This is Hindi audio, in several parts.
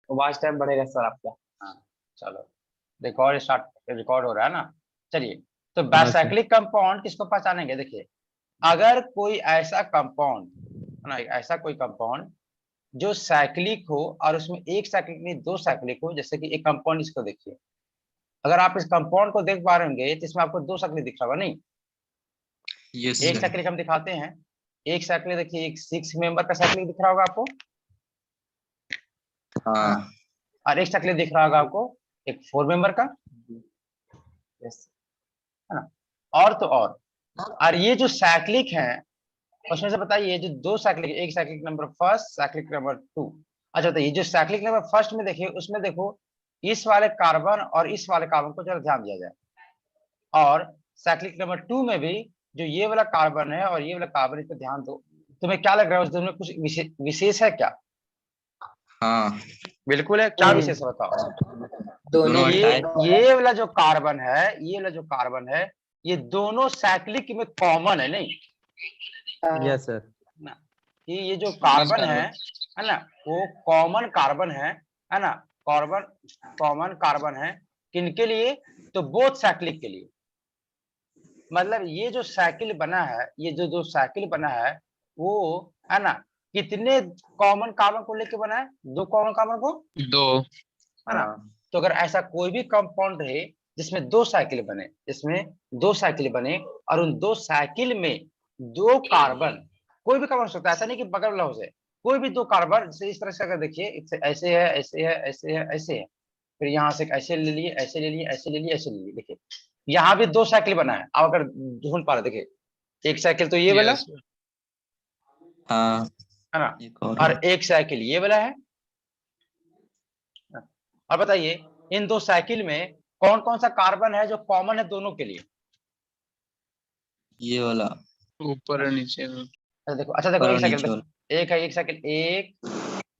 वॉच टाइम बढ़ेगा सर आपका। हाँ चलो, रिकॉर्ड हो रहा है ना। चलिए, तो हाँ सर। बाइसाइक्लिक कंपाउंड किसको पहचानेंगे? देखिए, अगर कोई ऐसा कंपाउंड है ना, ऐसा कोई कंपाउंड जो साइक्लिक हो और उसमें एक साइक्लिक नहीं दो साइक्लिक हो, जैसे कि एक कंपाउंड इसको देखिए, अगर आप इस कंपाउंड को देख पा रहे होंगे तो इसमें आपको दो साइक्लिक दिख रहा होगा नहीं? यस एक सर। साइक्लिक हम दिखाते हैं, एक साइक्लिक देखिए, एक 6 मेंबर का साइक्लिक दिख रहा होगा आपको, है ना? हाँ। और एक साइक्लिक दिख रहा होगा आपको एक 4 मेंबर का, यस, है ना? और तो और ये जो साइक्लिक है उसमें से बताइए, जो दो साइक्लिक, एक cyclic number first, cyclic number two. अच्छा बताइए, जो साइक्लिक नंबर फर्स्ट में देखिए, उसमें देखो इस वाले कार्बन और इस वाले कार्बन को जरा ध्यान दिया जाए, और साइक्लिक नंबर टू में भी जो ये वाला कार्बन है और ये वाला कार्बन, इस पर ध्यान दो। तुम्हें क्या लग रहा है, उस दोनों में कुछ विशेष है क्या? हाँ, बिल्कुल है, क्या विशेष है बताओ? दोनों दोनों ये टाइप। ये वाला जो कार्बन है, ये वाला जो कार्बन है, ये दोनों साइक्लिक में कॉमन है नहीं? Yes sir. ना, ये जो दोनों कार्बन कार्बन। है ना, वो कॉमन कार्बन है ना? कार्बन, कॉमन कार्बन है किनके लिए? तो बोथ साइक्लिक के लिए। मतलब ये जो साइकिल बना है, ये जो जो साइकिल बना है, वो है ना, कितने कॉमन कार्बन को लेके बना है? दो कॉमन कार्बन को, दो। है ना? तो अगर ऐसा कोई भी कंपाउंड रहे जिसमें दो साइकिल बने, जिसमें दो साइकिल बने, और उन दो साइकिल में दो कार्बन, कोई भी कार्बन हो सकता है, ऐसा नहीं कि बगल वाला हो जाए, कोई भी दो कार्बन, जैसे इस तरह से अगर देखिए, ऐसे है, ऐसे है, ऐसे है, ऐसे है, फिर यहाँ से ऐसे ले लिए, ऐसे ले लिए, ऐसे ले लिए, ऐसे ले लिए, देखिए यहाँ भी दो साइकिल बना है। आप अगर ढूंढ पा रहे, देखिए एक साइकिल तो ये वाला यस। हाँ, है ना, एक और और है। एक साइकिल ये वाला है। और बताइए, इन दो साइकिल में कौन कौन सा कार्बन है जो कॉमन है दोनों के लिए? ये वाला। ऊपर और नीचे में। अच्छा देखो, ऊपर एक और साइकिल नीचे देखो, वाला। एक है, एक साइकिल, एक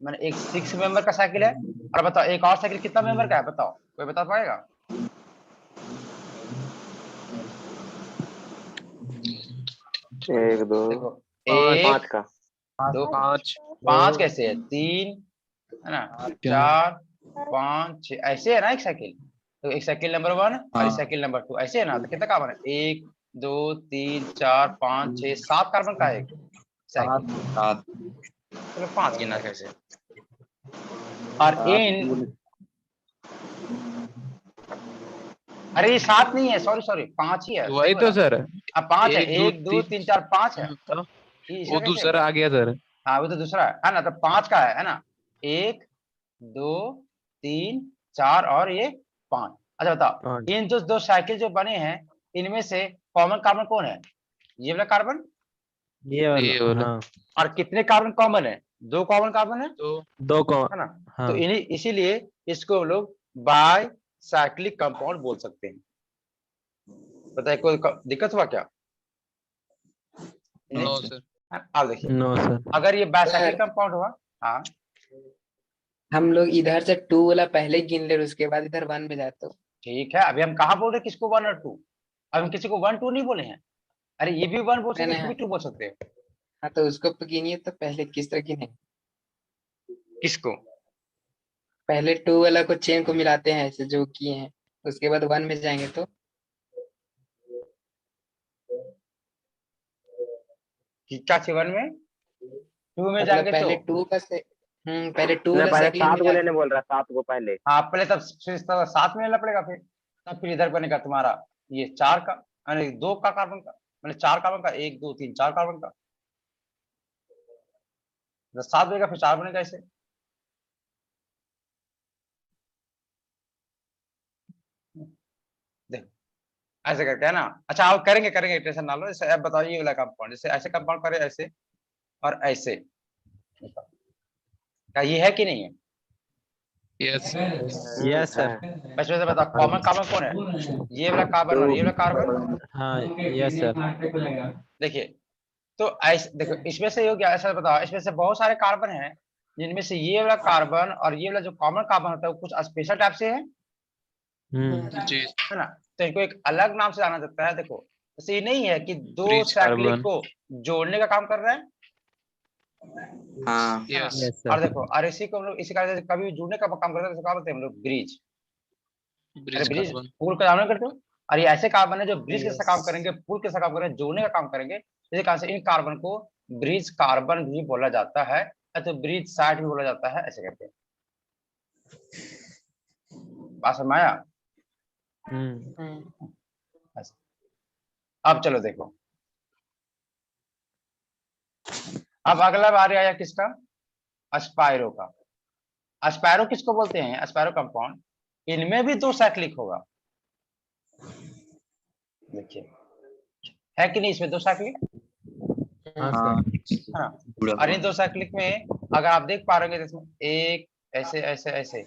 मैंने एक 6 मेंबर का साइकिल है। और बताओ एक और साइकिल कितना मेंबर का है, बताओ, कोई बता पाएगा? एक दो देखो, पाँच। एक, दो, पाँच। पांच कैसे है, तीन, है ना, चार। चार, पांच, छह, ऐसे है ना एक साइकिल। तो एक साइकिल नंबर वन और एक हाँ। साइकिल नंबर टू, ऐसे है ना? तो कितना कार्बन है? एक, दो, तीन, चार, पांच, छह, सात कार्बन का है एक साइकिल। सात। चलो पांच गिना कैसे। और इन, अरे ये सात नहीं है, सॉरी सॉरी, पांच ही है, सही वही बोला। तो सर। अब पांच है, एक दो एक दो तीन। तीन चार, पांच है। तो ये वो इसका कैसे हो दूसरा गया? आ गया सर। हाँ वो तो दूसरा है ना? तो पांच का है ना? एक, दो, तीन, चार और ये पांच। अच्छा बताओ, इन जो दो साइकिल जो बने हैं, इनमें से कॉमन कार्बन कौन है? ये वाला कार्बन। ये वाला ये बोला। हाँ। और कितने कार्बन कॉमन है? दो कॉमन कार्बन तो दो कौन। है ना? हाँ। तो इन्हीं इसीलिए इसको हम लोग बाय साइक्लिक कंपाउंड बोल सकते हैं। बताइए कोई दिक्कत हुआ क्या? नो नो नहीं। सर। सर। आप देखिए, नो सर। अगर ये बाइसाइक्लिक सर कंपाउंड हुआ, हाँ, हम लोग इधर से 2 वाला पहले गिन ले, उसके बाद इधर 1 में जाते हो। ठीक है, अभी हम कहाँ बोल रहे हैं किसको वन और टू? अब हम किसी को वन टू नहीं बोले हैं। अरे ये भी वन बोल सकते नहीं हैं, नहीं इसको भी हाँ। टू बोल सकते हैं। हाँ, तो उसको तो गिनिए, तो पहले किस तरह गिने? किसको? पहले 2 वाला को चेन को मिलाते हैं ऐसे जो किए हैं, उसके बाद 1 में जाएंगे तो। क्या थी वन में? टू में मतलब जाएंगे तो? पहले 2 का से पहले 2 मैं वाला पहले साइकिल सात को मिला लेने के। बोल रहा, सात को पहले। हाँ पहले तब फिर सात में लेना पड़ेगा, फिर तब फिर इधर बनेगा तुम्हारा ये चार का, यानी दो का कार्बन का, मैंने चार कार्बन का, एक दो तीन चार कार्बन का, जब सात बनेगा फिर चार बनेगा ऐसे। देखो ऐसे करके है ना। अच्छा आप करेंगे करेंगे, टेंशन ना लो। जैसे अब बताओ, ये वाला कंपाउंड, जैसे ऐसे कंपाउंड करे, ऐसे और ऐसे, क्या ये है कि नहीं है? यस। यस है। सर। बस वैसे बताओ कॉमन कार्बन कौन है? ये वाला कार्बन और टू। ये वाला कार्बन। हाँ यस सर। देखिए, तो ऐसे देखो, इसमें से हो गया, ऐसा बताओ, इसमें से बहुत सारे कार्बन हैं जिनमें से ये वाला कार्बन और ये वाला जो कॉमन कार्बन होता है वो कुछ स्पेशल टाइप से जी। है ना? तो इनको एक अलग नाम से जाना जाता है। देखो, जैसे ये नहीं है कि दो ब्रिज साइक्लिक कार्बन। को जोड़ने का काम कर रहा है, हाँ यस यस और सर। देखो, और इसी को हम लोग इसी कारण से कभी जुड़ने का काम करते हैं तो क्या बोलते हैं हम लोग? ब्रिज। अरे ब्रिज ब्रिज कार्बन। पुल का काम करते हो। और ये ऐसे कार्बन है जो ब्रिज के साथ काम Yes. करेंगे, पुल के साथ काम करेंगे, जोड़ने का काम करेंगे, इसी कारण से इन कार्बन को ब्रिज कार्बन भी बोला जाता है, या तो ब्रिज साइड भी बोला जाता है, ऐसे करके। बात समझ में आया? ऐसे। अब चलो देखो, अब अगला बारी आया किसका? अस्पायरो का। अस्पायरो किसको बोलते हैं? अस्पायरो कंपाउंड, इनमें भी 2 साइक्लिक होगा। देखिए, है कि नहीं इसमें 2 साइक्लिक? हाँ हाँ सर। है ना? जुड़ा और हुआ। इन 2 साइक्लिक में अगर आप देख पा रहे होंगे, एक ऐसे ऐसे ऐसे,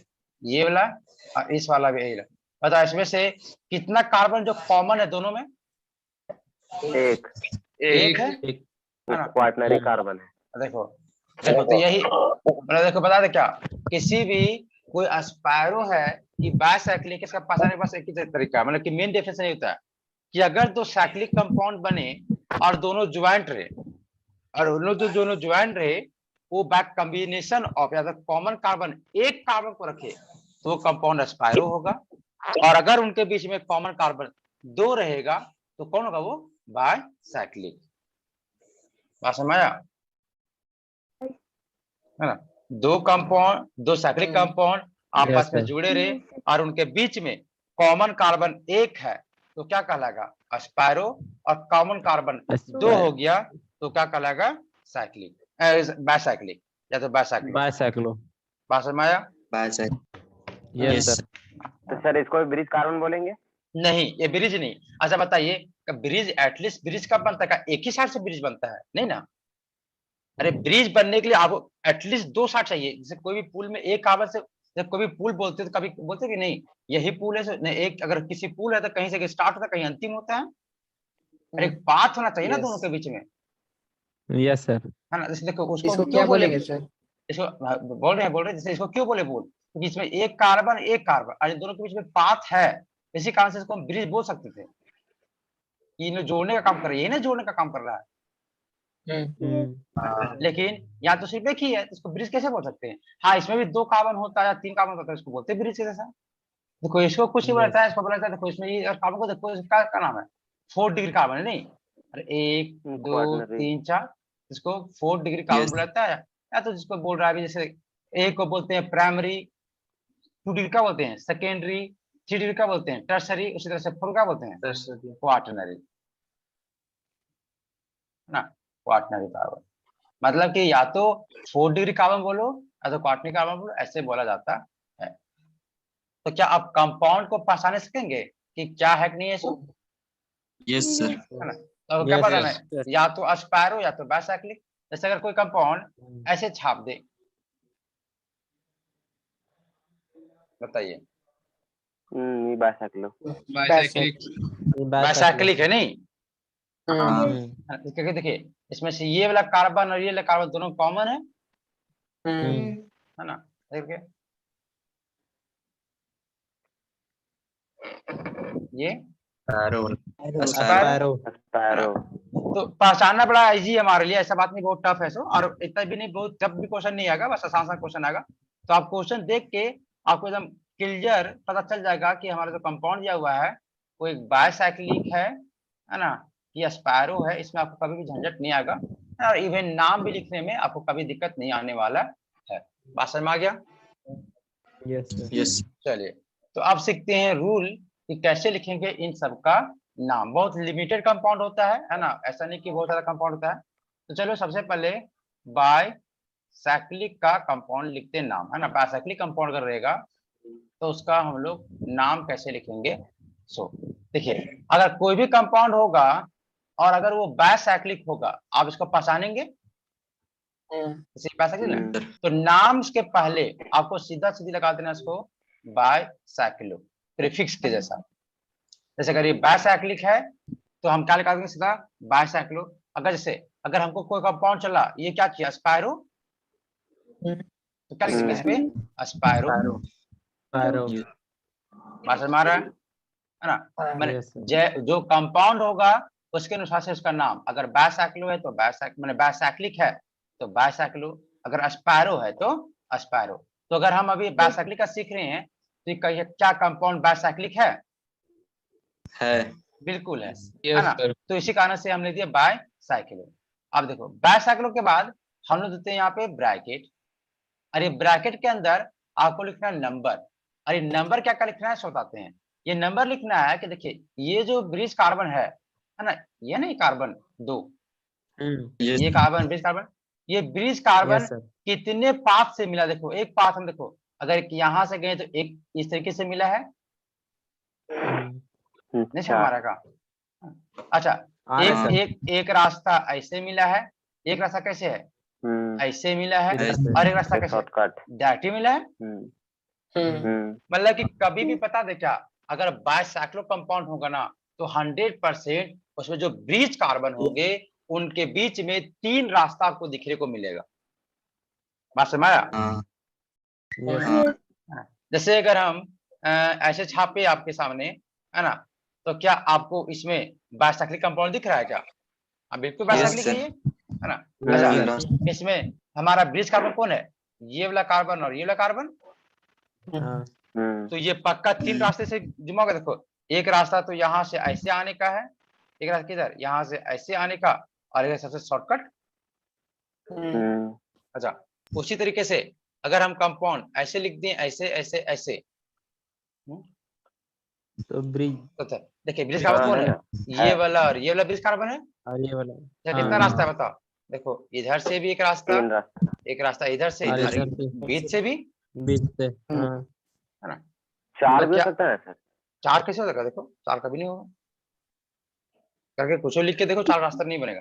ये वाला और इस वाला भी, ये बताओ इसमें से कितना कार्बन जो कॉमन है दोनों में? एक एक है, एक। है ना? क्वाटनरी कार्बन है। देखो देखो, तो यही मतलब, देखो बता दे क्या, किसी भी कोई अस्पायरो है कि बायसाइक्लिक, इसका पहचानने के पास एक ही तरीका है, मतलब कि मेन डिफरेंस नहीं होता है कि अगर 2 साइक्लिक कंपाउंड बने और दोनों ज्वाइंट रहे, और उन लोग जो दोनों ज्वाइंट रहे, वो बाय कॉम्बिनेशन ऑफ या कॉमन कार्बन एक कार्बन को रखे तो वो कंपाउंड अस्पायरो होगा, और अगर उनके बीच में कॉमन कार्बन 2 रहेगा तो कौन होगा? वो बायसाइक्लिक। बात समझ आया? है ना? 2 कंपाउंड, 2 साइक्लिक कंपाउंड आपस Yes, में sir. जुड़े रहे और उनके बीच में कॉमन कार्बन 1 है तो क्या कहलाएगा? अस्पायरो। और कॉमन कार्बन 2 हो गया तो क्या कहलाएगा? साइक्लिक, बायसाइक्लिक, या तो बायसाइक्लिक। बायसाइक्लो। बात समझ आया? बाय यस सर। तो सर इसको ब्रिज कार्बन बोलेंगे? नहीं, ये ब्रिज नहीं। अच्छा बताइए, ब्रिज एटलीस्ट ब्रिज कब बनता है? एक ही साइड से ब्रिज बनता है नहीं ना? अरे ब्रिज बनने के लिए आपको एटलीस्ट 2 साइड चाहिए। जैसे कोई भी पुल में एक कार्बन से, जब कोई भी पुल बोलते तो कभी बोलते कि नहीं यही पुल है, नहीं, एक अगर किसी पुल है तो कहीं से स्टार्ट होता है, कहीं अंतिम होता है। अरे एक पाथ होना चाहिए ना Yes. दोनों के बीच में, यस सर। है ना? जैसे देखो उसको इसको हम क्या क्यों बोले, बोलेंगे सर? इसको बोल रहे हैं जैसे इसको क्यों बोले पुल, क्योंकि इसमें एक कार्बन एक कार्बन और इन दोनों के बीच में पाथ है, इसी कारण से इसको हम ब्रिज बोल सकते थे। ये इन्हें जोड़ने का काम कर रहा है, ये ना जोड़ने का काम कर रहा है। लेकिन यहाँ तो सिर्फ एक ही है, तो इसको ब्रिज कैसे बोल सकते हैं? हाँ, इसमें भी 2 कार्बन होता है या 3 कार्बन होता है, इसको बोलते हैं ब्रिज के जैसा। देखो इसको कुछ ही बोलता है, इसको बोला जाता है, देखो इसमें ये कार्बन को देखो, इसका क्या नाम है? 4 डिग्री कार्बन है नहीं? अरे 1 2 क्वाटनरी। 3 4, इसको 4 डिग्री कार्बन Yes. बोला जाता है। या तो जिसको बोल रहा है अभी, जैसे एक को बोलते हैं प्राइमरी, 2 डिग्री का बोलते हैं सेकेंडरी, 3 डिग्री का बोलते हैं टर्सरी, उसी तरह से 4 का बोलते हैं क्वाटरनरी, ना? क्वाटरनरी कार्बन मतलब कि या तो 4 डिग्री कार्बन बोलो या तो क्वाटरनरी कार्बन बोलो, ऐसे बोला जाता है। तो क्या आप कंपाउंड को पहचान सकेंगे कि क्या है कि नहीं है इसको? Yes sir. है ना? तो क्या पता है, या तो अस्पायरो या तो बायसाइक्लिक। जैसे अगर कोई कंपाउंड ऐसे छाप दे, बताइए, बायसाइक्लो। बाइसाइक्लिक। बायसाइक्लिक है नहीं? हाँ क्योंकि देखिए इसमें से ये वाला कार्बन और ये वाला कार्बन दोनों कॉमन है ना? देखिए ये स्पायरो। स्पायरो। तो पहचानना बड़ा इजी है हमारे लिए, ऐसा बात नहीं, बहुत टफ है सो, और इतना भी नहीं, बहुत टफ भी क्वेश्चन नहीं आएगा, बस आसान सा क्वेश्चन आएगा। तो आप क्वेश्चन देख के आपको एकदम क्लियर पता चल जाएगा कि हमारा जो कंपाउंड दिया हुआ है वो एक बायसाइक्लिक है ना, ये स्पायरो है, इसमें आपको कभी भी झंझट नहीं आएगा, और इवन नाम भी लिखने में आपको कभी दिक्कत नहीं आने वाला है। बात समझ में आ गया? यस चलिए, तो अब सीखते हैं रूल कि कैसे लिखेंगे इन सब का नाम। बहुत लिमिटेड कंपाउंड होता है ना, ऐसा नहीं कि बहुत सारा कंपाउंड होता है। तो चलो सबसे पहले बायसाइक्लिक का कंपाउंड लिखते हैं नाम, है ना? बायसाइक्लिक कंपाउंड अगर रहेगा तो उसका हम लोग नाम कैसे लिखेंगे? सो देखिए, अगर कोई भी कंपाउंड होगा और अगर वो बायसाइक्लिक होगा, आप इसको पहचानेंगे जैसे बायसाइक्लिक ना, तो नाम के पहले आपको सीधा सीधी लगा देना इसको बायसाइक्लो, प्रीफिक्स के जैसा। जैसे अगर ये बायसाइक्लिक है तो हम क्या लगा देंगे? सीधा बायसाइक्लो। अगर जैसे अगर हमको कोई कंपाउंड चला, ये क्या किया? स्पायरो, तो क्या लिखेंगे इस पे? स्पायरो। बात समझ में आ रहा है ना? मैंने जो कंपाउंड होगा उसके अनुसार से उसका नाम, अगर बायसाइक्लो है तो बायसाइक्लिक, मैंने बायसाइक्लिक है तो बायसाइक्लो, अगर अस्पैरो है तो अस्पैरो। तो अगर हम अभी बायसाइक्लिक का सीख रहे हैं तो कहिए क्या कंपाउंड बायसाइक्लिक है? बिल्कुल है यस ना? सर। तो इसी कारण से हमने दिया बायसाइक्लो। अब देखो बायसाइक्लो के बाद हम लोग देते हैं यहाँ पे ब्रैकेट। अरे ब्रैकेट के अंदर आपको लिखना है नंबर। अरे नंबर क्या क्या लिखना है सो बताते हैं। ये नंबर लिखना है कि देखिए ये जो ब्रिज कार्बन है ना, ये नहीं कार्बन 2, Yes. ये कार्बन ब्रिज कार्बन, ये ब्रिज कार्बन Yes, sir. कितने पाथ से मिला? देखो एक पाथ हम देखो, अगर यहाँ से गए तो एक इस तरीके से मिला है, नहीं समझ आ रहा का? अच्छा एक रास्ता ऐसे मिला है, एक रास्ता कैसे है? ऐसे मिला है, और एक रास्ता कैसे? शॉर्टकट। डायरेक्ट मिला है। मतलब कि कभी भी पता दे क्या, अगर बायसाइक्लो कंपाउंड होगा ना तो 100% उसमें जो ब्रिज कार्बन होंगे उनके बीच में 3 रास्ता आपको दिखने को मिलेगा। बात समझ आया? जैसे अगर हम ऐसे छापे आपके सामने, है ना, तो क्या आपको इसमें बायसाइक्लिक कंपाउंड दिख रहा है क्या? बिल्कुल बायसाइक्लिक है ना? अच्छा, इसमें हमारा ब्रिज कार्बन कौन है? ये वाला कार्बन और ये वाला कार्बन। तो ये पक्का 3 रास्ते से जुमा होगा। देखो एक रास्ता तो यहाँ से ऐसे आने का है, एक रास्ता किधर, यहाँ से ऐसे आने का, और एक सबसे शॉर्टकट। अच्छा, उसी तरीके से अगर हम कंपाउंड ऐसे लिख दें, ऐसे ऐसे ऐसे, तो ब्रिज तो देखिए ब्रिज कार्बन कौन है? ये वाला और ये वाला ब्रिज कार्बन है। और ये वाला कितना रास्ता है बताओ? देखो इधर से भी एक रास्ता, एक रास्ता इधर से, और इधर इधर से बीच से भी, बीच से है ना? 4 भी हो क्या सकता है सर? 4 कैसे हो सकता? देखो 4 कभी नहीं होगा। करके कुछ लिख के देखो, 4 रास्ता नहीं बनेगा।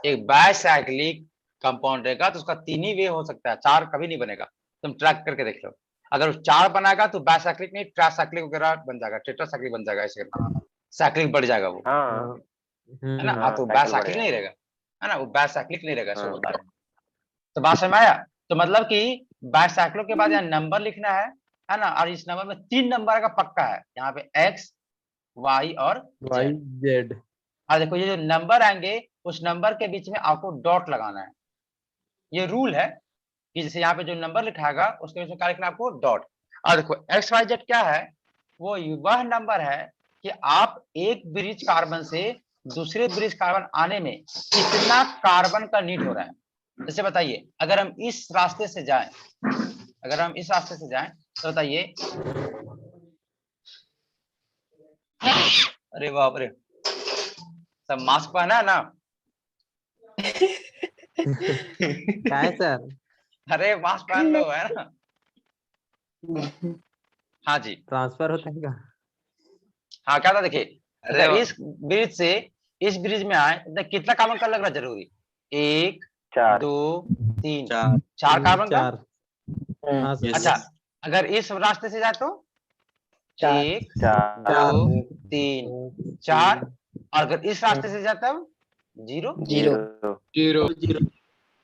एक बायसाइक्लिक कंपाउंड रहेगा तो उसका 3 ही वे हो सकता है, 4 कभी नहीं बनेगा। तुम ट्रैक करके देख लो, अगर 4 बनाएगा तो बायसाइक्लिक नहीं ट्राइसाइक्लिक वगैरह बन जाएगा, टेट्रासाइक्लिक बन जाएगा, ऐसे साइक्लिक बढ़ जाएगा वो, है ना? हाँ, तो बायसाइक्लिक नहीं रहेगा, है ना? वो बायसाइक्लिक नहीं रहेगा, सो बता रहे हैं। तो बात समझ आया? तो मतलब कि बायसाइक्लो के बाद यहाँ नंबर लिखना है ना? और इस नंबर में 3 नंबर का पक्का है, यहाँ पे एक्स, वाई और वाई जेड। और देखो ये जो नंबर आएंगे उस नंबर के बीच में आपको डॉट लगाना है। ये रूल है कि जैसे यहाँ पे जो नंबर लिखाएगा उसके बीच में क्या लिखना है आपको? डॉट। और देखो एक्स वाई जेड क्या है? वो वह नंबर है कि आप एक ब्रिज कार्बन से दूसरे ब्रिज कार्बन आने में कितना कार्बन का नीड हो रहा है। जैसे बताइए अगर हम इस रास्ते से जाएं, अगर हम इस रास्ते से जाएं तो बताइए, अरे बाप रे, सब मास्क पहना है ना? क्या है सर? अरे मास्क पहन लो, है ना? हाँ जी, ट्रांसफर होता है क्या? हाँ क्या था देखिए, अगर इस ब्रिज से इस ब्रिज में आए तो कितना कार्बन का लग रहा जरूरी? 1 2 3 4 कार्बन का। हाँ सर। अच्छा, अगर इस रास्ते से जाए तो 1 4 2 3 4, और अगर इस रास्ते से जाता है 0 जीरो।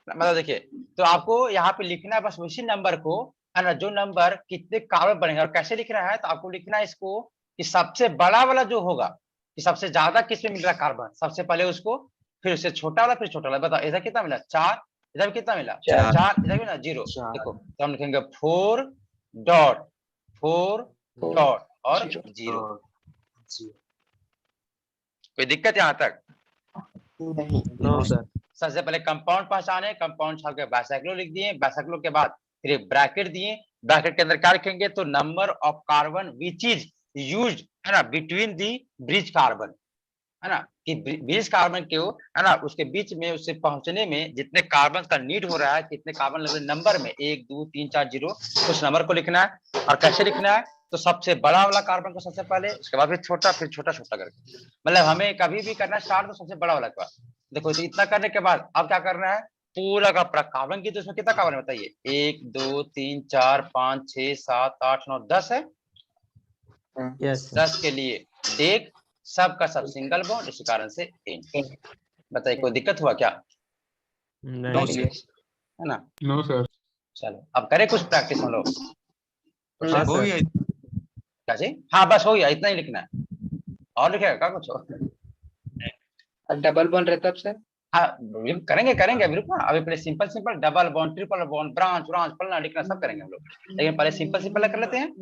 मतलब देखिए, तो आपको यहाँ पे लिखना है बस उसी नंबर को, है ना? जो नंबर कितने कार्बन बनेगा, और कैसे लिखना है तो आपको लिखना है इसको कि सबसे बड़ा वाला जो होगा, कि सबसे ज्यादा किसमें मिल रहा है कार्बन, सबसे पहले उसको, फिर उससे छोटा वाला, फिर छोटा वाला। बताओ इधर कितना मिला? 4, इधर कितना मिला? 4, इधर भी ना 0। देखो तो हम लिखेंगे 4 डॉट 4 डॉट और 0। कोई दिक्कत यहाँ तक? No sir. सबसे पहले कंपाउंड पहचाने, कंपाउंड छाप के बायसाइक्लो लिख दिए, बायसाइक्लो के बाद फिर एक ब्रैकेट दिए, ब्रैकेट के अंदर क्या लिखेंगे तो number of carbon which is used, है ना, बिटवीन दी ब्रिज कार्बन, है ना, कि ब्रिज कार्बन क्यों, है ना, उसके बीच में उससे पहुंचने में जितने कार्बन का नीड हो रहा है, कितने कार्बन लगे नंबर में 1 2 3 4 0, उस नंबर को लिखना है। और कैसे लिखना है तो सबसे बड़ा वाला कार्बन को सबसे पहले, उसके बाद फिर छोटा, फिर छोटा छोटा करके, मतलब हमें कभी भी करना स्टार्ट तो सबसे बड़ा वाला का। देखो तो इतना करने के बाद अब क्या करना है, पूरा का पूरा कार्बन की, तो इसमें कितना कार्बन है बताइए? 1 2 3 4 5 6 7 8 9 10 है। यस 10 के लिए देख सब का सब सिंगल बॉन्ड, इस कारण से एन। बताइए कोई दिक्कत हुआ क्या? नो नहीं। सर। है ना? No sir. चलो अब करें कुछ प्रैक्टिस हम लोग। हाँ हो सर। गया। क्या जी? हाँ बस हो गया, इतना ही लिखना है, और लिखेगा क्या कुछ? और डबल बॉन्ड रहता सर? हाँ करेंगे करेंगे अभी रुको ना, अभी पहले simple simple double bond triple bond branch branch फलना लिखना सब करेंगे हम लोग, लेकिन पहले सिंपल सिंपल कर लेते हैं।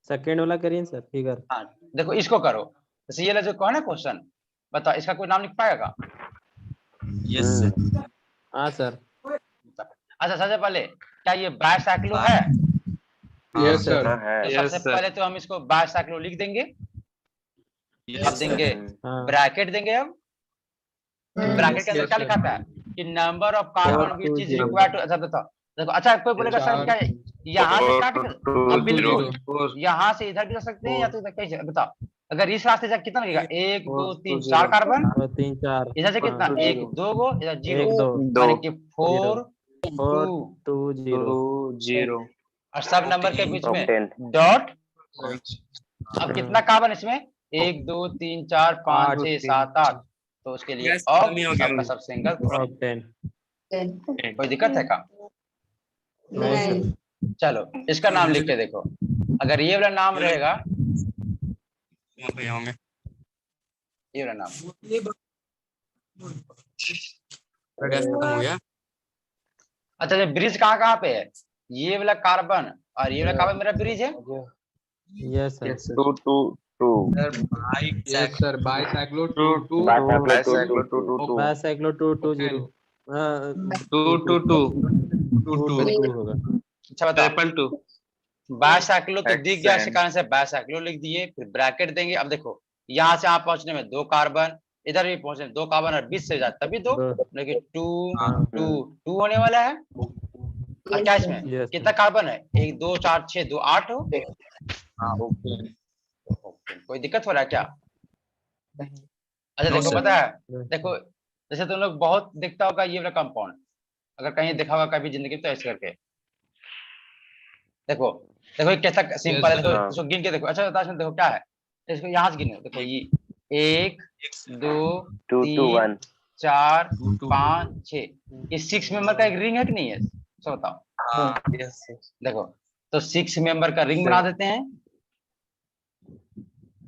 सेकेंड वाला करिए सर फिगर। हाँ देखो इसको करो, जैसे ये जो कहो ना क्वेश्चन, बताओ इसका कोई नाम लिख पाएगा? Yes, sir. हाँ सर। अच्छा सबसे पहले क्या ये बाइसाइक्लो है? Yes sir. हाँ है। तो सबसे पहले तो हम इसको बाइसाइक्लो लिख देंगे। अब देंगे हाँ ब्रैकेट देंगे। अब ब्रैकेट के अंदर क्या लिखा था कि number of carbon which is required to, अच्छा बताओ देखो, अच्छा कोई बोलेगा सर क्या यहाँ से काट अब बिल्कुल यहाँ से इधर भी जा सकते हैं या तो इधर कैसे बताओ, अगर इस रास्ते से कितना लगेगा 1 2 3 4 कार्बन, 2 3 4 इधर से कितना 1 2 गो, इधर 0 1 2 यानी कि 4 4 2 2 0 और सब नंबर के बीच में ऑक्टेन। डॉट। अब कितना कार्बन इसमें 1 2 3 4 5 6 7 8, तो उसके लिए सबका सब सिंगल। ऑक्टेन। कोई दिक्कत है का? नहीं चलो इसका नाम लिख के देखो, अगर ये वाला नाम रहेगा, ये वाला नाम, अच्छा ये ब्रिज कहाँ पे है? ये वाला कार्बन और ये वाला कार्बन मेरा ब्रिज है। Yes sir. 2 2 2 yes sir. Bicyclo 2 2 bicyclo 2 2 2 bicyclo 2 2 0 2 2 2 2 होगा। अच्छा बताओ बाइसाइक्लो तो दिख गया, इसी कारण से बाइसाइक्लो लिख दिए, फिर ब्रैकेट देंगे। अब देखो यहाँ से यहाँ पहुंचने में 2 कार्बन, इधर भी पहुंचने में 2 कार्बन और 20 से जाता तभी 2, लेकिन 2 2 2 होने वाला है। और क्या इसमें Yes, कितना कार्बन है? 1 2 4 6 2 8 हो। कोई दिक्कत हो रहा है क्या? अच्छा देखो sir. पता है, देखो जैसे तुम लोग बहुत दिखता होगा ये वाला कंपाउंड, अगर कहीं देखा होगा कभी जिंदगी में तो ऐसे करके देखो, देखो ये कैसा सिंपल है, देखो इसको गिन के देखो। अच्छा बताओ इसमें देखो क्या है, इसको यहाँ से गिनो, देखो ये 1 2 2 2 3 1 4 5 6, ये 6 मेंबर का एक रिंग है कि नहीं है? सब बताओ। देखो तो 6 मेंबर का रिंग बना देते हैं,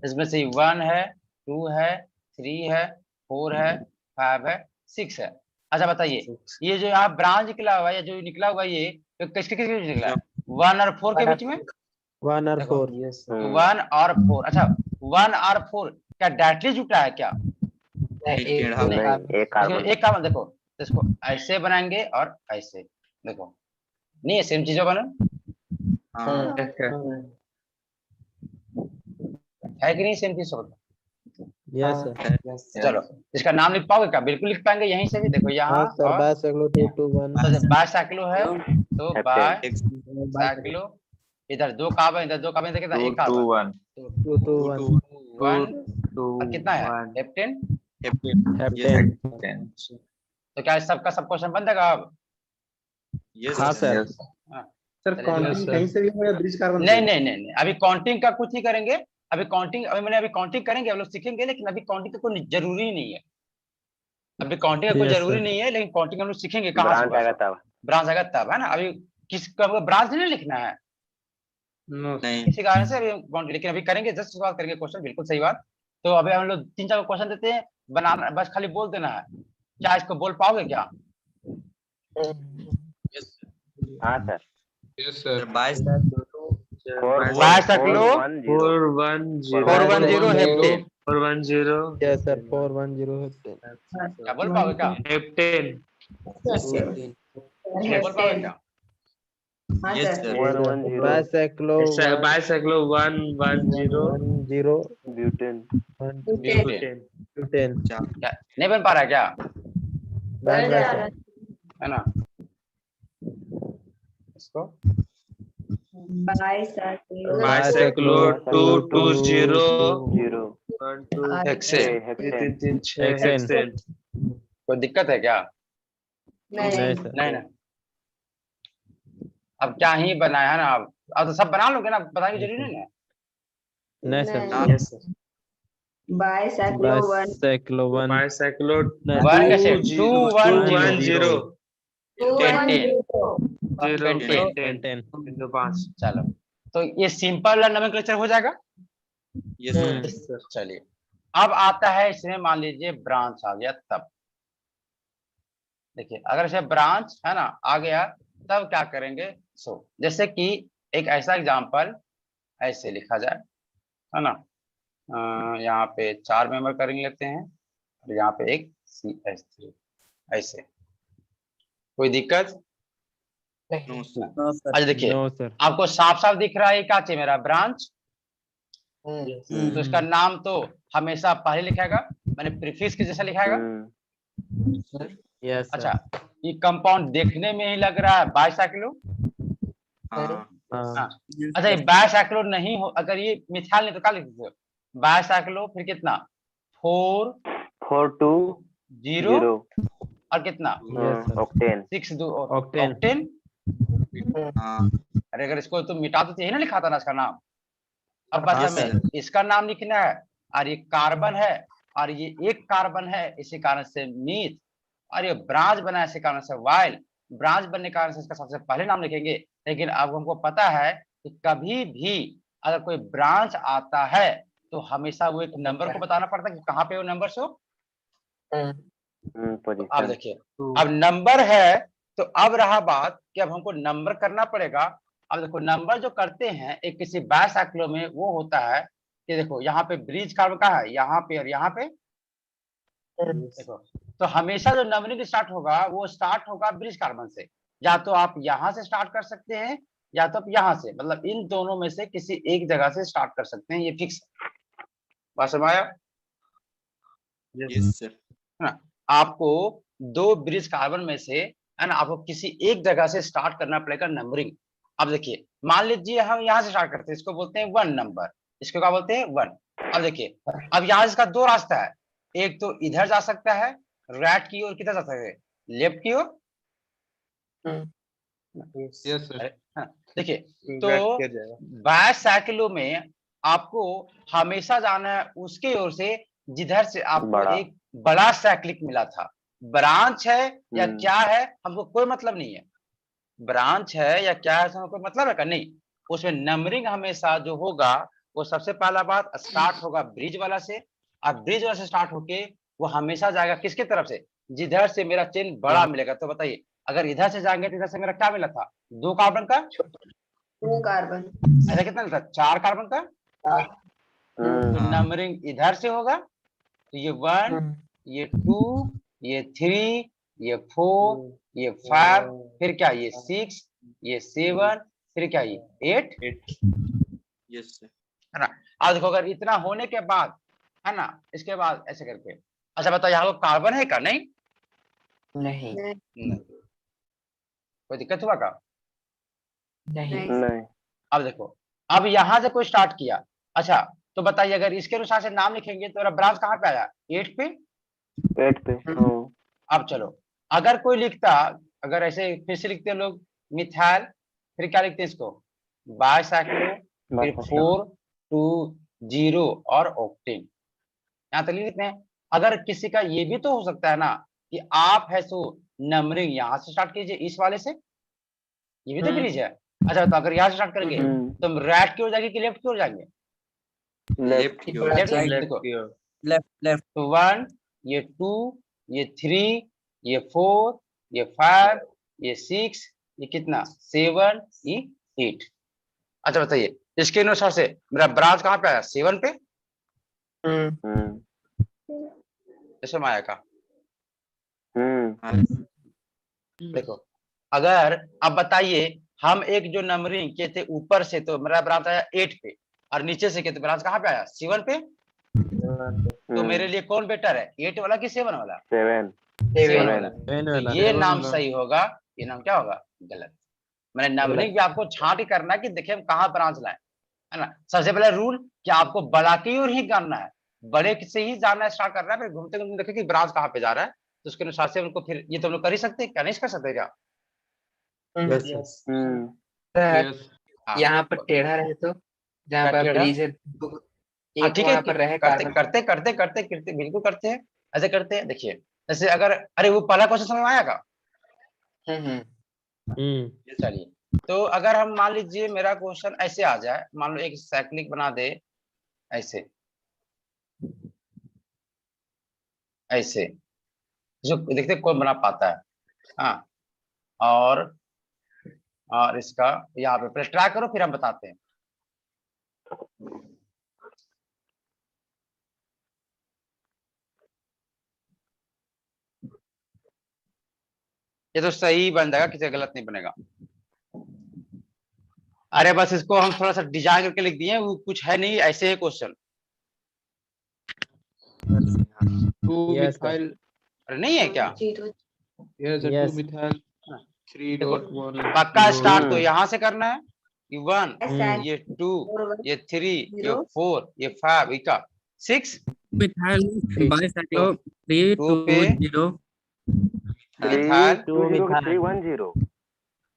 इसमें से 1 है 2 है 3 है 4 है 5 है 6 है। अच्छा बताइए ये जो यहाँ ब्रांच निकला हुआ है, जो निकला हुआ है ये तो किसके किसके बीच निकला है? 1 और 4 के बीच में। 1 और 4 1 और 4, अच्छा 1 और 4 क्या डायरेक्टली जुटा है क्या? नहीं एक कार्बन। एक कार्बन देखो, तो इसको ऐसे बनाएंगे और ऐसे, देखो नहीं है सेम चीजों बना है कि नहीं सेम चीज सब? Yes sir. चलो इसका नाम लिख पाओगे क्या? बिल्कुल लिख पाएंगे यहीं से भी, देखो यहाँ हाँ सर। बाइसाइक्लो 2 2 1 बाइसाइक्लो है तो बाइसाइक्लो, इधर 2 कार्बन इधर 2 कार्बन, इधर कितना? 1 कार्बन 2 2 1 1 और कितना है? हेप्टेन। हेप्टेन। तो क्या सबका सब क्वेश्चन बन जाएगा अब? हाँ सर। सर काउंटिंग कहीं से भी हो या ब्रिज कार्बन? नहीं नहीं नहीं नहीं, अभी काउंटिंग का कुछ नहीं करेंगे। अभी काउंटिंग अभी काउंटिंग करेंगे, हम लोग सीखेंगे, लेकिन अभी काउंटिंग का कोई जरूरी नहीं है। अभी काउंटिंग का कोई जरूरी नहीं है, लेकिन काउंटिंग हम लोग सीखेंगे कहाँ से? ब्रांच आएगा तब। ब्रांच आएगा तब, है ना। अभी किस ब्रांच नहीं लिखना है नहीं इसी कारण से अभी काउंटिंग, लेकिन अभी करेंगे, जस्ट सवाल करेंगे क्वेश्चन, बिल्कुल सही बात। तो अभी हम लोग 3 4 क्वेश्चन देते हैं, बनाना बस खाली बोल देना है। क्या इसको बोल पाओगे क्या? हाँ sir. Yes sir. Bicyclo 410 heptane. 410 yes sir. 410 heptane. क्या बोल पाओगे क्या? हेप्टेन। बोल पाओगे क्या? yes sir bicyclo bicyclo 110 butane. Butane. क्या नहीं बन पा रहा है क्या? बन रहा है है ना। इसको बाइसाइक्लो 220 0 हेक्सेन। हेक्सेन। कोई दिक्कत है क्या? नहीं सर। नहीं ना, अब क्या ही बनाया है ना। अब तो सब बना लोगे ना, बताने की जरूरी नहीं है। नहीं सर। बाइसाइक्लो 1 बाइसाइक्लो 1 बाइसाइक्लो 1 कैसे? 210 10 5। चलो तो ये सिंपल नोमेनक्लेचर हो जाएगा। yes sir चलिए अब आता है इसमें मान लीजिए ब्रांच आ गया तब, देखिए अगर इसे ब्रांच है ना आ गया तब क्या करेंगे। सो जैसे कि एक ऐसा एग्जांपल ऐसे लिखा जाए, है ना, यहाँ पे 4 मेंबर करेंगे लेते हैं और यहाँ पे एक CH3 ऐसे, कोई दिक्कत? नो अच्छा देखिए नो सर। आपको साफ साफ दिख रहा है क्या चाहिए मेरा ब्रांच, तो इसका नाम तो हमेशा पहले लिखाएगा, मैंने प्रीफिक्स के जैसा लिखाएगा। यस अच्छा ये कंपाउंड देखने में ही लग रहा है बाइसाइक्लो, हाँ। अच्छा ये बाइसाइक्लो नहीं हो, अगर ये मिथाइल नहीं तो क्या लिख दो बाइसाइक्लो, फिर कितना 4 4 2 0 और कितना ऑक्टेन 6 2 ऑक्टेन। ऑक्टेन। अरे अगर इसको तो मिटा तो यही ना लिखा था ना इसका नाम। अब बस हाँ, हमें इसका नाम लिखना है, और ये कार्बन है और ये एक कार्बन है इसी कारण से मीथ, और ये ब्रांच बना है इसी कारण से वाइल, ब्रांच बनने के कारण से इसका सबसे पहले नाम लिखेंगे। लेकिन अब हमको पता है कि कभी भी अगर कोई ब्रांच आता है तो हमेशा वो एक नंबर को बताना पड़ता है कि कहाँ पे वो नंबर से हो। तो अब देखिए अब नंबर है, तो अब रहा बात कि अब हमको नंबर करना पड़ेगा। अब देखो नंबर जो करते हैं एक किसी बाइसाइक्लो में वो होता है कि देखो यहाँ पे ब्रिज कार्बन का है, यहाँ पे और यहाँ पे देखो, तो हमेशा जो नंबरिंग स्टार्ट होगा वो स्टार्ट होगा ब्रिज कार्बन से, या तो आप यहाँ से स्टार्ट कर सकते हैं या तो आप यहाँ से, मतलब इन दोनों में से किसी एक जगह से स्टार्ट कर सकते हैं, ये फिक्स बात समझ आया? Yes sir. है ना, आपको 2 ब्रिज कार्बन में से है ना आपको किसी एक जगह से स्टार्ट करना पड़ेगा नंबरिंग। अब देखिए मान लीजिए हम यहाँ से स्टार्ट करते हैं, इसको बोलते हैं 1 नंबर, इसको क्या बोलते हैं 1। अब देखिए अब यहाँ इसका 2 रास्ता है, एक तो इधर जा सकता है राइट की ओर, किधर जा सकते हैं लेफ्ट की ओर। Yes sir. हाँ, देखिए तो बाइसाइक्लो में आपको हमेशा जाना है उसके ओर से जिधर से आपको एक बड़ा साइक्लिक मिला था। ब्रांच है या क्या है हमको कोई मतलब नहीं है, ब्रांच है या क्या है हमको कोई मतलब है का नहीं। उसमें नंबरिंग हमेशा जो होगा वो सबसे पहला बात स्टार्ट होगा ब्रिज वाला से, और ब्रिज वाला से स्टार्ट होके वो हमेशा जाएगा किसके तरफ से, जिधर से मेरा चेन बड़ा मिलेगा। तो बताइए अगर इधर से जाएंगे तो इधर से मेरा क्या मिला था 2 कार्बन का, 2 कार्बन, ऐसा कितना मिलता 4 कार्बन का। तो नंबरिंग इधर से होगा, तो ये 1 ये 2 ये 3 ये 4 ये 5 फिर क्या ये 6 ये 7 फिर क्या ये 8। Yes sir. है ना, अब देखो अगर इतना होने के बाद है ना इसके बाद ऐसे करके, अच्छा बताओ यहाँ पर कार्बन है का नहीं? नहीं कोई दिक्कत हुआ का? नहीं अब देखो अब यहाँ से कोई स्टार्ट किया, अच्छा तो बताइए अगर इसके अनुसार से नाम लिखेंगे तो मेरा ब्रांच कहाँ पे आया 8 पे। अब चलो अगर कोई लिखता, अगर ऐसे फिर से लिखते हैं लोग मिथाइल, फिर क्या लिखते हैं इसको बाइसाइक्लो, फिर 4 2 0 और ऑक्टेन, यहाँ तक लिखते हैं। अगर किसी का ये भी तो हो सकता है ना कि आप है सो नंबरिंग यहाँ से स्टार्ट कीजिए इस वाले से, ये भी तो ब्रिज है। अच्छा तो अगर यहाँ से स्टार्ट करेंगे तो हम राइट की ओर जाएंगे कि लेफ्ट की ओर जाएंगे? लेफ्ट की ओर। लेफ्ट। तो 1 ये 2 ये 3 ये 4 ये 5 ये 6 ये कितना 7 ये 8। अच्छा बताइए इसके अनुसार से मेरा ब्रांच कहाँ पे आया 7 पे, जैसे माया का। देखो अगर अब बताइए हम एक जो नंबरिंग किए थे ऊपर से तो मेरा ब्रांच आया 8 पे, और नीचे से किए तो ब्रांच कहाँ पे आया 7 पे। तो मेरे लिए कौन बेटर है 8 वाला कि 7 वाला? 7 वाला। तो ये नाम सही होगा, ये नाम क्या होगा गलत। मैंने नंबरिंग भी आपको छांट ही करना है कि देखिए हम कहाँ ब्रांच लाए, है ना। सबसे पहले रूल कि आपको बड़ा की ओर ही करना है, बड़े से ही जाना स्टार्ट करना है, फिर घूमते घूमते देखे कि ब्रांच कहाँ पे जा रहा है, तो उसके अनुसार से उनको फिर ये तो हम लोग कर ही सकते क्या, नहीं कर सकते क्या? यहाँ पर टेढ़ा रहे तो जहाँ पर ब्रिज है एक ठीक है वहाँ पर रहे करते करते करते करते बिल्कुल करते हैं, ऐसे करते हैं। देखिए जैसे अगर अरे वो पहला क्वेश्चन समझ में आएगा। चलिए तो अगर हम मान लीजिए मेरा क्वेश्चन ऐसे आ जाए, मान लो एक साइक्लिक बना दे ऐसे, ऐसे, जो देखते कौन बना पाता है। हाँ, और इसका यहाँ पे पहले ट्राई करो फिर हम बताते हैं। ये तो सही बन जाएगा, किसी गलत नहीं बनेगा। अरे बस इसको हम थोड़ा सा डिजाइन करके लिख दिए, वो कुछ है नहीं, ऐसे है क्वेश्चन। Yes, sir. अरे नहीं है क्या? Yes. पक्का स्टार्ट तो यहाँ से करना है, ये 1, हम्म। ये 2, ये 3, ये 4, ये 5, ये का 6 methyl bicyclo 320 methyl 310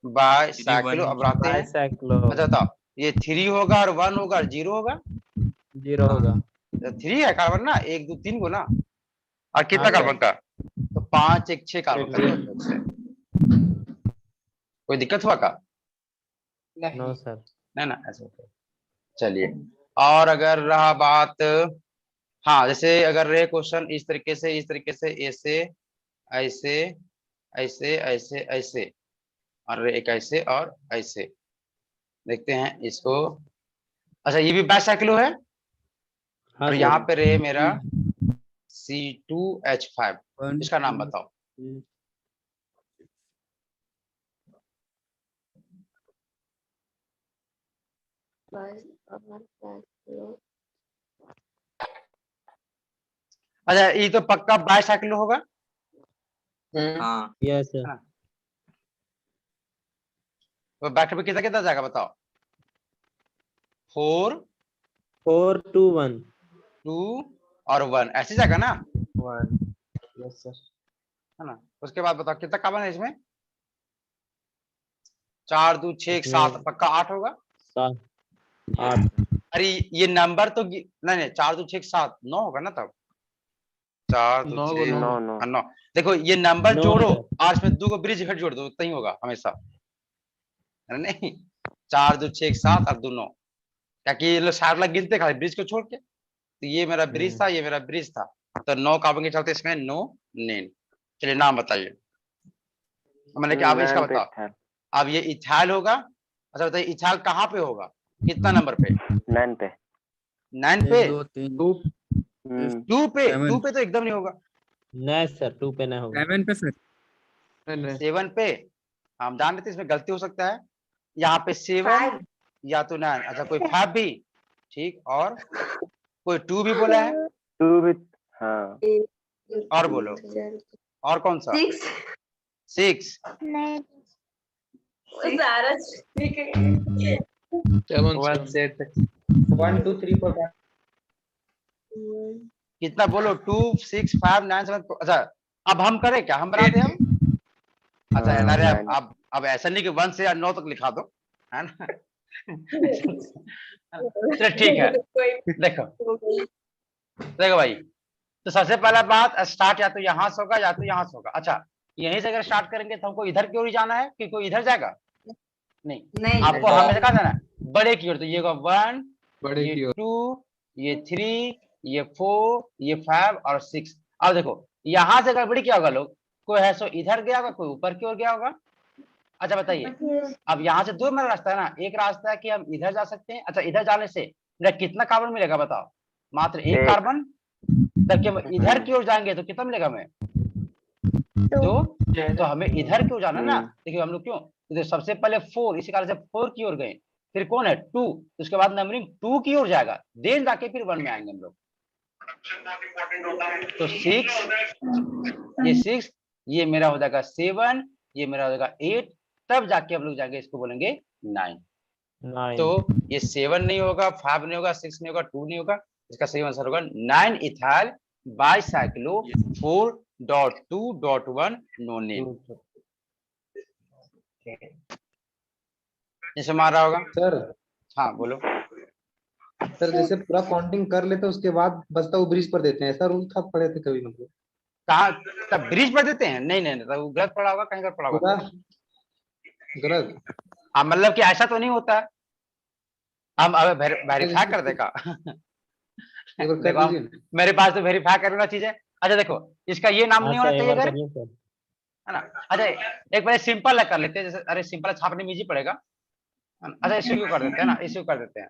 bicyclo. अब आते हैं, Bicyclo अच्छा बताओ, ये 3 होगा और 1 होगा और 0 होगा। 0 होगा। 3 है कार्बन ना, 1 2 3 को ना, और कितना हाँ, कार्बन का? तो 5 1 6 कार्बन का। कोई दिक्कत हुआ का? No sir. नहीं ना, ऐसा होता है। चलिए, और अगर रहा बात, हाँ जैसे अगर रहे क्वेश्चन इस तरीके से, ऐसे ऐसे ऐसे ऐसे ऐसे, और एक ऐसे और ऐसे, देखते हैं इसको। अच्छा, ये भी बाइसाइक्लो है, और यहाँ पे रहे मेरा C2H5, इसका नाम बताओ। अच्छा, ये तो पक्का बाइसाइक्लो होगा। हाँ Yes sir. तो बैटर पे कितना कितना जाएगा बताओ? 4 4 2 1 2 और 1 ऐसे जाएगा ना, 1. Yes sir. है ना। उसके बाद बताओ कितना कार्बन है इसमें? 4 2 6 7, पक्का 8 होगा। 8. अरे ये नंबर तो नहीं 4 2 6 7 9 होगा ना तब। 4 2 6 9। देखो ये नंबर नौ जोड़ो है। और इसमें 2 को ब्रिज घट जोड़ दो, उतना ही होगा हमेशा, है नहीं। 4 2 6 7 और 2 9, क्या कि ये लोग 7 लाख गिनते खाली ब्रिज को छोड़ के। तो ये मेरा ब्रिज था, ये मेरा ब्रिज था, तो 9 कार्बन के चलते इसमें नो नेन। चलिए नाम बताइए। मैंने क्या, अब इसका बताओ। अब ये इथाइल होगा। अच्छा बताइए इथाइल कहाँ पे होगा, कितना नंबर पे? 9 पे। 9 पे, 2 3 2 पे, 2 पे तो एकदम नहीं होगा। नहीं सर, 2 पे नहीं होगा। 7 पे सर 7 पे हम जान रहे थे इसमें गलती हो सकता है। यहाँ पे 7 या तो 9, अच्छा कोई 5 भी ठीक, और कोई 2 भी बोला है, 2 भी, हाँ। और बोलो, और कौन सा? 6 1 2 3 4 5 कितना बोलो? 2 6 5 9 7। अच्छा अब हम करें क्या, हम बना दें हम? अच्छा अरे अब ऐसा नहीं कि 1 से 9 तक लिखा दो, है ना। चलो ठीक है, देखो भाई, तो सबसे पहला बात, स्टार्ट या तो यहाँ से होगा या तो यहाँ से होगा। अच्छा यहीं से अगर स्टार्ट करेंगे तो हमको इधर की ओर ही जाना है कि कोई इधर जाएगा? नहीं, आपको हमेशा कहाँ जाना है? बड़े की ओर। तो ये 1 ये 2 ये 3 ये 4 ये 5 और 6। अब देखो यहाँ से गड़बड़ी क्या होगा, लोग कोई है सो इधर गया होगा, कोई ऊपर की ओर गया होगा। अच्छा बताइए, अब यहाँ से 2 मेरा रास्ता है ना, एक रास्ता है कि हम इधर जा सकते हैं। अच्छा इधर जाने से मेरा कितना कार्बन मिलेगा बताओ? मात्र 1 कार्बन। जबकि हम इधर की ओर जाएंगे तो कितना मिलेगा हमें? 2। तो हमें इधर क्यों जाना ना, देखिए हम लोग क्यों, तो सबसे पहले 4, इसी कारण से 4 की ओर गए, फिर कौन है 2, उसके बाद नंबरिंग 2 की ओर जाएगा, देन जाके फिर 1 में आएंगे हम लोग। तो 6 ये 6 ये मेरा हो जाएगा 7, ये मेरा हो जाएगा 8, तब जाके हम लोग जाएंगे इसको बोलेंगे 9। तो ये 7 नहीं होगा, 5 नहीं होगा, 6 नहीं होगा, 2 नहीं होगा, इसका सही आंसर होगा 9 इथाइल बाइसाइक्लो 4.2.1 नोनिन। जैसे मारा होगा सर। हाँ बोलो सर जैसे पूरा काउंटिंग कर लेते उसके बाद बचता वो ब्रिज पर देते हैं, ऐसा रूल था, पढ़े थे कभी मतलब? कहाँ तब ब्रिज पर देते हैं? नहीं तो गलत पड़ा होगा, कहीं गलत पड़ा होगा। गलत? हाँ मतलब कि ऐसा तो नहीं होता है, हम अब वेरीफाई कर देगा। देखो मेरे पास तो वेरीफाई करने वाला चीज है, अच्छा देखो, इसका ये नाम नहीं होना चाहिए अगर, करिए सर। है ना। अच्छा एक बार सिंपल कर लेते हैं, जैसे अरे सिंपल छापने में इजी पड़ेगा, है ना? अच्छा इसी को कर देते हैं ना, इसी को कर देते हैं।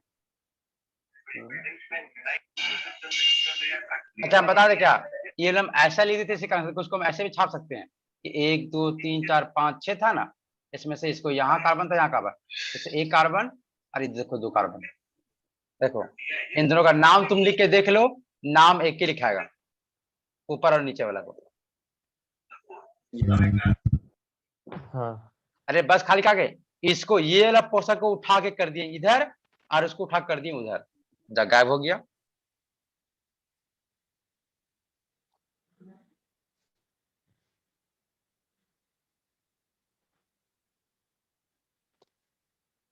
अच्छा हम बता दें क्या, ये हम ऐसा लिख देते इसी कारण, उसको हम ऐसे भी छाप सकते हैं कि 1 2 3 4 5 6 था ना, इसमें से इसको यहाँ कार्बन था, यहाँ कार्बन, जैसे एक कार्बन और ये देखो 2 कार्बन। देखो इन दोनों का नाम तुम लिख के देख लो, नाम एक ही लिखाएगा ऊपर और नीचे वाला को। हाँ अरे बस खाली खा के इसको, ये वाला पोर्शन को उठा के कर दिए इधर और उसको उठा कर दिए उधर, गायब हो गया।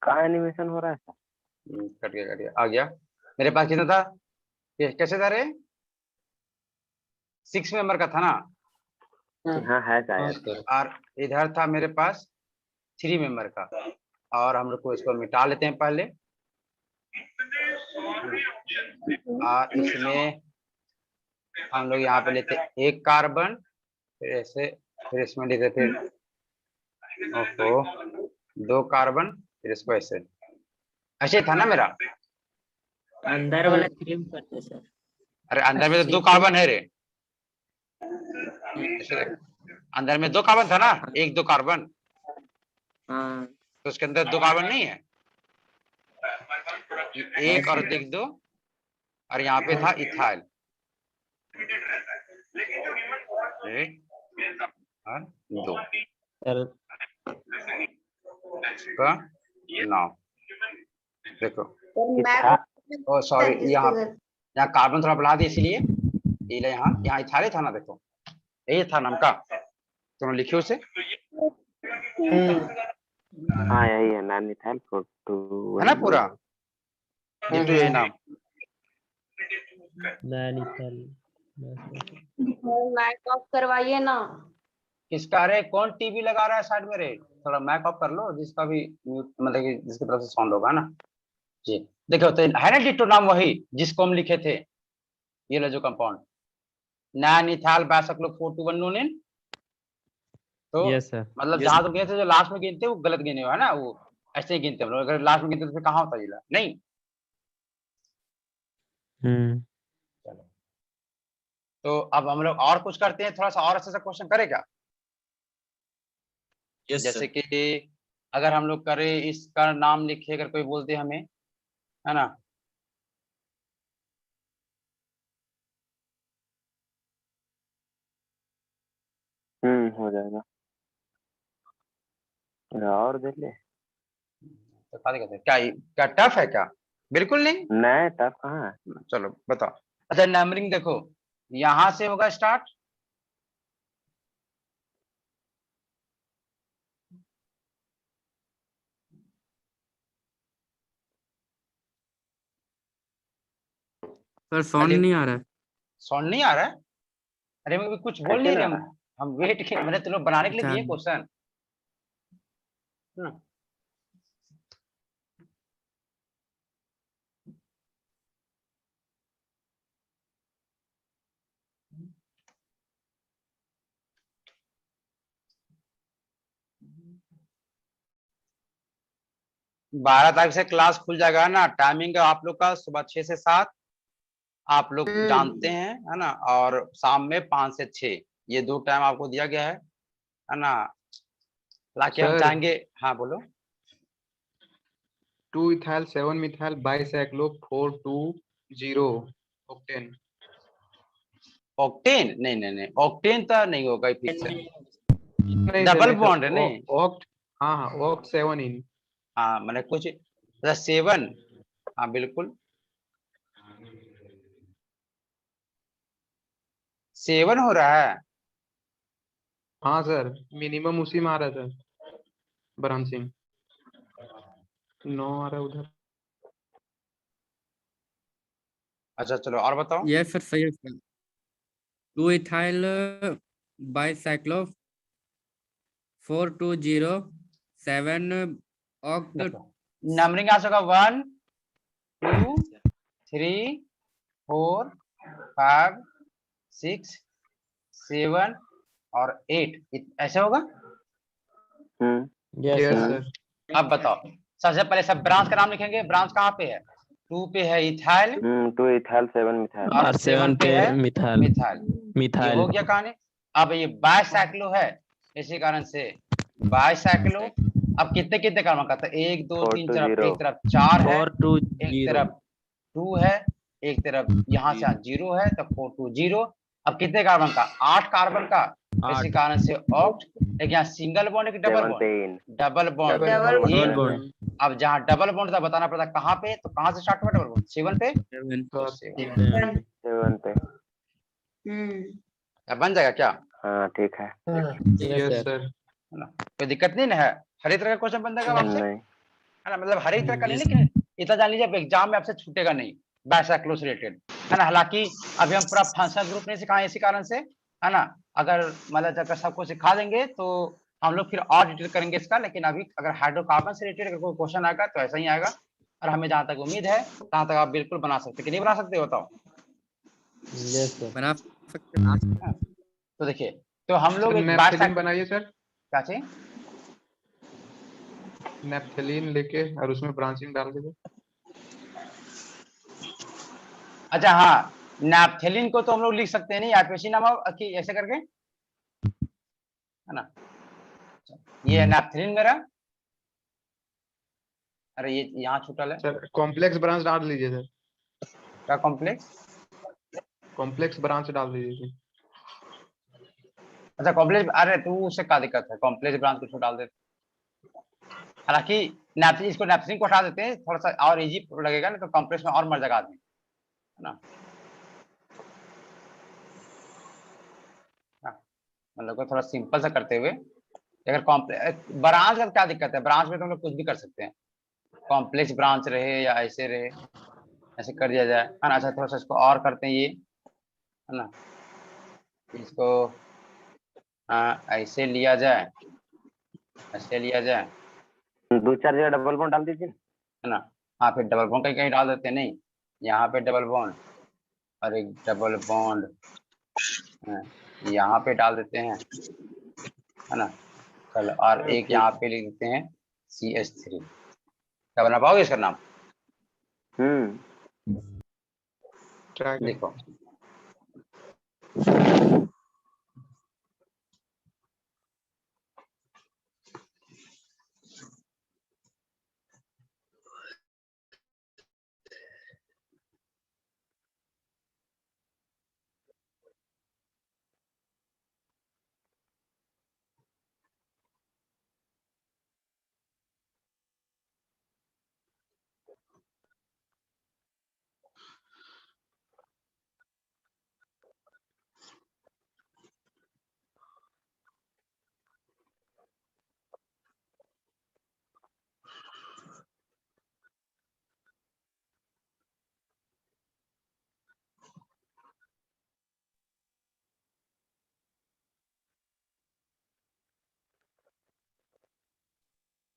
कहाँ एनिमेशन हो रहा है? कट गया आ गया। मेरे पास कितना था, ये कैसे था रे, 6 मेंबर का था ना, हाँ है शायद। और इधर था मेरे पास 3 मेंबर का, और हम लोग को इसको मिटा लेते हैं पहले, और इसमें हम लोग यहाँ पे लेते हैं 1 कार्बन, फिर ऐसे, फिर इसमें लेते फिर 2 कार्बन, फिर इसको ऐसे, ऐसे था ना मेरा। अंदर वाला क्रीम करते सर। अरे अंदर में तो 2 कार्बन है रे, ऐसे देख। अंदर में 2 कार्बन था ना, 1 2 कार्बन, हाँ तो उसके अंदर 2 कार्बन नहीं है, 1 और देख 2, और यहाँ पे था इथाइल, 1 और 2 सर का 9। देखो इथा- ओ सॉरी, यहाँ कार्बन थोड़ा बढ़ा दिया इसलिए, ये यहाँ इथाइल था ना, देखो यही था नाम का, तुम लिखियो उसे। हाँ यही है, नैनीताल 42 है ना पूरा, ये तो यही नाम। नैनीताल। माइक ऑफ करवाइए ना। किसका, अरे कौन टीवी लगा रहा है साइड में रे, थोड़ा मैक ऑफ कर लो, जिसका भी मतलब कि जिसकी तरफ से साउंड होगा ना जी। देखो तो है ना डिटो नाम वही जिसको हम लिखे थे, ये लो जो कंपाउंड नैनीताल बाइसाइक्लोफोर-2,1-नोनिन। तो यस सर। मतलब जहां तुम गए थे जो लास्ट में गिनते वो गलत गिने हो, है ना, वो ऐसे ही गिनते हम लोग, अगर लास्ट में गिनते तो फिर कहाँ होता जिला नहीं। चलो तो अब हम लोग और कुछ करते हैं, थोड़ा सा और अच्छे से क्वेश्चन करेगा, जैसे कि अगर हम लोग करें इसका नाम लिखे, अगर कोई बोलते हमें, है ना, हो जाएगा। और देख ले। तो क्या टफ है क्या, बिल्कुल नहीं। नहीं टफ कहाँ है। चलो बताओ। अच्छा नंबरिंग देखो, यहां से होगा स्टार्ट, सर साउंड नहीं आ रहा है। साउंड नहीं आ रहा है, अरे मैं कुछ बोल नहीं रहे हम वेट के, मैंने तुम लोग बनाने के लिए दिए क्वेश्चन। बारह तारीख से क्लास खुल जाएगा ना, टाइमिंग आप लोग का सुबह 6 से 7 आप लोग जानते हैं, है ना, और शाम में 5 से 6 ये 2 टाइम आपको दिया गया है ना, हालांकि हम चाहेंगे। हाँ बोलो। 2 ethyl 7 methyl bicyclo 420 octane. Octane नहीं ऑक्टेन तो नहीं होगा फिर से, डबल बॉन्ड है नहीं। ऑक्ट, हाँ ऑक्ट 7 इन। हाँ मैंने कुछ 7, हाँ बिल्कुल 7 हो रहा है। हाँ सर मिनिमम उसी में आ रहा था, ब्रांचिंग 9 आ रहा है उधर। अच्छा चलो और बताओ। यस सर सही है sir. 2 ethyl bicyclo 4207 oct. Numbering आ सका 1 2 3 4 5 6 7 और 8 ऐसे होगा। Yes yes sir. सर। अब बताओ, सबसे पहले सब ब्रांच का नाम लिखेंगे। ब्रांच कहाँ पे है? 2 पे है इथाइल 2 इथाइल 7 मिथाइल। और 7 पे मिथाइल। मिथाइल। ये मिथाइल। हो गया कहानी। अब ये बाइसाइक्लो है, इसी कारण से बाइसाइक्लो। अब कितने कितने कार्बन का था? 1 2 3 4, एक तरफ 4 है, 4 2 एक 0। तरफ 2 है, एक तरफ यहाँ से 0 है, तो 4 2 0। अब कितने कार्बन का? 8 कार्बन का, इसी 8 कारण से ऑक्ट। एक यहाँ सिंगल बॉन्ड है कि डबल 7 बॉन्ड? पे इन। Double bond. Double double bond. Bond. अब जहाँ डबल बॉन्ड था बताना पड़ता कहाँ पे, तो कहाँ से स्टार्ट हुआ डबल बॉन्ड? 7 पे। तो 7 7 पे। अब बन जाएगा क्या? हाँ ठीक है। Yes yes sir. है ना? कोई दिक्कत नहीं ना है? हर एक तरह का क्वेश्चन बन जाएगा आपसे, नहीं। है ना? मतलब हर एक तरह का नहीं, लेकिन इतना जान लीजिए एग्जाम में आपसे छूटेगा नहीं बाइसाइक्लो से रिलेटेड, है ना? हालांकि अभी हम पूरा फंक्शनल ग्रुप नहीं सिखाए इसी कारण से, है ना? अगर मतलब अगर सबको सिखा देंगे तो हम लोग फिर और डिटेल करेंगे इसका। लेकिन अभी अगर हाइड्रोकार्बन से रिलेटेड अगर कोई क्वेश्चन आएगा तो ऐसा ही आएगा, और हमें जहां तक उम्मीद है तहां तक आप बिल्कुल बना सकते कि नहीं बना सकते, बताओ। Yes sir. बना सकते हैं। तो देखिए, तो हम लोग सर एक नेपथलीन बनाइए सर। क्या चाहिए? नेपथलीन लेके और उसमें ब्रांचिंग डाल दीजिए। अच्छा हाँ, नैप्थेलिन को तो हम लोग लिख सकते हैं नहीं, आईपीसी नाम ऐसे करके, है ना? ये है नैप्थेलिन मेरा। अरे ये यहाँ छूटल है। सर कॉम्प्लेक्स ब्रांच डाल लीजिए सर। क्या कॉम्प्लेक्स? कॉम्प्लेक्स ब्रांच डाल दीजिए। अच्छा कॉम्प्लेक्स, अरे तू उससे क्या दिक्कत है, कॉम्प्लेक्स ब्रांच को डाल देते। हालांकि नैप्थेलिन, इसको नैप्थेलिन को हटा देते हैं, थोड़ा सा और इजी लगेगा, नहीं तो कॉम्प्लेक्स में और मर जाएगा आदमी, है ना? मतलब को थोड़ा सिंपल सा करते हुए, अगर कॉम्प्लेक्स ब्रांच का क्या दिक्कत है? ब्रांच में तो हम लोग कुछ भी कर सकते हैं, कॉम्प्लेक्स ब्रांच रहे या ऐसे रहे, ऐसे कर दिया जाए, है ना? अच्छा थोड़ा सा इसको और करते हैं, ये है ना, इसको ऐसे लिया जाए, ऐसे लिया जाए, 2 4 जगह डबल बॉन्ड डाल दीजिए, है ना? हाँ फिर डबल बॉन्ड कहीं कहीं डाल देते हैं, नहीं यहाँ पे डबल बॉन्ड और एक डबल बॉन्ड यहाँ पे डाल देते हैं, है ना? चलो, और एक यहाँ पे लिख देते हैं CH3। क्या बना पाओगे इसका नाम? देखो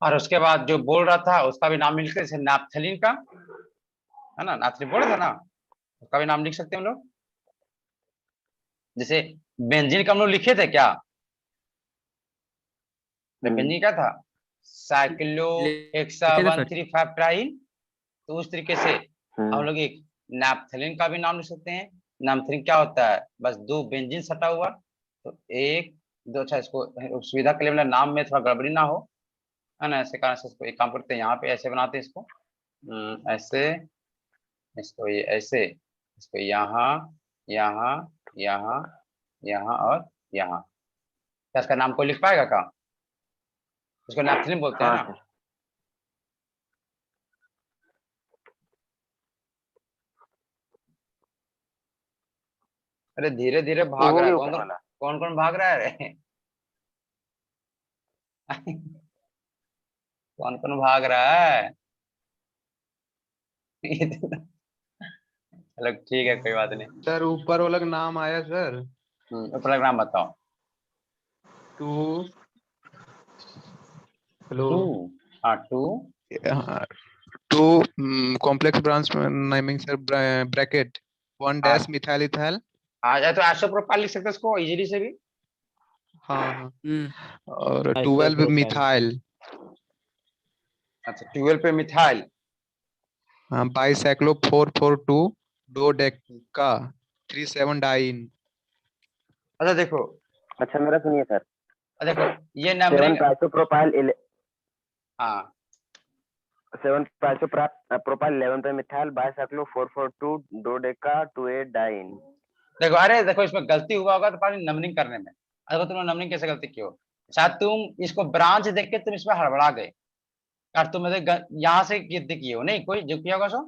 और उसके बाद जो बोल रहा था उसका भी नाम लिख सकते, जैसे नैप्थेलिन का, है ना? नैप्थेलिन बोल रहा था ना, उसका भी नाम लिख सकते हैं हम लोग। जैसे बेंजीन का हम लोग लिखे थे क्या? बेंजीन क्या था? साइक्लो हेक्सावन 3 5-ट्राइन। तो उस तरीके से हम लोग एक नैप्थेलिन का भी नाम लिख सकते हैं। नैप्थेलिन क्या होता है? बस 2 बेंजीन सटा हुआ, तो 1 2। अच्छा इसको सुविधा के लिए मतलब नाम में थोड़ा गड़बड़ी ना हो, है ना? ऐसे कारण से इसको एक काम करते हैं, यहाँ पे ऐसे बनाते हैं इसको, ऐसे, इसको ये ऐसे, इसको यहाँ यहाँ यहाँ यहाँ और यहाँ। क्या इसका नाम कोई लिख पाएगा क्या? इसको नैप्थेलिन बोलते हैं ना? अरे धीरे धीरे भाग रहा है, कौन कौन भाग रहा है रे? कौन कौन भाग रहा है? चलो ठीक है, कोई बात नहीं। सर ऊपर वाला का नाम आया सर। ऊपर का नाम बताओ। 2 हेलो 2 हाँ 2 2 complex branch naming sir bracket 1 dash methyl ethyl आ जाए तो आइसोप्रोपाइल लिख सकते हैं इसको इजीली से भी। हाँ हाँ। हम्म और Isopropyl. 12 मिथाइल। अच्छा 12 पे मिथाइल। हाँ, बाइसाइक्लो 442 डोडेका 37 डाइन। अच्छा देखो, अच्छा मेरा सुनिए सर, देखो ये 7 नंबरिंग। पैसोप्रोपाइल हाँ 7 पैसोप्रोपाइल 11 पे मिथाइल बाइसाइक्लो 442 डोडेका 28 डाइन। देखो, अरे देखो इसमें गलती हुआ होगा तो पानी नंबरिंग करने में। देखो तुमने नंबरिंग कैसे गलती की हो, शायद तुम इसको ब्रांच देख के तुम इसमें हड़बड़ा गए और तुम यहाँ से गिनती किए हो, नहीं कोई जो किया होगा सो।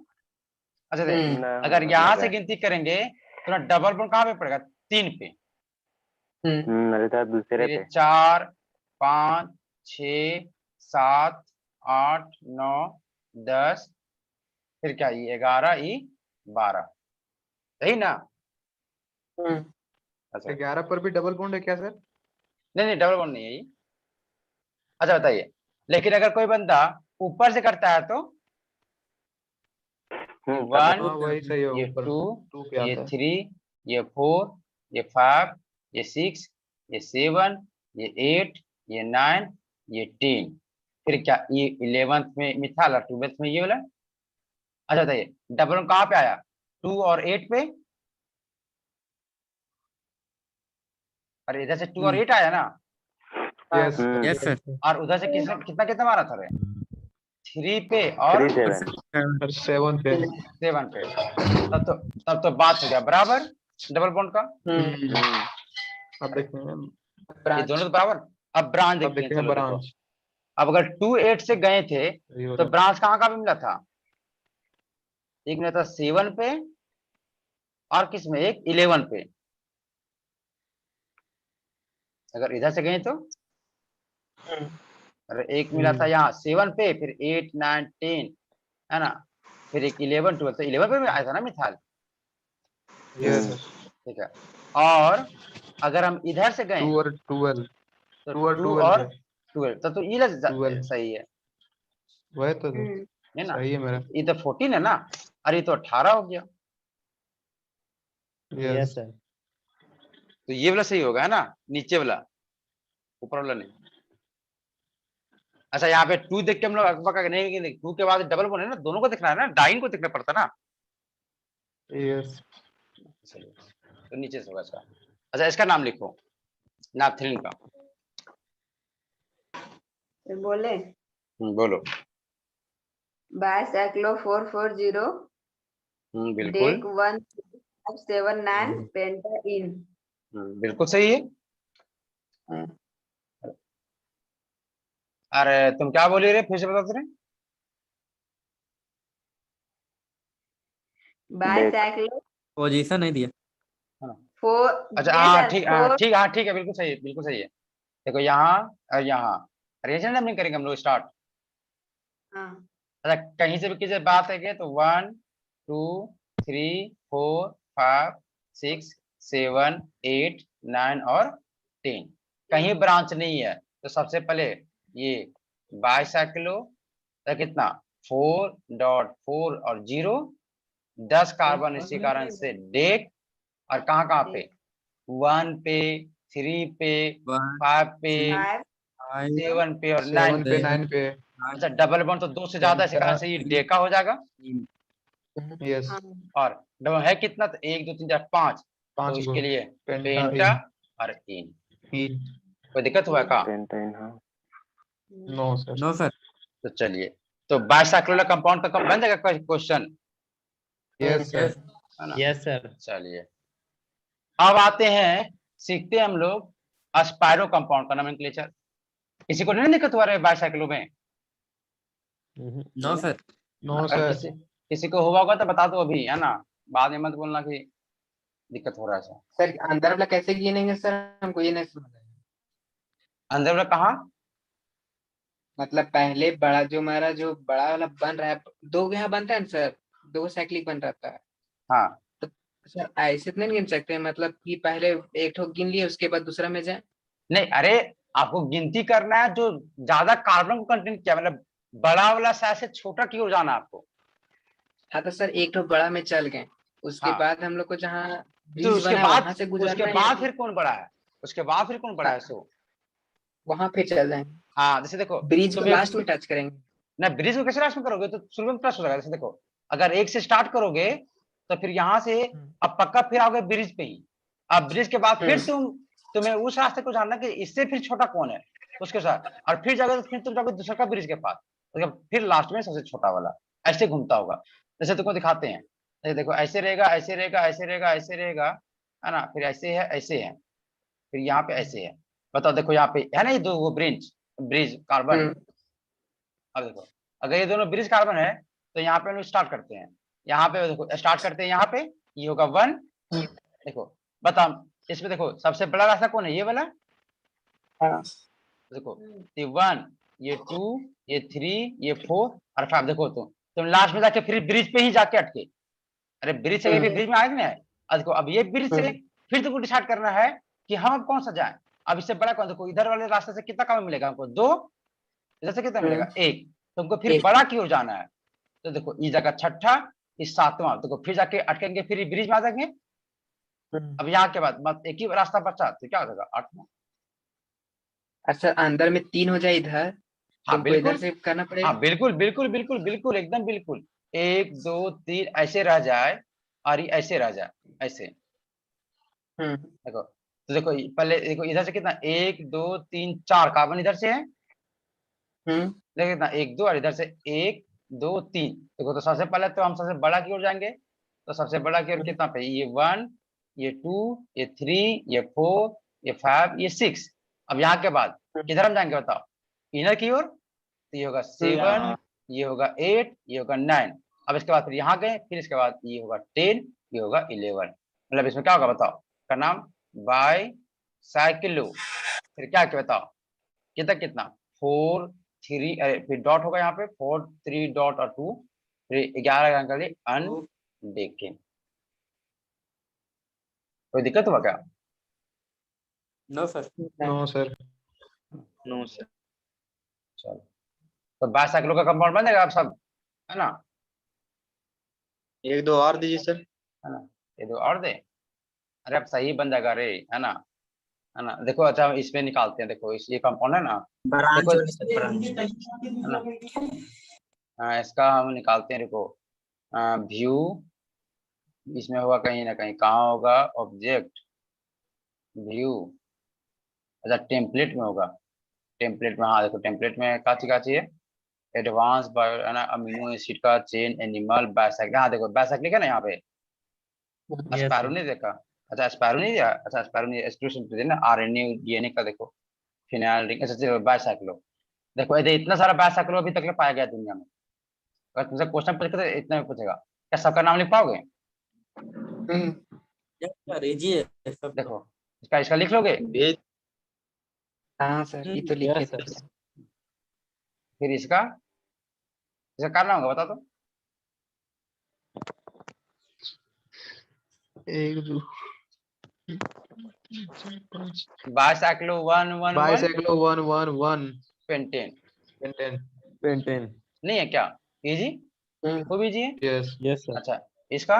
अच्छा देख, हम्म ना अगर हम यहाँ लगा से गिनती करेंगे तो ना डबल बॉन्ड कहाँ पे पड़ेगा, 3 पे। हम्म मेरे साथ दूसरे फिर पे। 4 5 6 7 8 9 10, फिर क्या ये 11 ये 12, सही ना। हम्म अच्छा 11 पर भी डबल बॉन्ड है क्या सर? नहीं नहीं, डबल बॉन्ड नहीं है ये। अच्छा बताइए, लेकिन अगर कोई बंदा ऊपर से करता है तो ये तब 1, हाँ वही सही है, ये ऊपर 2, 2 पे ये आता है। 3, ये 4, ये 5, ये 6, ये 7, ये 8, ये 9, ये 10, फिर क्या ये 11th में मिथाइल और 12th में ये वाला। अच्छा बताइए, डबल बॉन्ड कहाँ पे आया, 2 और 8 पे। अरे इधर से 2 और 8 आया ना, यस यस सर और उधर से किसने कितना कितना मारा था रे, 3 पे और 37। सर 7 पे। 7 पे। तब तो बात हो गया बराबर डबल बॉन्ड का। हम्म अब देखेंगे, ये ब्रांच दोनों तो बराबर। अब ब्रांच अब देखते हैं, देखेंगे चलो देखो। ब्रांच। अब अगर 2 8 से गए थे यही हो तो रहा है। ब्रांच कहाँ कहाँ पे मिला था, एक मिला था 7 पे और किस में, एक 11 पे। अगर इधर से गए तो अरे एक मिला था यहाँ 7 पे, फिर 8 9 10 है ना, फिर एक 11 12, तो 11 पे भी आया था ना मिथाइल। यस ठीक है, और अगर हम इधर से गए 2 और 12, तो 2 और 2 12 और पे 12, तो ये 12 सही है वही तो है ना। सही है मेरा। ये तो 14 है ना, अरे ये तो 18 हो गया, यस sir. तो ये वाला सही होगा है ना, नीचे वाला, ऊपर वाला नहीं। अच्छा यहाँ पे 2 देख के हम लोग अकबका नहीं, 2 के बाद डबल बॉन्ड है ना, दोनों को देखना है ना, डाइन को देखना पड़ता ना। यस चलिए, तो नीचे से होगा इसका। अच्छा इसका नाम लिखो, नापथलीन का। बोले बोलो। बाइसाइक्लो 440 बिल्कुल। Deck 179 pentyne. बिल्कुल सही है। अरे तुम क्या बोली रे, फिर से बता रहे। बाइसाइक्लो पोजीशन नहीं दिया। फोर अच्छा दिया हाँ सर, ठीक, हाँ 4। ठीक, हाँ ठीक है, बिल्कुल सही है, बिल्कुल सही है। देखो यहाँ और यहाँ अरेंजमेंट नहीं करेंगे हम लोग स्टार्ट। हाँ अच्छा कहीं से भी किसी से बात है तो 1 2 3 4 5 6 7 8 9 और 10, कहीं ब्रांच नहीं है तो सबसे पहले ये बाइसाइक्लो कितना 4.4 और 0, 10 कार्बन इसी कारण से डेक, और कहाँ कहाँ पे 1 पे 3 पे 5 पे 5 7 पे और 9 7 पे पे। 9 पे। अच्छा डबल बॉन्ड तो 2 से ज्यादा है, इसी कारण से ये डेका हो जाएगा। यस और डबल है कितना, तो 1 2 3 4 5, तो 5 इसके लिए पेंटा पेंटा और इन। कोई दिक्कत हुआ का, पेंटाइन हाँ। No sir. No sir. तो चलिए, तो बाइसाइक्लोर कंपाउंड तक बन जाएगा क्वेश्चन, यस सर। है ना। Yes sir. चलिए अब आते हैं, सीखते हैं हम लोग अस्पायरो कंपाउंड का नोमेनक्लेचर। किसी को नहीं दिक्कत हुआ रहा है बाइसाइक्लो में, नो सर। नो अगर सर। किसी को हुआ होगा तो बता दो अभी, है ना, बाद में मत बोलना कि दिक्कत हो रहा है। सर अंदर वाला कैसे गिनेंगे सर, हमको ये नहीं समझ आया। अंदर वाला कहाँ, मतलब पहले बड़ा जो हमारा जो बड़ा वाला बन रहा है, 2 यहाँ बनता है ना सर, 2 साइक्लिक बन रहता है। हाँ सर ऐसे तो नहीं गिन सकते, मतलब कि पहले एक ठो गिन लिए उसके बाद दूसरा में जाए। नहीं, अरे आपको गिनती करना है जो ज्यादा कार्बन को कंटेंट किया, मतलब बड़ा वाला साइज से छोटा की ओर जाना है आपको। हाँ तो सर एक ठो बड़ा में चल गए, उसके हाँ बाद हम लोग को जहाँ ब्रिज उसके बना बाद वहां से गुजरना है या फिर कौन बड़ा है? उसके बाद फिर कौन बड़ा है? सो वहां फिर चल जाएंगे? हाँ, जैसे देखो ब्रिज को तुम एक लास्ट में टच करेंगे। ना, ब्रिज को कैसे लास्ट में करोगे? तो शुरू में प्लस हो जाएगा। जैसे देखो, अगर एक से स्टार्ट करोगे तो फिर यहाँ से अब पक्का फिर आओगे ब्रिज पे ही। अब ब्रिज के बाद फिर तुम्हें उस रास्ते को जानना कि इससे फिर छोटा कौन है उसके साथ, और फिर जाओगे तो फिर तुम जाओगे दूसरा का ब्रिज के पास, तो फिर लास्ट में सबसे छोटा वाला। ऐसे घूमता होगा। जैसे तुमको दिखाते हैं, जैसे देखो ऐसे रहेगा, ऐसे रहेगा, ऐसे रहेगा, ऐसे रहेगा, है ना? फिर ऐसे है, ऐसे है, फिर यहाँ पे ऐसे है। बताओ, देखो यहाँ पे है ना ये दो वो ब्रिज ब्रिज कार्बन। अब देखो, अगर ये दोनों ब्रिज कार्बन है तो यहाँ पे हम स्टार्ट करते हैं। यहाँ पे देखो स्टार्ट करते हैं, यहाँ पे ये होगा 1। देखो बताओ, इसमें देखो सबसे बड़ा रास्ता कौन है? ये वाला। देखो ये 1, ये 2, ये 3, ये 4 और 5। देखो तुम लास्ट में जाके फिर ब्रिज पे ही जाके अटके। अरे ब्रिज से ब्रिज में आए कि नहीं आए? देखो अब ये ब्रिज से फिर तुमको डिसाइड करना है कि हम अब कौन सा जाए। अब इससे बड़ा कौन? देखो इधर वाले रास्ते से कितना काम मिलेगा हमको? 2। इधर से कितना मिलेगा? 1। तुमको फिर बड़ा की ओर जाना है। तो देखो इस जगह छठा, इस 7वां, देखो फिर जाके अटकेंगे, फिर ब्रिज में आ जाएंगे। अब यहाँ के बाद एक ही रास्ता बचा तो क्या हो जाएगा? 8वां। अच्छा, अंदर में 3 हो जाए इधर, हाँ तुमको इधर बिल्कुल, से करना पड़ेगा। हाँ बिल्कुल बिल्कुल बिल्कुल बिल्कुल एकदम बिल्कुल। 1 2 3 ऐसे रह जाए और ये ऐसे रह जाए, ऐसे। देखो तो देखो पहले देखो इधर से कितना? 1 2 3 4 कार्बन इधर से है। देखो कितना? 1 2 और इधर से 1 2 3। देखो तो सबसे पहले तो हम सबसे बड़ा की ओर जाएंगे। तो सबसे बड़ा की ओर कितना पे? ये 1, ये 2, ये 3, ये 4, ये 5, ये 6। अब यहाँ के बाद किधर हम जाएंगे बताओ? इनर की ओर। तो ये होगा 7, ये होगा 8, ये होगा 9। अब इसके बाद फिर यहाँ गए, फिर इसके बाद ये होगा 10, ये होगा 11। मतलब इसमें क्या होगा बताओ? का नाम बाई साइकिलो। फिर क्या क्या बताओ? कितना कितना? 4 3, अरे फिर डॉट होगा यहाँ पे 4 3 डॉट और 2, फिर 11 अंक लिए अनडेकिन। कोई दिक्कत हुआ क्या? No sir. No sir. No sir. चलो, तो बाइसाइक्लो का कंपाउंड बन जाएगा आप सब, है ना? 1 2 और दीजिए सर। है ना? ये दो और दे। अरे अब सही बन जाएगा रे, है ना? है ना? देखो अच्छा हम इसमें निकालते हैं। देखो इस ये कंपाउंड है ना, देखो है ना? हाँ, इसका हम निकालते हैं। देखो व्यू इसमें होगा कहीं ना कहीं, कहाँ होगा? Object view. अच्छा टेम्पलेट में होगा। टेम्पलेट में, हाँ देखो टेम्पलेट में का चाहिए? एडवांस बायो, है ना? अमीनो एसिड का चेन, एनिमल, बाइसाइक्लिक। हाँ देखो बाइसाइक्लिक है ना यहाँ पे। एस्पायरो नहीं देखा? अच्छा एस्पायरो नहीं दिया। अच्छा एस्पायरो नहीं, एक्सक्लूसिव ना आरएनए डीएनए का। देखो फिनाइल रिंग। अच्छा चलो बाइसाइक्लो। देखो ये इतना सारा बाइसाइक्लो अभी तक पाया गया दुनिया में। अगर तुमसे क्वेश्चन पूछेगा तो इतना में पूछेगा, क्या सबका नाम लिख पाओगे? देखो इसका इसका लिख लोगे? हाँ सर, ये तो लिखे थे। फिर इसका इसका क्या नाम होगा बता दो? 1 2 बाइसाइक्लो 1 1 1 बाइसाइक्लो 1 1 1 पेंटेन। पेंटेन। नहीं है क्या? इजी, खूब इजी है। Yes yes sir. अच्छा इसका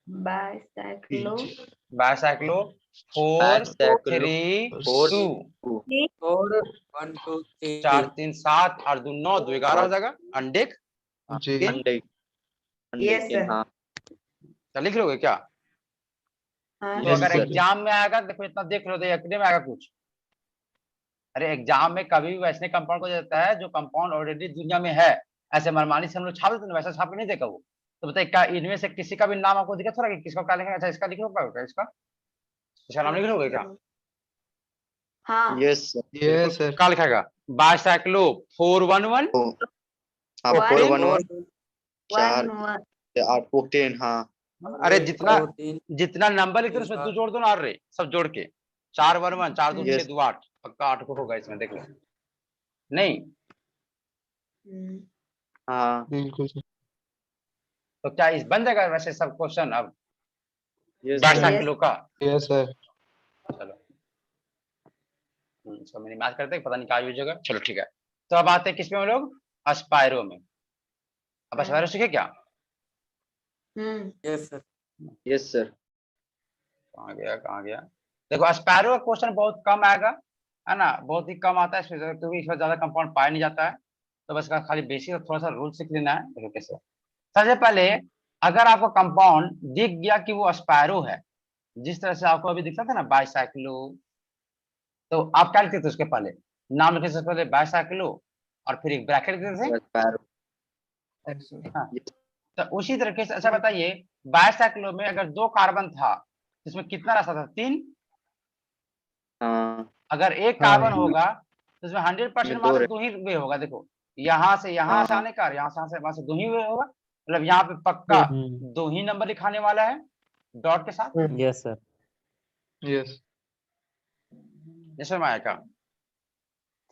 बाइसाइक्लो बाइसाइक्लो 4 3 2 4 1 2 3 4 3 7 8 2 9 2 11 हो जाएगा। अंडेक जी। Yes sir. हाँ तो लिख लोगे क्या? हाँ तो अगर एग्जाम में आएगा, देखो इतना देख लो तो यकीन में आएगा कुछ। अरे एग्जाम में कभी भी वैसे कंपाउंड को देता है जो कंपाउंड ऑलरेडी दुनिया में है। ऐसे मनमानी से हम लोग छाप देते हैं, वैसा छाप के नहीं देखा वो। तो बताइए क्या इनमें से किसी का भी नाम आपको दिखा थोड़ा कि किसका क्या लिखेंगे? अच्छा इसका लिख लो क्या? इसका नाम लिख लोगे क्या? हाँ यस यस सर। क्या लिखेगा? बाइसाइक्लो 411 हाँ 4 1 1 4 1 8 14। हाँ अरे जितना 2 3 जितना नंबर लिखते उसमें 2 जोड़ दो ना। अरे सब जोड़ के 4 1 1 4 2 6 2 8, पक्का 8 को होगा इसमें, देख लो। नहीं हाँ बिल्कुल सर। तो क्या इस बन जाएगा वैसे सब क्वेश्चन अब यस बाइसाइक्लो का? Yes sir. चलो इसको मैंने मैच करते हैं, पता नहीं क्या यूज होगा। चलो ठीक है, तो अब आते हैं किसमें हम लोग? अस्पायरो में। अब अस्पायरो सीखे क्या? Yes, sir. Yes sir. कहाँ गया देखो स्पैरो का क्वेश्चन बहुत कम आएगा, है ना, बहुत ही कम आता है इसमें, क्योंकि इसमें ज्यादा कंपाउंड पाया नहीं जाता है। तो बस इसका खाली बेसिक थोड़ा सा रूल सीख लेना है। देखो कैसे, सबसे पहले अगर आपको कंपाउंड दिख गया कि वो स्पैरो है, जिस तरह से आपको अभी दिखता था ना बाइसाइक्लो, तो आप क्या लिखते थे उसके पहले, नाम लिखने से पहले बाइसाइक्लो और फिर एक ब्रैकेट देते थे। स्पैरो। हाँ, तो उसी तरीके से अच्छा बताइए, बाइसाइक्लो में अगर 2 कार्बन था, इसमें कितना रास्ता था, 3। हाँ अगर एक हाँ। कार्बन होगा तो इसमें 100% दो वहां से रहे। 2 ही वे होगा। देखो यहाँ से यहाँ से हाँ। आने का, यहाँ से वहां से 2 ही वे होगा, मतलब यहाँ पे पक्का 2 ही नंबर लिखाने वाला है डॉट के साथ। Yes sir. यस, जैसे मैं का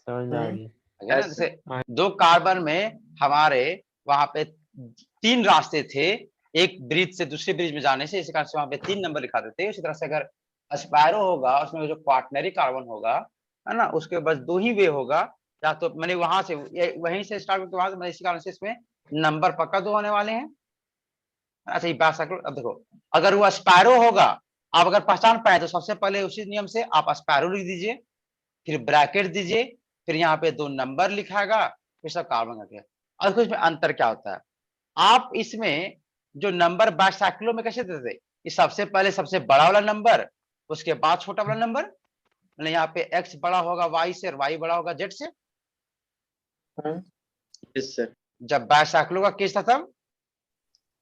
समझ आ गई। अगर Yes, जैसे 2 कार्बन में हमारे वहां पे 3 रास्ते थे, एक ब्रिज से दूसरे ब्रिज में जाने से, इसी कारण से वहां पे 3 नंबर लिखा देते हैं। उसी तरह से अगर स्पैरो होगा, उसमें जो क्वाटरनरी कार्बन होगा, है ना, उसके बस 2 ही वे होगा, या तो मैंने वहां से वहीं से स्टार्ट करके वहां से, इसी कारण से इसमें नंबर पक्का 2 होने वाले हैं। अच्छा ये बाइसाइक्लो, अब देखो अगर वो स्पैरो होगा, आप अगर पहचान पाए तो सबसे पहले उसी नियम से आप स्पैरो लिख दीजिए, फिर ब्रैकेट दीजिए, फिर यहाँ पे 2 नंबर लिखाएगा, फिर सब कार्बन करके। और कुछ में अंतर क्या होता है, आप इसमें जो नंबर बाइसाइक्लो में कैसे देते थे, कि सबसे पहले सबसे बड़ा वाला नंबर, उसके बाद छोटा वाला नंबर, मतलब यहाँ पे x बड़ा होगा y से और y बड़ा होगा z से। Yes sir. जब बाइसाइक्लो का केस था तब।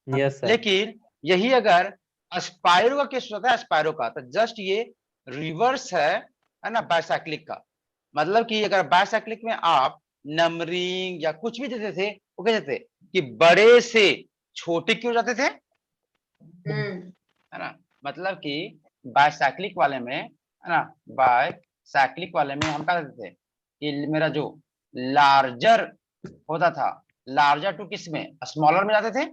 Yes sir. लेकिन यही अगर स्पाइरो का केस होता है, स्पाइरो का, तो जस्ट ये रिवर्स है ना बाइसाइक्लिक का। मतलब कि अगर बाइसाइक्लिक में आप नंबरिंग या कुछ भी देते थे, वो कहते थे कि बड़े से छोटे क्यों जाते थे, है ना। मतलब कि बाइसाइक्लिक वाले में, है ना, बाइसाइक्लिक वाले में हम क्या देते थे कि मेरा जो लार्जर होता था, लार्जर टू किस में, स्मॉलर में जाते थे।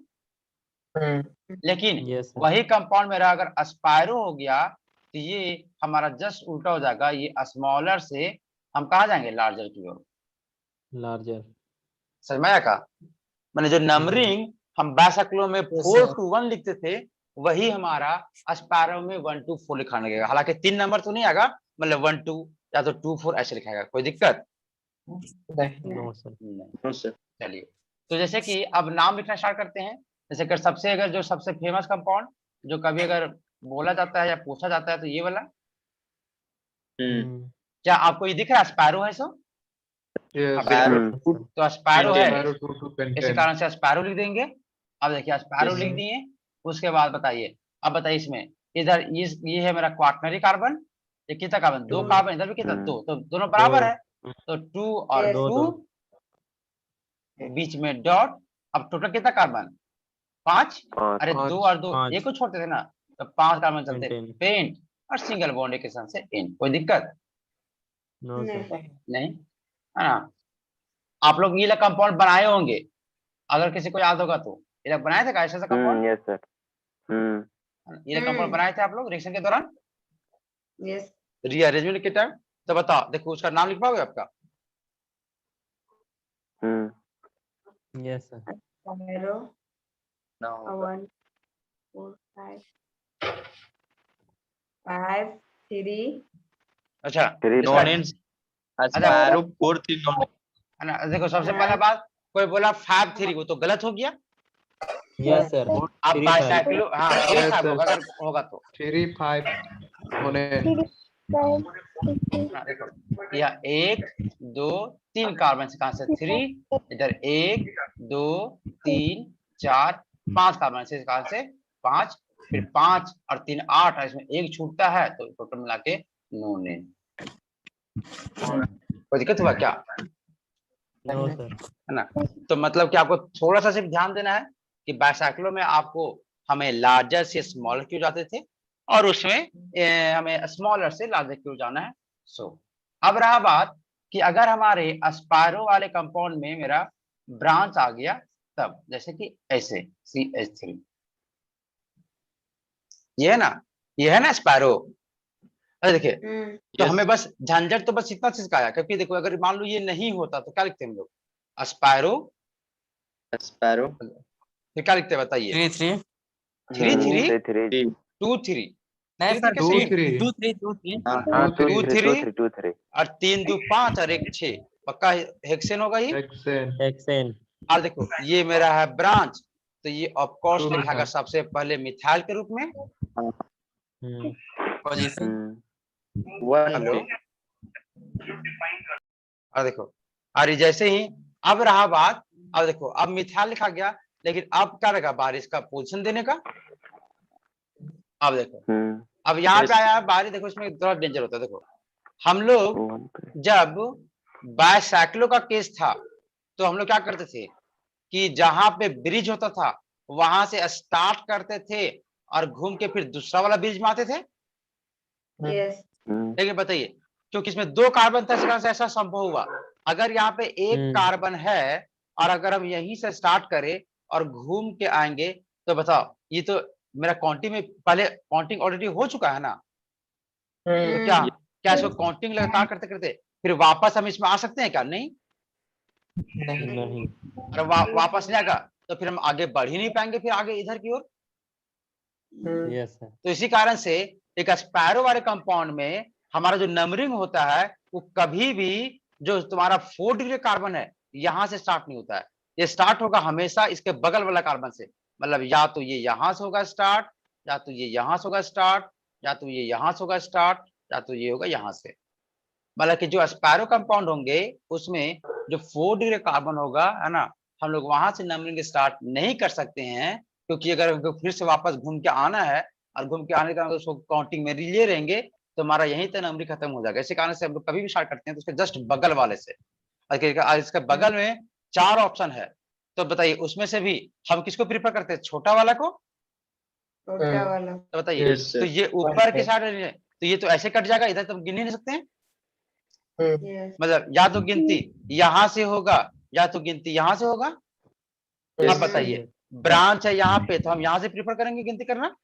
लेकिन यस सर। वही कंपाउंड मेरा अगर स्पाइरो हो गया, तो ये हमारा जस्ट उल्टा हो जाएगा, ये स्मॉलर से हम कहा जाएंगे लार्जर की ओर। लार्जर। समझ में आया का, मैंने जो नंबरिंग हम बाइसाइक्लो में 4 to 1 लिखते थे, वही हमारा स्पाइरो में 1 to 4 लिखाने लगेगा। हालांकि 3 नंबर तो नहीं आएगा, मतलब 1 2 या तो 2 4 ऐसे लिखाएगा। कोई दिक्कत नो सर। नहीं। No sir. चलिए, तो जैसे कि अब नाम लिखना स्टार्ट करते हैं। जैसे अगर जो सबसे फेमस कंपाउंड जो कभी अगर बोला जाता है या पूछा जाता है, तो ये वाला, क्या आपको ये दिख रहा है स्पैरो है सो? यस तो स्पैरो है, Sparrow 2 to इसी pentane। कारण से स्पैरो लिख देंगे। अब देखिए स्पैरो लिख दिए, उसके बाद बताइए, अब बताइए इसमें इधर ये है मेरा क्वाटरनरी कार्बन, ये कितना कार्बन, 2 कार्बन, इधर भी कितना 2, तो दोनों बराबर है, तो 2 और 2 बीच में डॉट। अब टोटल कितना कार्बन, 5। अरे 2 और 2 पाँच। एक को छोड़ते थे ना, तो 5 कार्बन चलते Pentane। पेंट और सिंगल बॉन्ड के साथ से इन। कोई दिक्कत नो सर। नहीं, है ना। आप लोग ये कंपाउंड बनाए होंगे, अगर किसी को याद होगा तो। ये लोग बनाए थे क्या ऐसा कंपाउंड, यस सर। ये कंपाउंड बनाए थे आप लोग रिएक्शन के दौरान, यस रीअरेंजमेंट के टाइम। तो बताओ, देखो उसका नाम लिख पाओगे आपका, यस सर। स्पैरो ना 1 4 5 3 अच्छा नॉन इसका- इन अच्छा, स्पैरो 4 3 नॉन। है ना। देखो सबसे पहला बात, कोई बोला 5 3, वो तो गलत हो गया। Yes sir. आप 3 5। बाइसाइक्लो, हाँ 3 Yes, 5 sir। होगा अगर होगा तो। 3 5 होने। हाँ, देखो यह 1 2 3 कार्बन से, कहां से 3, इधर 1 2 3 4 5 कार्बन से, कहां से 5, फिर 5 और 3 8, और इसमें 1 छूटता है, तो टोटल मिला के 9 ने। कोई दिक्कत हुआ क्या, नो सर। है ना। तो मतलब कि आपको थोड़ा सा सिर्फ ध्यान देना है कि बाइसाइक्लो में आपको हमें लार्जर से स्मॉलर क्यों जाते थे, और उसमें हमें स्मॉलर से लार्जर क्यों जाना है। सो अब रहा बात कि अगर हमारे स्पाइरो वाले कंपाउंड में मेरा ब्रांच आ गया, तब जैसे कि ऐसे CH3, ये है ना, ये है ना स्पाइरो। अरे देखिए, तो हमें बस झंझट तो बस इतना चीज का आया, क्योंकि देखो अगर मान लो ये नहीं होता तो क्या लिखते हम लोग, स्पाइरो स्पैरो फिर क्या लिखते हैं बताइए, 3 3 3 3 3 2 3 नहीं सर, 2 3 2 3 2 3 हाँ 2 2 3 3 2 3 और 3 2 5 और 1 6 पक्का हेक्सेन होगा ये। Hexane hexane. और देखो ये मेरा है ब्रांच, तो ये ऑफ कोर्स 2 लिखागा मिथाइल। सबसे पहले मिथाइल के रूप में। पोजीशन 1 हेलो, पे और देखो, और ये जैसे ही अब रहा बात, अब देखो अब मिथाइल लिखा गया, लेकिन अब क्या रहेगा बारिश का पोजीशन देने का। अब देखो अब यहाँ पे आया बारिश, देखो इसमें थोड़ा डेंजर होता है। देखो हम लोग 1 पे जब बायसाइक्लो का केस था तो हम लोग क्या करते थे कि जहां पे ब्रिज होता था वहां से स्टार्ट करते थे और घूम के फिर दूसरा वाला ब्रिज में आते थे। यस लेकिन बताइए, क्योंकि इसमें 2 कार्बन था, इस कारण से ऐसा संभव हुआ। अगर यहाँ पे एक कार्बन है और अगर हम यहीं से स्टार्ट करें और घूम के आएंगे, तो बताओ ये तो मेरा काउंटिंग में पहले काउंटिंग ऑलरेडी हो चुका है ना। तो क्या क्या इसको काउंटिंग लगातार करते करते फिर वापस हम इसमें आ सकते हैं क्या? नहीं। नहीं। अगर वापस नहीं आएगा तो फिर हम आगे बढ़ ही नहीं पाएंगे फिर आगे इधर की ओर। Yes sir. तो इसी कारण से एक स्पैरो वाले कंपाउंड में हमारा जो नंबरिंग होता है वो कभी भी जो तुम्हारा 4 डिग्री कार्बन है यहां से स्टार्ट नहीं होता है। ये स्टार्ट होगा हमेशा इसके बगल वाला कार्बन से। मतलब या तो ये यहां से होगा स्टार्ट, या तो ये यहां से होगा स्टार्ट, या तो ये यहां से होगा स्टार्ट, या तो ये होगा यहां से। मतलब कि जो स्पैरो कंपाउंड होंगे उसमें जो 4 डिग्री कार्बन होगा, है ना, हम लोग वहां से नंबरिंग स्टार्ट नहीं कर सकते हैं, क्योंकि अगर हमको फिर से वापस घूम के आना है और घूम के आने का मतलब उसको काउंटिंग में लिए रहेंगे तो हमारा यहीं तक नंबरिंग खत्म हो जाएगा। इसी कारण से हम लोग कभी भी स्टार्ट करते हैं तो उसके जस्ट बगल वाले से। इसके बगल में 4 ऑप्शन है, तो बताइए उसमें से भी हम किसको प्रीफर करते हैं? छोटा वाला को। छोटा वाला। तो बताइए, तो ये ऊपर के साइड, तो ये तो ऐसे कट जाएगा, इधर तो हम गिन ही नहीं सकते हैं। यस मतलब या तो गिनती यहाँ से होगा या तो गिनती यहाँ से होगा। अब बताइए, ब्रांच है यहाँ पे तो हम यहाँ से प्रीफर करेंगे गिनती करना।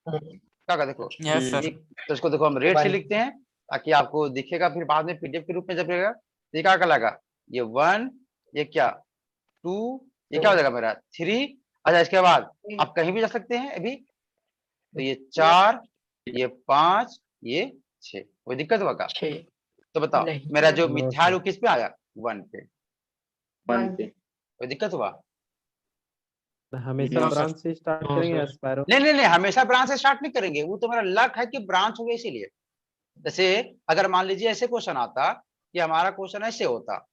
क्या देखो, यस सर तो इसको देखो हम रेट से लिखते हैं ताकि आपको दिखेगा फिर बाद में पीडीएफ के रूप में जब रहेगा। तो ये क्या लगा, ये 1, ये क्या 2, ये क्या हो जाएगा मेरा 3। अच्छा इसके बाद आप कहीं भी जा सकते हैं अभी, तो ये 4, ये 5, ये 6। कोई दिक्कत हुआ क्या? तो बताओ मेरा जो मिथाइल वो किस पे आया? 1 पे। 1 पे। कोई दिक्कत हुआ? हमेशा No, sir. ब्रांच से स्टार्ट No, करेंगे sir. स्पैरो। नहीं नहीं नहीं, हमेशा ब्रांच से स्टार्ट नहीं करेंगे, वो तो मेरा लक है कि ब्रांच हो गया इसीलिए। जैसे अगर मान लीजिए ऐसे क्वेश्चन आता कि हमारा क्वेश्चन ऐसे होता,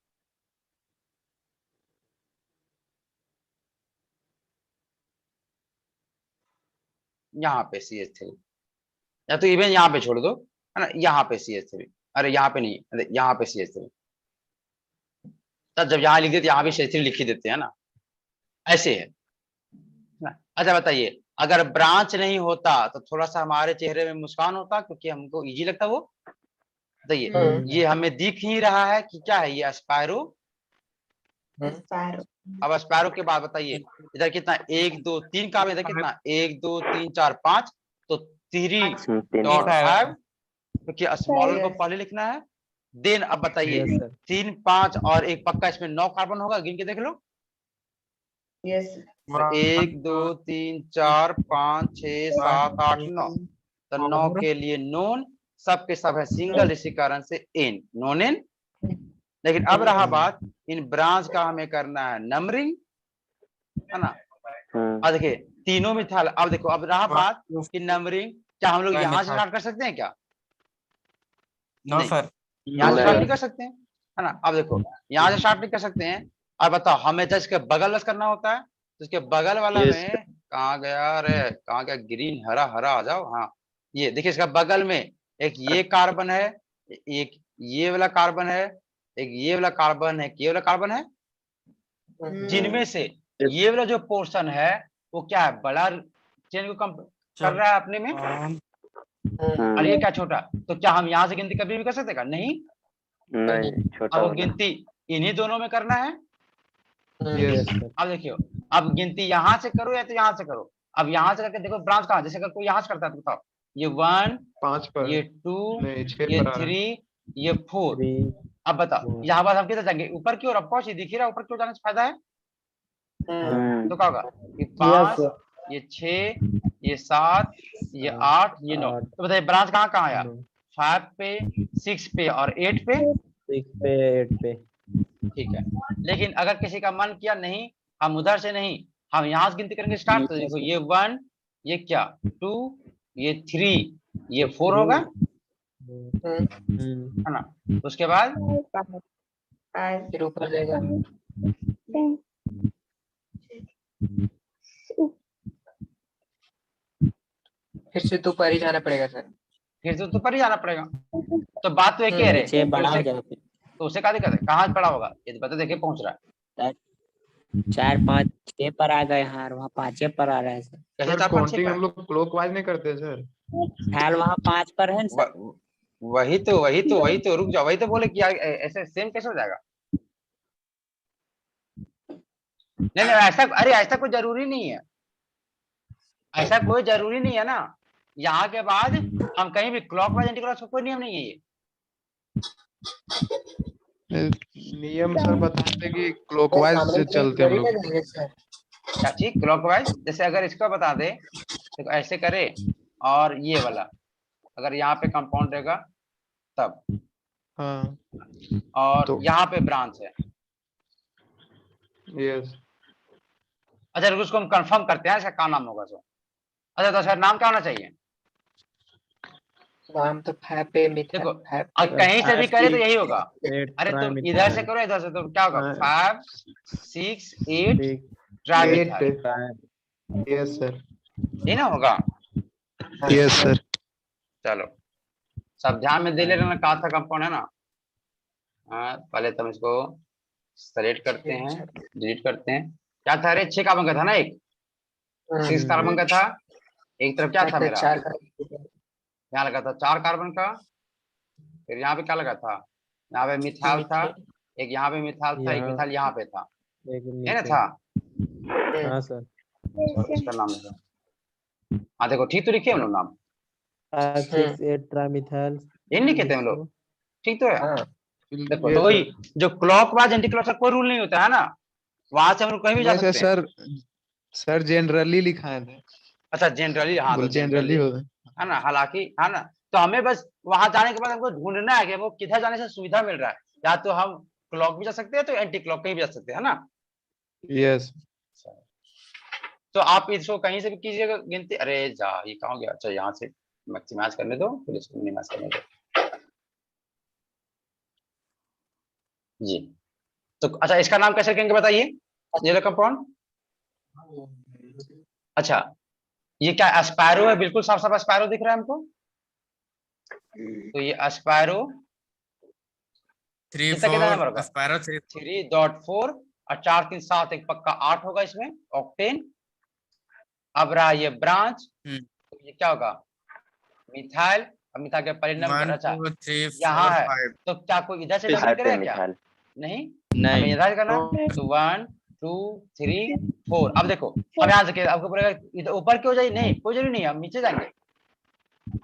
यहाँ पे CH3, या तो इवन यहाँ पे छोड़ दो, है ना, यहाँ पे CH3, अरे यहाँ पे नहीं, अरे यहाँ पे CH3, तब जब यहाँ लिख देते यहाँ भी CH3 लिख ही देते हैं ना, ऐसे है ना। अच्छा बताइए, अगर ब्रांच नहीं होता तो थोड़ा सा हमारे चेहरे में मुस्कान होता क्योंकि हमको इजी लगता वो। बताइए, ये हमें दिख ही रहा है कि क्या है, ये स्पायरो। स्पैरो। अब स्पैरो के बाद बताइए इधर कितना, 1 2 3 काम, इधर कितना 1 2 3 4 5, तो 3.5, क्योंकि स्मॉल को पहले लिखना है। देन अब बताइए यस सर। 3 5 और 1 पक्का इसमें 9 कार्बन होगा, गिन के देख लो। यस 1 2 3 4 5 6 7 8 9, तो 9 के लिए नोन, सब के सब है सिंगल, इसी कारण से एन, नोन एन। लेकिन अब रहा बात इन ब्रांच का, हमें करना है नंबरिंग, है ना। अब देखिए तीनों मिथाइल, अब देखो अब रहा बात कि नंबरिंग क्या हम लोग यहाँ से स्टार्ट कर सकते हैं क्या? नो नहीं। सर यहाँ से स्टार्ट नहीं कर सकते हैं, है ना। अब देखो यहाँ से स्टार्ट नहीं कर सकते हैं। अब बताओ हमें तो इसके बगल बस करना होता है, तो इसके बगल वाला में कहाँ गया रे, कहाँ गया, ग्रीन हरा हरा आ जाओ। हाँ ये देखिए, इसका बगल में एक ये कार्बन है, एक ये वाला कार्बन है, एक ये वाला कार्बन है, ये वाला कार्बन है, जिनमें से ये वाला जो पोर्शन है वो क्या है, बड़ा चेन को कम कर रहा है अपने में, और ये क्या छोटा। तो क्या हम यहाँ से गिनती कभी भी कर सकते हैं? नहीं, नहीं छोटा अब वाला। गिनती इन्हीं दोनों में करना है। Yes sir. अब देखियो, अब गिनती यहाँ से करो या तो यहाँ से करो। अब यहाँ से करके देखो ब्रांच कहाँ, जैसे अगर कोई यहाँ से करता है तो बताओ, ये 1, 5 पर ये 2, नहीं 6 ये पर आ रहा है। 3, ये 4। 3 अब बताओ यहाँ पर हम किधर जाएंगे, ऊपर की ओर। अब कौन सी दिख ही रहा है, ऊपर की ओर जाने से फायदा है। तो क्या होगा, ये 5, ये 6, ये 7, ये 8, ये 9। आठ, तो बताइए ब्रांच कहाँ कहाँ आया? 9, 5 पे, 6 पे और 8 पे। 6 पे, 8 पे। ठीक है, लेकिन अगर किसी का मन किया नहीं हम उधर से नहीं, हम यहाँ से गिनती करेंगे स्टार्ट। तो देखो ये 1, ये क्या 2, ये 3, ये 4 होगा, है ना? उसके बाद five, फिर ऊपर जाएगा। फिर से तो ऊपर ही जाना पड़ेगा सर। फिर से तो पर ही जाना पड़ेगा। तो बात तो एक ही है रे। नीचे बड़ा हो उसे- जाएगा फिर। तो उसे क्या दिक्कत है, कहाँ बड़ा होगा ये तो बता, देखिए पहुंच रहा है 4 5 6 पर आ गए यहाँ और वहाँ 5 पर आ रहा है सर। कैसे? सर 4 5 6 काउंटिंग पर हम लोग क्लॉकवाइज नहीं करते सर। ख्याल वहाँ 5 पर है ना सर। वही तो रुक जाओ, वही तो बोले कि यार ऐसे सेम कैसे हो जाएगा? नहीं ऐसा, अरे ऐसा कोई जरूरी नहीं है, ऐसा कोई जरूरी नहीं है ना। यहाँ के बाद हम कहीं भी क्लॉकवाइज एंटी क्लॉकवाइज कोई नियम नहीं है ये। नियम सर बताते कि क्लॉकवाइज से चलते हम लोग। क्या चीज क्लॉकवाइज? जैसे अगर इसका बता दे तो ऐसे करे, और ये वाला अगर यहाँ पे कंपाउंड रहेगा तब, हाँ और तो यहाँ पे ब्रांच है। यस अच्छा रुको, उसको हम कंफर्म करते हैं इसका क्या नाम होगा। सो अच्छा तो सर नाम क्या होना चाहिए? नाम तो फैब पे देखो फैब और कहीं से भी करे तो यही होगा। 8 अरे तुम ट्राइमिथाइल। इधर से करो इधर से तो क्या होगा? 5 6 8 6 ट्राइमिथाइल, यस सर। ये ना होगा। Yes sir. चलो सब ध्यान में दे ले रहे कहा था कंपाउंड है ना। हाँ पहले तुम इसको सेलेक्ट करते हैं, डिलीट करते हैं। क्या था रे? 6 कार्बन का था ना, एक 6 कार्बन का था। एक तरफ क्या था मेरा, 4 यहाँ लगा था 4 कार्बन का। फिर यहाँ पे क्या लगा था? यहाँ पे मिथाइल था, एक यहाँ पे मिथाइल था, एक यहाँ मिथाइल यहाँ पे था, एक है ना नीचे। था? हाँ सर। तो इसका नाम लिखो। हाँ देखो ठीक तो लिखे हम लोग नाम, 5 6 8 ट्राइमिथाइल। ये नहीं लिखे थे हम लोग, ठीक तो है। हाँ देखो ये तो वही सर। जो क्लॉकवाइज एंटी क्लॉकवाइज कोई रूल नहीं होता है ना, वहां से हम लोग कहीं भी जा वैसे सकते हैं। सर जनरली लिखा है। अच्छा जनरली, हाँ तो जनरली जनरली होता है ना, हालांकि है ना। तो हमें बस वहां जाने के बाद हमको ढूंढना है कि वो किधर जाने से सुविधा मिल रहा है। या तो हम क्लॉक भी जा सकते हैं तो एंटी क्लॉक कहीं भी जा सकते हैं, है ना। है। यस तो आप इसको कहीं से भी कीजिएगा गिनती। अरे जा ये कहाँ गया? अच्छा यहाँ से मैक्सिमाइज करने दो, फिर इसको मिनिमाइज करने दो जी। तो अच्छा इसका नाम कैसे रखेंगे बताइए, ये कंपाउंड। अच्छा ये क्या एस्पायरो है? बिल्कुल साफ साफ एस्पायरो दिख रहा है हमको। तो ये एस्पायरो 3 कितना कितना 4 नंबर होगा? एस्पायरो 3 3.4 और 4 3 7, एक पक्का 8 होगा इसमें ऑक्टेन। अब रहा ये ब्रांच, तो ये क्या होगा? मिथाइल। अब मिथाइल के परिणाम 1 अच्छा 2 3 यहाँ 4 है, 5। तो क्या कोई इधर से डबल 5 पे करेगा क्या? मिथाइल। नहीं, नहीं हमें इधर करना है। तो 1 2 3 4। अब देखो हम यहाँ से आपको पड़ेगा इधर ऊपर क्यों जाइए, नहीं कोई जरूरी नहीं है, हम नीचे जाएंगे,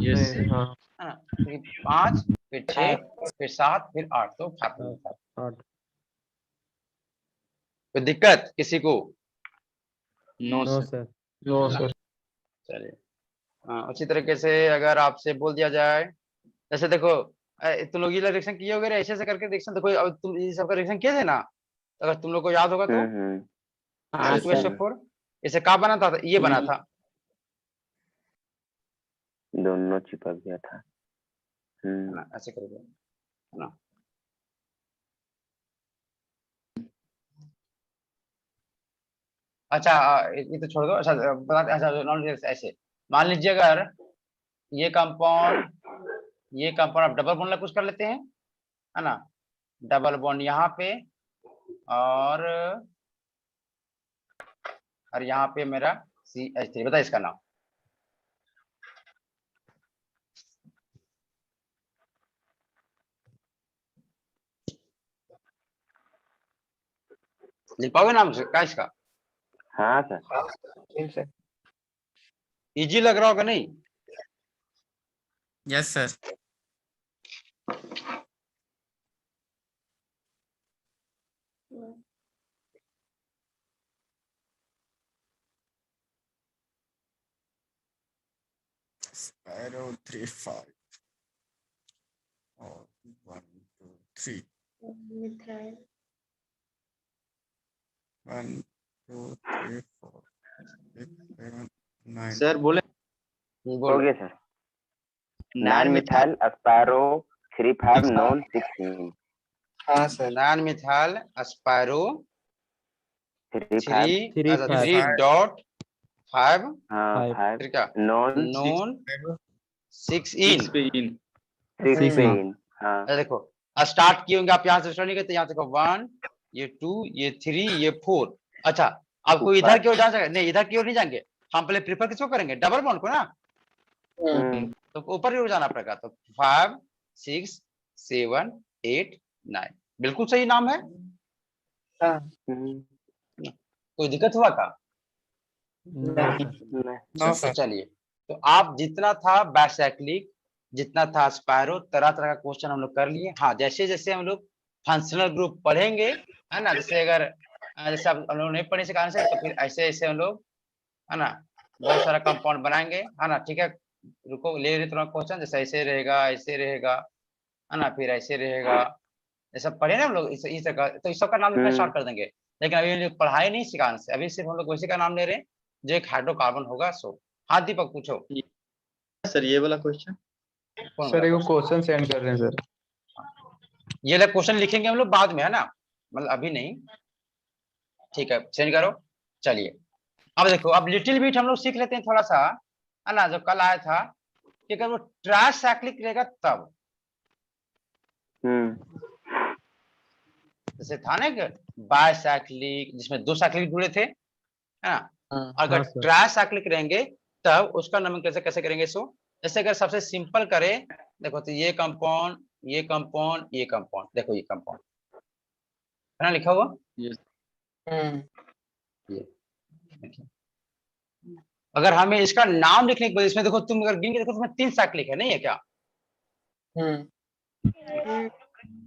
यस नहीं हाँ है ना। फिर 5 फिर 6 फिर 7 फिर 8, तो 7 8 कोई दिक्कत किसी को? No no sir. Sir. No sir. चलिए उसी तरीके से अगर आपसे बोल दिया जाए, जैसे देखो तुम लोग ये रिएक्शन किए होगे ऐसे ऐसे करके रिएक्शन, देखो अब तुम ये सब का रिएक्शन किए थे ना, अगर तुम लोग को याद होगा तो हाँ सर। H2SO4 इसे कहाँ बना था? ये बना था। दोनों चिपक गया था। है ना, ऐसे करोगे, है ना। अच्छा ये तो छोड़ दो। अच्छा बता, अच्छा नॉन ऐसे मान लीजिए अगर ये कंपाउंड आप डबल बॉन्ड कुछ कर लेते हैं, है ना। डबल बॉन्ड यहाँ पे और यहाँ पे मेरा CH3, बता इसका नाम। लिख पाओगे नाम क्या इसका? हाँ सर। इजी लग रहा होगा नहीं? Yes sir. Sparrow 3 5 और 1 2 3 मिथाइल 1 2 3 4 6 7 9 सर बोले हो बोलो गया सर। 9 मिथाइल एस्पायरो 3 5 नॉन 16 हाँ सर। नॉन मिथाइल एस्पायरो 3 3 5 3 5 3.5 हाँ 5 5 फिर क्या नॉन नॉन 6 इन 6 पे इन 6 पे इन। इन। हाँ देखो स्टार्ट किए होंगे आप यहाँ से स्टार्ट नहीं करते, यहाँ से 1 ये 2 ये 3 ये 4। अच्छा आपको इधर ऊपर। की ओर जाना चाहिए, नहीं इधर की ओर नहीं जाएंगे, हम पहले प्रेफर किसको करेंगे, डबल बॉन्ड को ना, तो ऊपर की ओर जाना पड़ेगा। तो 5 6 7 8 9 बिल्कुल सही नाम है, हाँ। कोई दिक्कत हुआ का? नो नहीं। सर। नो तो सर। चलिए, तो आप जितना था बाइसाइक्लिक, जितना था स्पायरो, तरह तरह का क्वेश्चन हम लोग कर लिए। हाँ जैसे जैसे हम लोग फंक्शनल ग्रुप पढ़ेंगे, है ना, जैसे अगर जैसे आप हम लोग नहीं पढ़े से कारण से, तो फिर ऐसे ऐसे हम लोग, है ना, बहुत सारा कंपाउंड बनाएंगे, है ना। ठीक है, रुको ले रहे थोड़ा क्वेश्चन, जैसे ऐसे रहेगा, ऐसे रहेगा, है ना, फिर ऐसे रहेगा, ये सब पढ़े ना हम लोग इस तरह का, तो इस सब का नाम लिखना स्टार्ट कर देंगे। लेकिन अभी हम लोग पढ़ाई नहीं सिखाने से, अभी सिर्फ हम लोग वैसे का नाम ले रहे हैं जो एक हाइड्रोकार्बन होगा। सो हाँ दीपक पूछो, सर ये वाला क्वेश्चन। कौन सर वाला एक क्वेश्चन? क्वेश्चन सेंड कर रहे हैं सर। ये वाला क्वेश्चन लिखेंगे हम लोग बाद में, है ना, मतलब अभी नहीं। ठीक है सेंड करो। चलिए अब देखो, अब लिटिल बिट हम लोग सीख लेते हैं थोड़ा सा, है ना, जो कल आया था कि अगर वो ट्राइसाइक्लिक रहेगा तब, जैसे था ना कि बाइसाइक्लिक जिसमें 2 साइक्लिक जुड़े थे, है ना, अगर हाँ सर। ट्राइसाइक्लिक रहेंगे तब उसका नाम कैसे कैसे करेंगे। सो जैसे अगर सबसे सिंपल करें, देखो तो ये कंपाउंड ये कंपाउंड ये कंपाउंड, देखो ये कंपाउंड है ना लिखा हुआ, ये ये देखिए। अगर हमें इसका नाम लिखने के बाद इसमें देखो, तुम अगर गिन के देखो तो इसमें 3 साइक्लिक है, नहीं है क्या?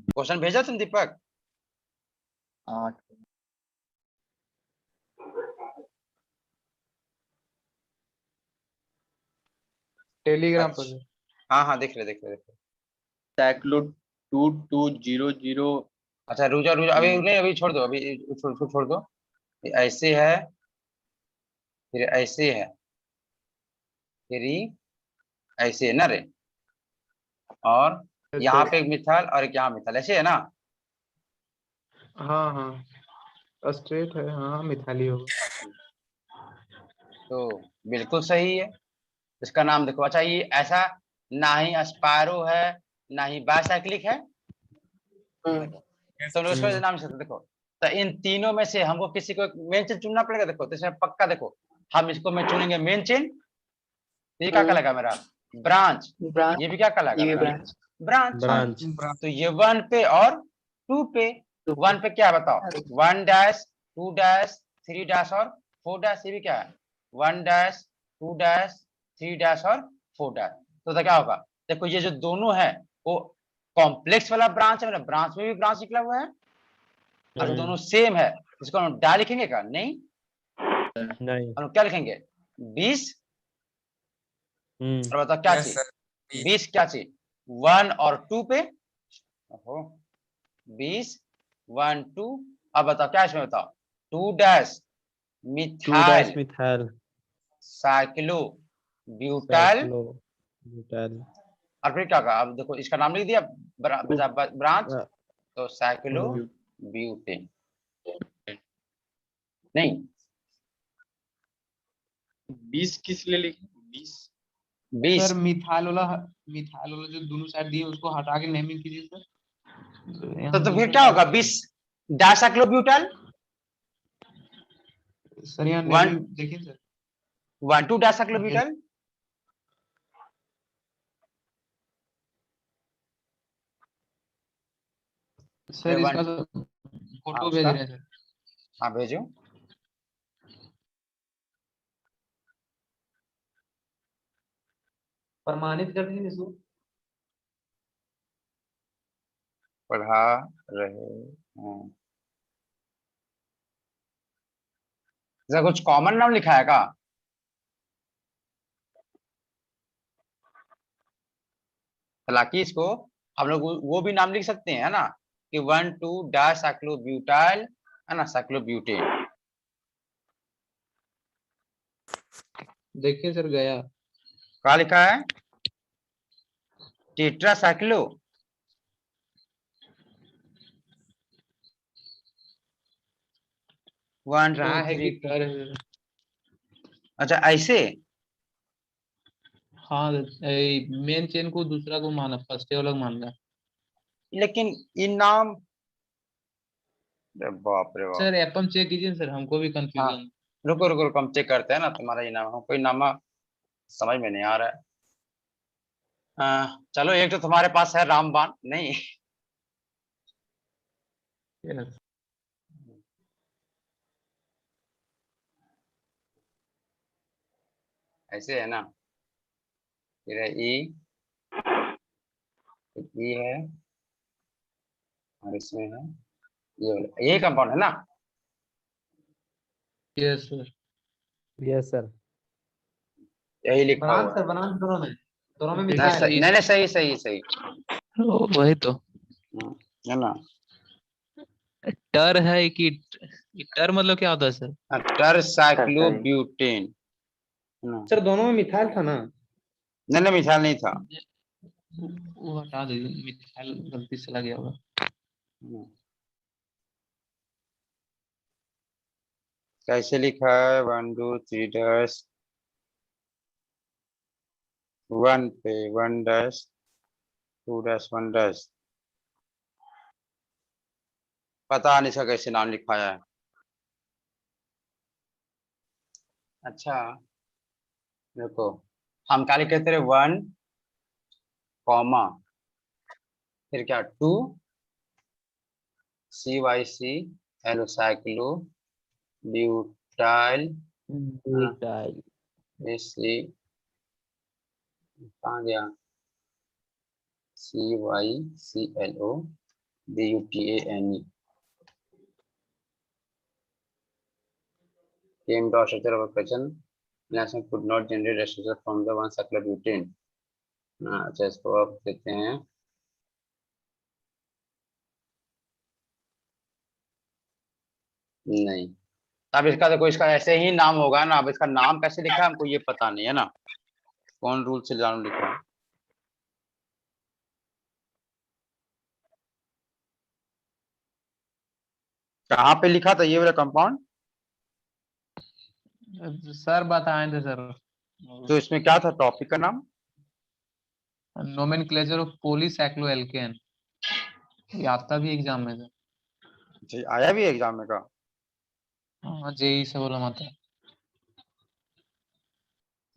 क्वेश्चन भेजा तुम दीपक? 8 टेलीग्राम पर। हाँ हाँ देख रहे। साइक्लो 2200। अच्छा रुजा रुजा, अभी नहीं, अभी छोड़ दो, अभी छोड़ दो। ये ऐसे है, फिर ऐसे है, फिर ये ऐसे है ना रे, और यहाँ पे एक मिथाइल और एक यहाँ मिथाइल, ऐसे है ना। हाँ हाँ स्ट्रेट है, हाँ मिथाली होगा। तो बिल्कुल सही है, इसका नाम देखो। अच्छा ये ऐसा ना ही अस्पायरो है ना ही बाइसाइक्लिक है, तो लोग इसका नाम से देखो। तो इन तीनों में से हमको किसी को मेन चेन चुनना पड़ेगा। देखो तो इसमें पक्का देखो, हम इसको में चुनेंगे मेन चेन, ये क्या कहलाएगा मेरा ब्रांच, ये भी क्या कहलाएगा मेरा ब्रांच। ब्रांच। तो ये 1 पे और 2 पे, 1 पे क्या बताओ, 1 डैश 2 डैश 3 डैश और 4 डैश, ये भी क्या है 1 डैश 2 डैश 3 डैश और 4 डैश। तो क्या होगा, देखो ये जो दोनों है वो कॉम्प्लेक्स वाला ब्रांच है, मेरा ब्रांच में भी ब्रांच निकला हुआ है, और दोनों सेम है, इसको हम डा लिखेंगे क्या? नहीं, नहीं। हम क्या लिखेंगे 20। और बताओ क्या चीज 20 क्या चीज 1 और 2 पे, 20 1 2। अब बताओ क्या इसमें बताओ 2 dash 2 methyl methyl cyclo butyl, cyclo butyl. और फिर क्या कहा, अब देखो इसका नाम लिख दिया ब्रांच, तो साइक्लो ब्यूटेन। नहीं 20 किस लिए लिखे 20? 20 सर मिथाइल वाला जो दोनों साइड दिए उसको हटा के नेमिंग कीजिए सर। तो फिर क्या होगा 20 डाइसाइक्लो ब्यूटाइल, सर यहाँ 1 नेमिंग देखिए सर। 1 2 डाइसाइक्लो ब्यूटाइल। सर इसका फोटो भेज रहे हैं सर। हाँ भेजो। प्रमाणित कर दीजिए इसको। पढ़ा रहे हैं, कुछ कॉमन नाम लिखा है का? हालांकि इसको हम लोग वो भी नाम लिख सकते हैं, है ना, कि 1,2 डाइसाइक्लोब्यूटाइल, है ना, साइक्लोब्यूटेन। देखिए सर गया। क्या लिखा है? टेट्रासाइक्लो, वन रहा टू है थ्री कि टर है। अच्छा ऐसे। हाँ मेन चेन को दूसरा को माना, फर्स्ट वाला को मान रहा। लेकिन इन नाम, अरे बाप रे बाप। सर एपम चेक कीजिए सर, हमको भी हाँ, कंफ्यूजन। रुको रुको रुको, हम चेक करते हैं ना तुम्हारा ये नाम, हमको नाम समझ में नहीं आ रहा है। चलो, एक तो तुम्हारे पास है रामबाण, नहीं? ऐसे है ना, फिर है ई, ई है, और इसमें है ये वाला, यही कंपाउंड है ना? Yes sir. Yes sir. यही लिखा हुआ है। बनान दोनों में नहीं सही, नहीं नहीं, सही सही सही। वही तो। है ना। टर है कि टर मतलब क्या होता है सर? टर-साइक्लोब्यूटेन, है ना। सर दोनों में मिथाइल था ना? नहीं नहीं, मिसाल नहीं था। वो हटा दीजिए, मिथाइल गलती से लग गया होगा। कैसे लिखा है? 1 2 3 1 पे 1 2 1 पता नहीं इसका कैसे नाम लिखा है। अच्छा देखो, हम क्या लिखे थे? 1 कॉमा, फिर क्या, 2 CYC एलोसाइक्लो ब्यूटाइल, ब्यूटाइल। सी, कहाँ गया, CYCLO came to a structure of a question, reaction could not generate a structure from the one cyclobutane। अच्छा, इसको अब देते हैं। नहीं, अब इसका देखो, इसका ऐसे ही नाम होगा ना, अब इसका नाम कैसे लिखा है हमको ये पता नहीं है ना, कौन रूल से जानू लिखा है। कहाँ पे लिखा था ये वाला कंपाउंड? सर बताए थे सर। तो इसमें क्या था टॉपिक का नाम? Nomenclature of polycycloalkane. ये आता भी एग्जाम में सर। जी, आया भी एग्जाम में का? हाँ जेई से बोला आता है।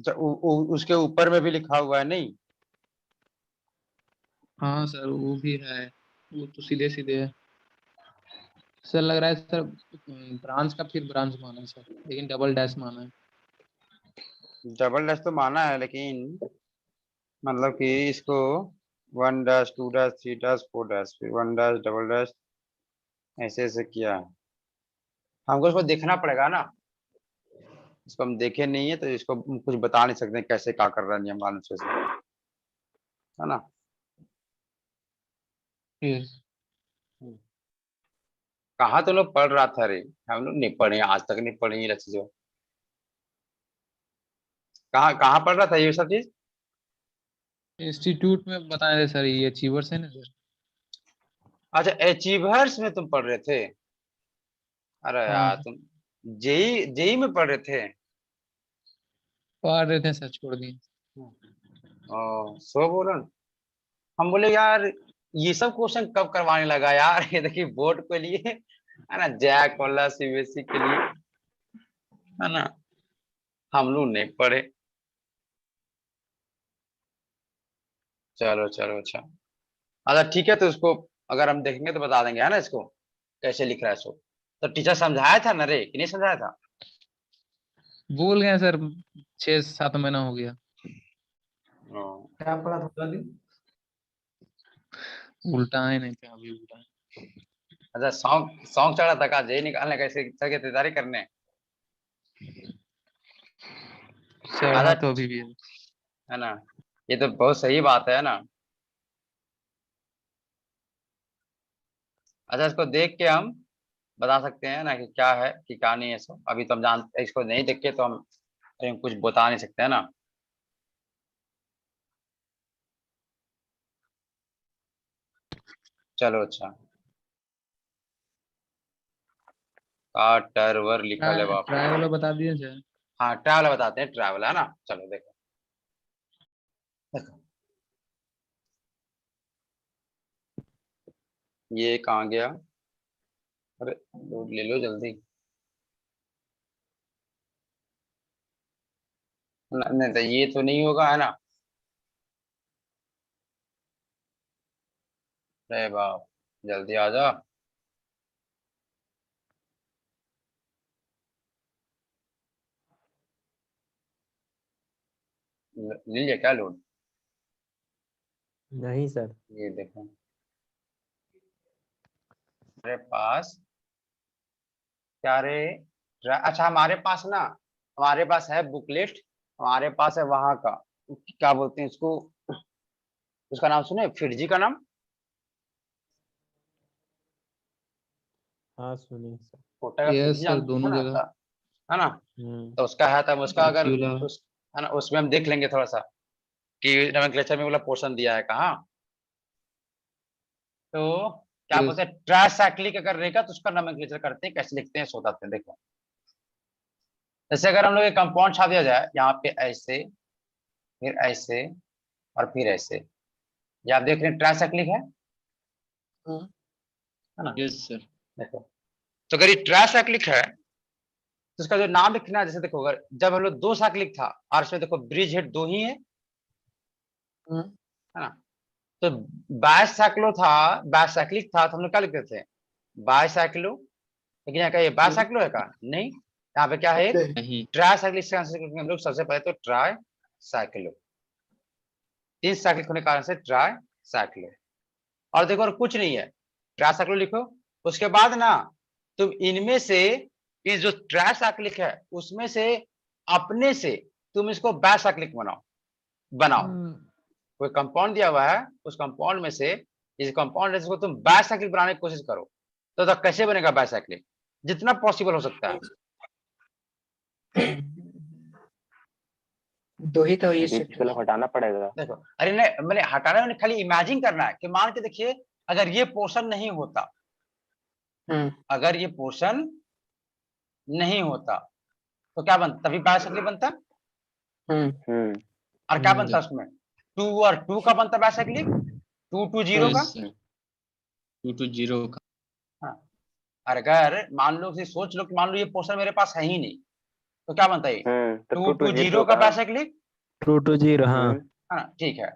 अच्छा, उसके ऊपर में भी लिखा हुआ है नहीं? हाँ सर वो भी है, वो तो सीधे सीधे है। सर लग रहा है सर ब्रांच का फिर ब्रांच माना है सर, लेकिन डबल डैश माना है। डबल डैश तो माना है, लेकिन मतलब कि इसको 1 2 3 4 फिर 1 ऐसे ऐसे किया है। हमको इसको देखना पड़ेगा ना, इसको हम देखे नहीं है तो इसको हम कुछ बता नहीं सकते कैसे क्या कर रहा है नियम कानून से, है ना। यस। कहाँ तो लोग पढ़ रहा था रे, हम लोग नहीं पढ़े, आज तक नहीं पढ़े ये चीजों। कहाँ कहाँ पढ़ रहा था ये सब चीज? इंस्टीट्यूट में बताए थे सर, ये अचीवर्स है ना सर। अच्छा, अचीवर्स में तुम पढ़ रहे थे? अरे हाँ यार तुम जेई जेई में पढ़ रहे थे? पढ़ रहे थे सर, छोड़ दिए। ओ सो बोलन, हम बोले यार ये सब क्वेश्चन कब करवाने लगा यार ये देखिए बोर्ड के लिए, है ना, जैक वाला सीबीएसई के लिए, है ना, हम लोग नहीं पढ़े। चलो चलो, अच्छा अच्छा ठीक है, तो उसको अगर हम देखेंगे तो बता देंगे, है ना, इसको कैसे लिख रहा है इसको। तो टीचर समझाया था ना रे, कि नहीं समझाया था? भूल गए सर, 6-7 महीना हो गया। ओ, क्या पढ़ा था दिन? उल्टा है नहीं क्या अभी उल्टा है। अच्छा, सॉन्ग सॉन्ग चढ़ा था का जेई निकालने कैसे की तैयारी करने? चढ़ा अच्छा, तो अभी भी है। है ना, ये तो बहुत सही बात है ना। अच्छा, इसको देख के हम बता सकते हैं ना कि क्या है कि क्या नहीं है। सब अभी तो हम जानते, इसको नहीं देख के तो हम कुछ बता नहीं सकते है ना। चलो अच्छा, का टर्वर लिखा है बाप। ट्राई वाला बता दिए सर। हाँ, ट्रैवल बताते हैं, ट्रैवल है ना। चलो देखो देखो, ये कहाँ गया? अरे लोड ले लो जल्दी। नहीं तो ये तो नहीं होगा है ना। अरे बाप, जल्दी आ जा। ले लिया क्या लोड? नहीं सर। ये देखो हमारे पास क्या रे, अच्छा हमारे पास ना, हमारे पास है बुकलेट, हमारे पास है वहां का, क्या बोलते हैं इसको, उसका नाम सुने, फिरजी का नाम। हाँ सुनिए सर। कोटा का यस फिरजी सर, है दोनों ना, जगह। है ना। हम्म। तो उसका है, तब उसका अगर एक्चुअला उस, है ना, उसमें हम देख लेंगे थोड़ा सा कि नोमेनक्लेचर में वाला पोर्शन दिया है कहाँ। तो क्या यस बोलते हैं, ट्राइसाइक्लिक अगर रहेगा तो उसका नोमेनक्लेचर करते हैं, कैसे लिखते हैं सो बताते हैं। देखो जैसे अगर हम लोग एक कंपाउंड छाप दिया जाए यहाँ पे ऐसे, फिर ऐसे और फिर ऐसे, ये आप देख रहे हैं ट्राइसाइक्लिक है ना। Yes sir. देखो, तो अगर ये ट्राइसाइक्लिक है तो उसका जो नाम लिखना है, जैसे देखो अगर जब हम लोग दो साइक्लिक था और इसमें देखो ब्रिज हेड दो ही है ना। तो बायसाइक्लो था, बायसाइक्लिक था तो हम लोग क्या लिखते थे, बायसाइक्लो। लेकिन यहाँ का ये बायसाइक्लो है का नहीं, यहाँ पे क्या है, नहीं। ट्राइसाइक्लिक से आंसर करेंगे हम लोग सबसे पहले तो ट्राई साइक्लो, तीन साइक्लिक होने के कारण से ट्राई साइक्लो। और देखो और कुछ नहीं है, ट्राइसाइक्लो लिखो। उसके बाद ना तुम इनमें से, ये जो ट्राइसाइक्लिक है उसमें से अपने से तुम इसको बायसाइक्लिक बनाओ, बनाओ। कोई कंपाउंड दिया हुआ है, उस कंपाउंड में से इस कंपाउंड को तुम बायसाइक्लिक बनाने की कोशिश करो। तो कैसे बनेगा बायसाइक्लिक, जितना पॉसिबल हो सकता है। दो ही तो ये बीच वाला हटाना पड़ेगा। देखो अरे नहीं, मैंने हटाना नहीं, खाली इमेजिन करना है कि मान के देखिए अगर ये पोर्शन नहीं होता, अगर ये पोर्शन नहीं होता तो क्या बनता, तभी बायसाइक्लिक बनता। और क्या बनता उसमें, 2 और 2 का बनता बायसाइक्लिक, 2 2 0 का। यस सर, 2 to 0 का। हाँ, और अगर मान लो कि सोच लो कि मान लो ये पोर्शन मेरे पास है ही नहीं, तो क्या बनता है, 2 तो 2 0 का बायसाइक्लिक, 2 to 0 हाँ। है ना। ठीक है,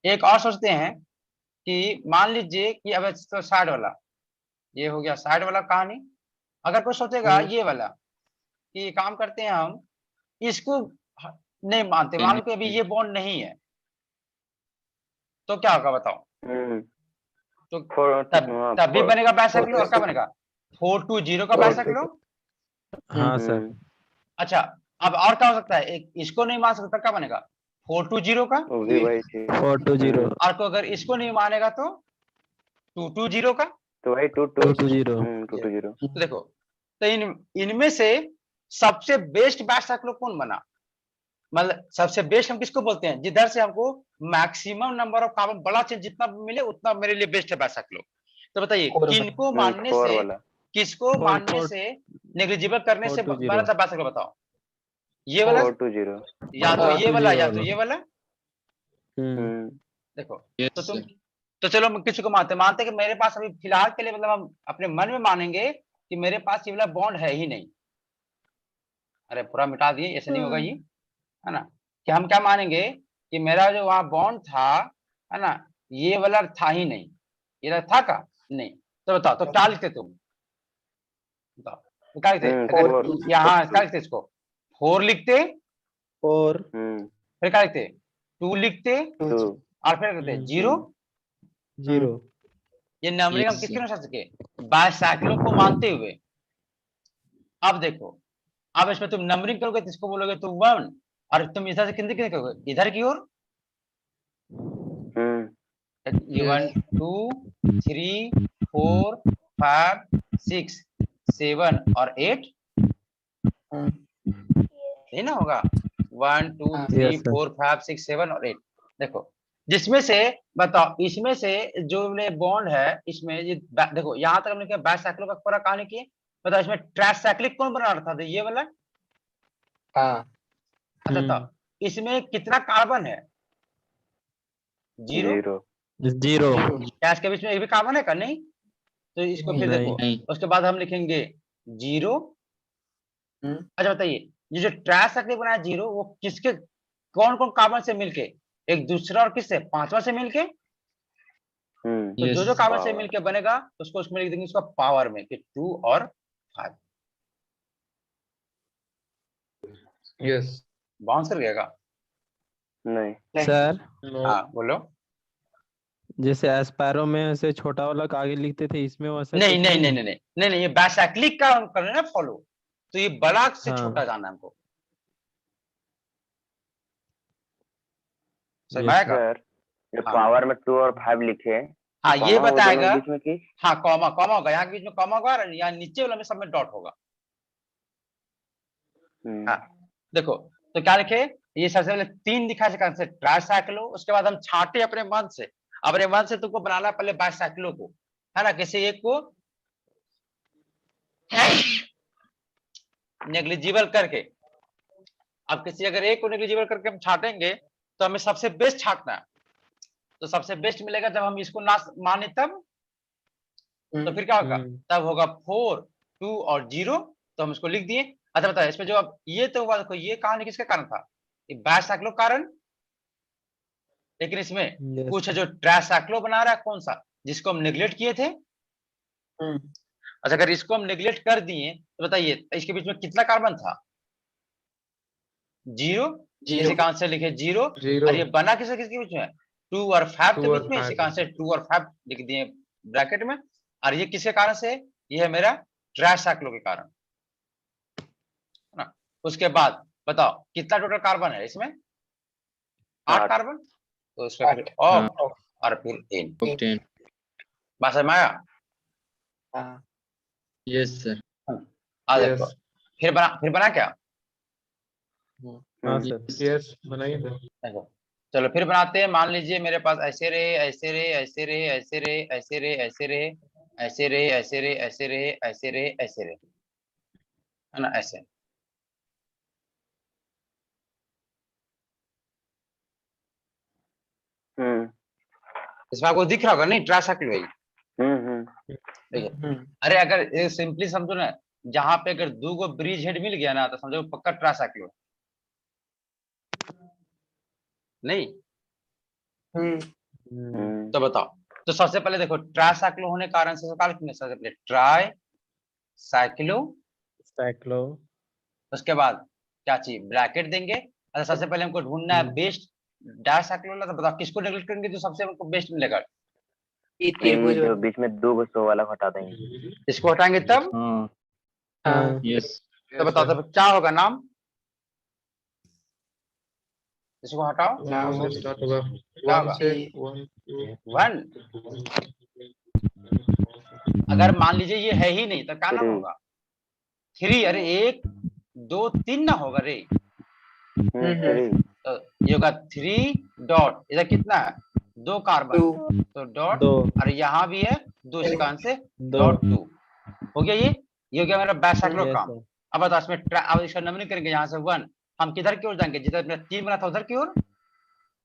एक और सोचते हैं कि मान लीजिए कि अब तो साइड वाला, ये हो गया साइड वाला कहानी। अगर कोई सोचेगा ये वाला कि ये काम करते हैं हम इसको नहीं मानते, मान लो कि अभी ये बॉन्ड नहीं है, तो क्या होगा बताओ। तो तब भी बनेगा बायसाइक्लो, और क्या बनेगा, 4 2 0 का बायसाइक्लो। हाँ सर। अच्छा, अब और क्या हो सकता है, एक इसको नहीं मान सकता, क्या बनेगा, 4 2 0 का। 4 to 0। और को अगर इसको नहीं मानेगा तो 2 2 0 का। तो वही 2 2 to 0। 2 to 0। तो देखो, तो इनमें से सबसे बेस्ट बायसाइक्लो कौन बना, मतलब सबसे बेस्ट हम किसको बोलते हैं, जिधर से हमको मैक्सिमम नंबर ऑफ कार्बन बड़ा चेंज जितना मिले उतना मेरे लिए बेस्ट है बायसाइक्लो। तो बताइए किनको मानने से, किसको मानने से, नेग्लिजिबल करने से 4 to 0। बना था बायसाइक्लो, बताओ। ये वाला 4 to 0। या तो ये 4 to वाला 0 या तो ये वाला। देखो तो यस तुम, सर। तो चलो हम किसी को मानते कि मेरे पास अभी फिलहाल के लिए, मतलब हम अपने मन में मानेंगे कि मेरे पास ये वाला बॉन्ड है ही नहीं। अरे पूरा मिटा दिए, ऐसे नहीं होगा ये, है ना। कि हम क्या मानेंगे कि मेरा जो वहां बॉन्ड था, है ना, ये वाला था ही नहीं, ये था का नहीं। तो बताओ तो क्या लिखते तुम, बताओ तो क्या लिखते, अगर यहाँ क्या लिखते इसको, 4 लिखते, 4 फिर क्या लिखते, 2 लिखते, और फिर कहते 0 0। ये नंबरिंग हम यस किसके सर। अनुसार सके, बायसाइक्लो को मानते हुए। अब देखो, अब इसमें तुम नंबरिंग करोगे तो इसको बोलोगे तो 1, और तुम इधर से कितने कितने करोगे, इधर की ओर 1 2 3 4 5 6 7 और 8 नहीं ना होगा 1 2 हाँ। 3 Yes, sir. 4 5 6 7 और 8। देखो जिसमें से बताओ इसमें से जो बॉन्ड है इसमें ये देखो यहाँ तक हमने क्या बाइसाइक्लो का पूरा कहानी की। बताओ इसमें ट्राइसाइक्लिक कौन बना रहा था? तो ये वाला। हाँ अच्छा तो इसमें कितना कार्बन है? 0। जीरो। जीरो। क्या इसके बीच में एक भी कार्बन है का? नहीं। तो इसको फिर नहीं। देखो नहीं। उसके बाद हम लिखेंगे 0। हम्म। अच्छा बताइए ये जो ट्राइसाइक्लिक बनाया 0 वो किसके कौन कौन कार्बन से मिलके? एक दूसरा और किससे? पांचवा से मिलके। तो जो Yes. जो कार्बन से Power. मिलके बनेगा उसको उसमें लिख देंगे उसका पावर में कि 2 और 5। यस। बाउंस कर गएगा। नहीं। सर हाँ बोलो। जैसे एस्पैरो में ऐसे छोटा वाला का आगे लिखते थे, इसमें वैसा नहीं कुछ नहीं नहीं है? नहीं नहीं नहीं नहीं ये बाइसाइक्लिक का हम कर रहे हैं ना फॉलो। तो ये बड़ा से हाँ। छोटा जाना है हमको। समझ Yes, में आएगा? सर ये हाँ। पावर में 2 और 5 लिखे हाँ तो ये कॉमा वो बताएगा। दोनों के बीच में की। हाँ कॉमा कॉमा होगा यहाँ के बीच में कॉमा होगा और यहाँ नीचे वाला में सब में डॉट होगा। हाँ देखो तो क्या लिखे ये सबसे पहले 3 दिखा से ट्राइसाइक्लो। उसके बाद हम छाटे अपने मन से तुमको बनाना पहले बाइसाइक्लो को है ना। किसी एक को नेग्लिजिबल करके। अब किसी अगर एक को नेग्लिजिबल करके हम छाटेंगे तो हमें सबसे बेस्ट छाटना है। तो सबसे बेस्ट मिलेगा जब हम इसको ना माने तब। तो फिर क्या होगा? तब होगा 4 2 और 0। तो हम इसको लिख दिए। अच्छा बताओ इसमें जो अब ये तो हुआ देखो ये कहानी किसके कारण था? ये बाइसाइक्लो कारण। लेकिन इसमें Yes, कुछ है जो ट्राइसाइक्लो बना रहा है कौन सा जिसको हम नेग्लेक्ट किए थे। अच्छा अगर इसको हम नेग्लेक्ट कर दिए तो बताइए इसके बीच में कितना कार्बन था? 0। इसी कारण से लिखे 0। जीरो। और ये बना किसके बीच में? 2 और 5 के 2 बीच और में। इसी 5 कारण से 2 और 5 लिख दिए ब्रैकेट में। और ये किसके कारण से? ये है मेरा ट्राइसाइक्लो के कारण है ना। उसके बाद बताओ कितना टोटल कार्बन है इसमें? 8 8। कार्बन। तो इसका फिर ऑफ और फिर इन। 10. बात समझ में आया? हाँ Yes, sir. आ देखो फिर बना क्या? हाँ सर। यस बनाइए सर। देखो चलो फिर बनाते हैं। मान लीजिए मेरे पास ऐसे रहे ऐसे रहे ऐसे रहे ऐसे रहे ऐसे रहे ऐसे रहे ऐसे रहे ऐसे रहे ऐसे रहे ऐसे रहे ऐसे रहे है ना ऐसे। इसमें आपको दिख रहा होगा नहीं ट्राइसाइक्लो है। देखिए अरे अगर सिंपली समझो ना जहां पे अगर 2 गो ब्रिज हेड मिल गया ना तो समझो पक्का ट्राइसाइक्लो नहीं। तो बताओ तो सबसे पहले देखो ट्राइसाइक्लो होने कारण से सबसे पहले ट्राई साइक्लो। साइक्लो। उसके बाद क्या चाहिए? ब्रैकेट देंगे। अच्छा सबसे पहले हमको ढूंढना है बेस्ट डाइसाइक्लो। तो बताओ किसको नेगलेक्ट करेंगे तो सबसे हमको बेस्ट मिलेगा? ये त्रिभुज जो बीच में 2 सो वाला हटा देंगे। इसको हटाएंगे तब। हाँ Yes. तो बताओ तो क्या होगा नाम? इसको हटाओ। नाम से स्टार्ट होगा क्या 1 होगा? से 1 1। अगर मान लीजिए ये है ही नहीं तो क्या नाम 3। होगा? 3। अरे 1 2 3 ना होगा रे। 3। तो ये होगा 3 डॉट इधर कितना है? 2 कार्बन तो डॉट 2 और यहाँ भी है 2 इसी कारण से 2 डॉट 2 हो गया। ये हो गया मेरा बाइसाइक्लो Yes, काम। sir. अब बताओ इसमें अब इसका नंबरिंग करेंगे यहाँ से 1 हम किधर की ओर जाएंगे जिधर मेरा 3 बना था उधर की ओर।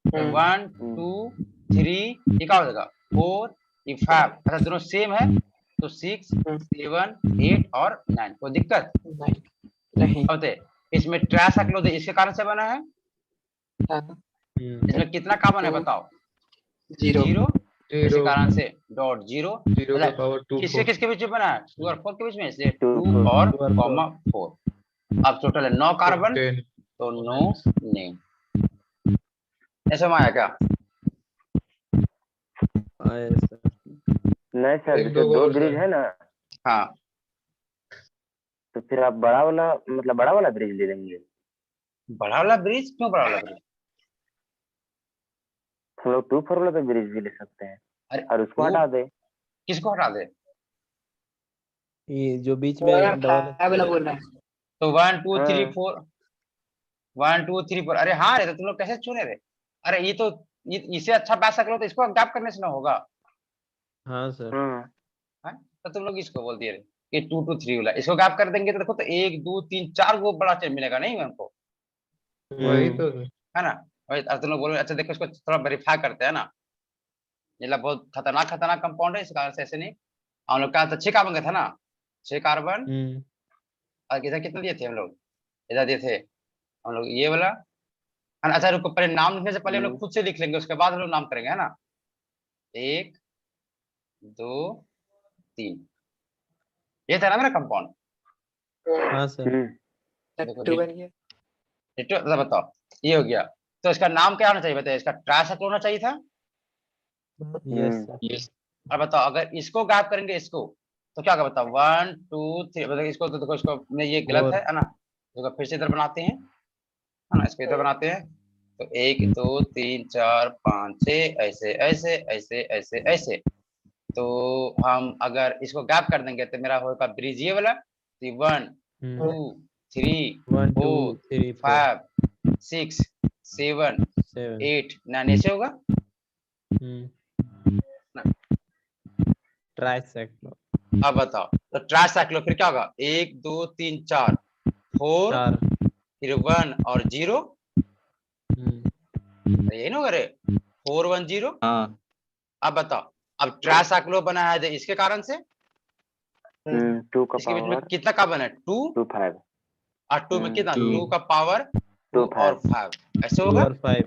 1 2 3 ये क्या हो जाएगा 4 ये 5। अच्छा दोनों सेम है तो 6 7 8 और 9 कोई दिक्कत नहीं। अब इसमें ट्राइसाइक्लो इसके कारण से बना है। इसमें कितना कार्बन है बताओ? 0। इसी कारण से डॉट 0। 0 का पावर 2 किसके किसके बीच में बना है? 2 और 4 के बीच में से 2 2 और 2 और 4। अब टोटल है 9 कार्बन 10 तो नो नेम। ऐसा में आया क्या? Yes, sir. नहीं सर एक जो दो 2 और ब्रिज सर। है ना हाँ तो फिर आप बड़ा वाला मतलब बड़ा वाला ब्रिज ले लेंगे। बड़ा वाला ब्रिज क्यों बड़ा वाला ब्रिज? हम लोग 2 4 वाला पे ब्रिज भी ले सकते हैं अरे और उसको वो हटा दे। किसको हटा दे? ये जो बीच वो वाला में डबल फाइव वाला बोल रहा है। तो 1 2 3 हाँ। 4 1 2 3 4 अरे हाँ रे, तो तुम लोग कैसे चुने रे? अरे ये तो इसे अच्छा पैसा सकते हो तो इसको गैप करने से ना होगा। हाँ सर। हाँ? तो तुम लोग इसको बोल दिए रे कि 2 2 3 वाला, इसको गैप कर देंगे तो देखो तो 1 2 3 4 को बड़ा चेंज मिलेगा नहीं हमको, वही तो है ना? वही अब तुम लोग बोलो अच्छा देखो इसको थोड़ा वेरीफाई करते हैं ना, ये ला बहुत खतरनाक खतरनाक कंपाउंड है, इस कारण से ऐसे नहीं। हम लोग का तो 6 कार्बन का था ना, 6 कार्बन, और इधर कितने दिए थे हम लोग? इधर दिए थे हम लोग ये वाला, है ना? अच्छा रुको, पहले नाम लिखने से पहले हम लोग खुद से लिख लेंगे, उसके बाद हम लोग नाम करेंगे, है ना? 1 2 3, ये था ना मेरा कंपाउंड। हाँ सर। देखो टू बन गया। अच्छा बताओ, ये हो गया, तो इसका नाम क्या होना चाहिए बताइए? इसका ट्राइसाइक्ल होना चाहिए था। Yes sir. और बताओ अगर इसको गैप करेंगे इसको तो क्या होगा बताओ? 1 2 3, मतलब इसको तो देखो, इसको नहीं ये गलत है ना? देखो फिर से इधर बनाते हैं, है ना? इसको इधर बनाते हैं, तो 1 2 3 4 5 6 ऐसे ऐसे ऐसे ऐसे ऐसे। तो हम अगर इसको गैप कर देंगे तो मेरा होगा ब्रिज ये वाला, 1 2 3 1 2 4 3 4 5 6 7 7 8 9 ऐसे होगा। ट्राइसाइक्लो। अब बताओ तो ट्राइसाइक्लो फिर क्या होगा? 1 2 3 4 4 4 फिर 1 और 0, यही ना करे 4 1 0। हाँ अब बताओ, अब ट्राइसाइक्लो बना है तो इसके कारण से 2 का इसके बीच में पावर कितना कार्बन है? 2, 2 5 और 2 में कितना? 2 2 का पावर 2 2 और 5 ऐसे 2 होगा। और 5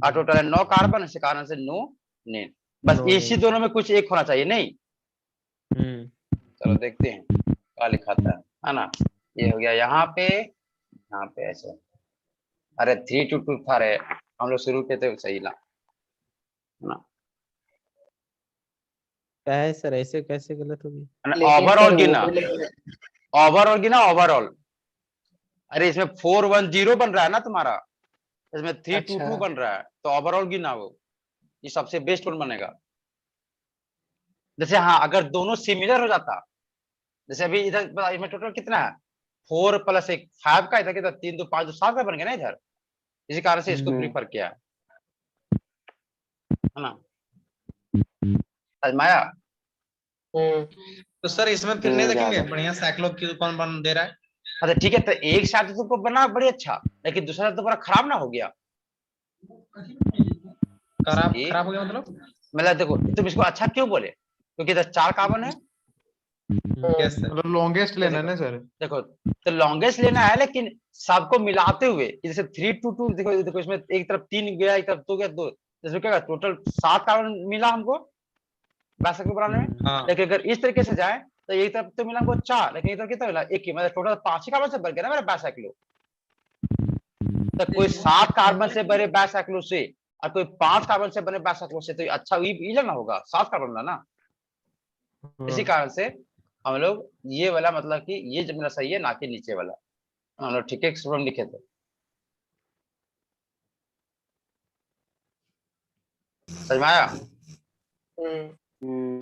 और टोटल है 9 कार्बन, इसी कारण से नो नेम। बस नो इसी दोनों में कुछ एक होना चाहिए नहीं। चलो देखते हैं क्या लिखा था, है ना? ये हो गया यहाँ पे ऐसे। अरे 3 2 2 था रे, हम लोग शुरू के थे सही ला, है ना? क्या है सर, ऐसे कैसे गलत हो गई? लेकिन ओवरऑल सर गिना, वो लेकिन ओवरऑल गिना, ओवरऑल। अरे इसमें 4 1 0 बन रहा है ना तुम्हारा, इसमें 3 2 2 अच्छा बन रहा है, तो ओवरऑल गिना वो, ये सबसे बेस्ट वन बनेगा। जैसे हाँ अगर दोनों सिमिलर हो जाता, जैसे अभी इधर इसमें टोटल कितना है? 4 प्लस 1 5 का, इधर कितना 3 2 5 2 7 का बन गया ना इधर, इसी कारण से इसको प्रीफर किया है ना? आजमाया। तो सर इसमें फिर नहीं देखेंगे बढ़िया साइक्लो कौन बन दे रहा है? अच्छा ठीक है, तो एक साथ तो तुमको बना बड़ी अच्छा, लेकिन दूसरा तो पूरा खराब ना हो गया। खराब हो गया मतलब देखो तुम इसको अच्छा क्यों बोले? क्योंकि इधर 4 कार्बन है। यस सर, मतलब लॉन्गेस्ट लेना है ना सर? देखो तो लॉन्गेस्ट लेना है, लेकिन सबको मिलाते हुए, जैसे 3 2 2, देखो देखो इसमें एक तरफ 3 गया, एक तरफ 2 गया, 2, जैसे क्या टोटल 7 कार्बन मिला हमको बाइसेक्लो बनाने में। हाँ। लेकिन अगर इस तरीके से जाए तो एक तरफ तो मिला हमको 4, लेकिन एक तरफ कितना मिला? 1 ही, मतलब टोटल 5 ही कार्बन से बन गया ना मेरा बाइसेक्लो। तो कोई 7 कार्बन से बने बाइसेक्लो से और कोई 5 कार्बन से बने बाइसेक्लो से, तो अच्छा ये लेना होगा 7 कार्बन वाला ना। इसी कारण से हम लोग ये वाला, मतलब कि ये जब मेरा सही है ना कि नीचे वाला, हम लोग ठीक है लिखे थे। समझ में आया?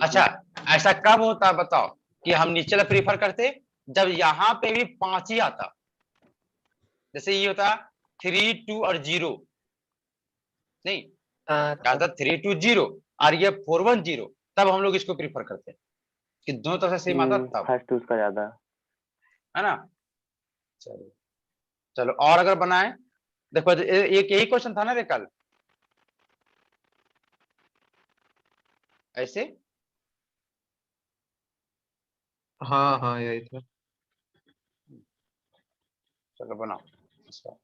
अच्छा ऐसा कब होता है बताओ कि हम नीचे वाला प्रीफर करते? जब यहाँ पे भी 5 ही आता, जैसे ये होता 3 2 और 0, नहीं क्या था 3 2 0 और ये 4 1 0, तब हम लोग इसको प्रीफर करते हैं कि दोनों तरफ से सेम आता तब, फर्स्ट उसका ज्यादा है ना? चलो चलो और अगर बनाए, देखो एक यही क्वेश्चन था ना रे कल, ऐसे। हाँ हाँ यही था। चलो बनाओ इसका।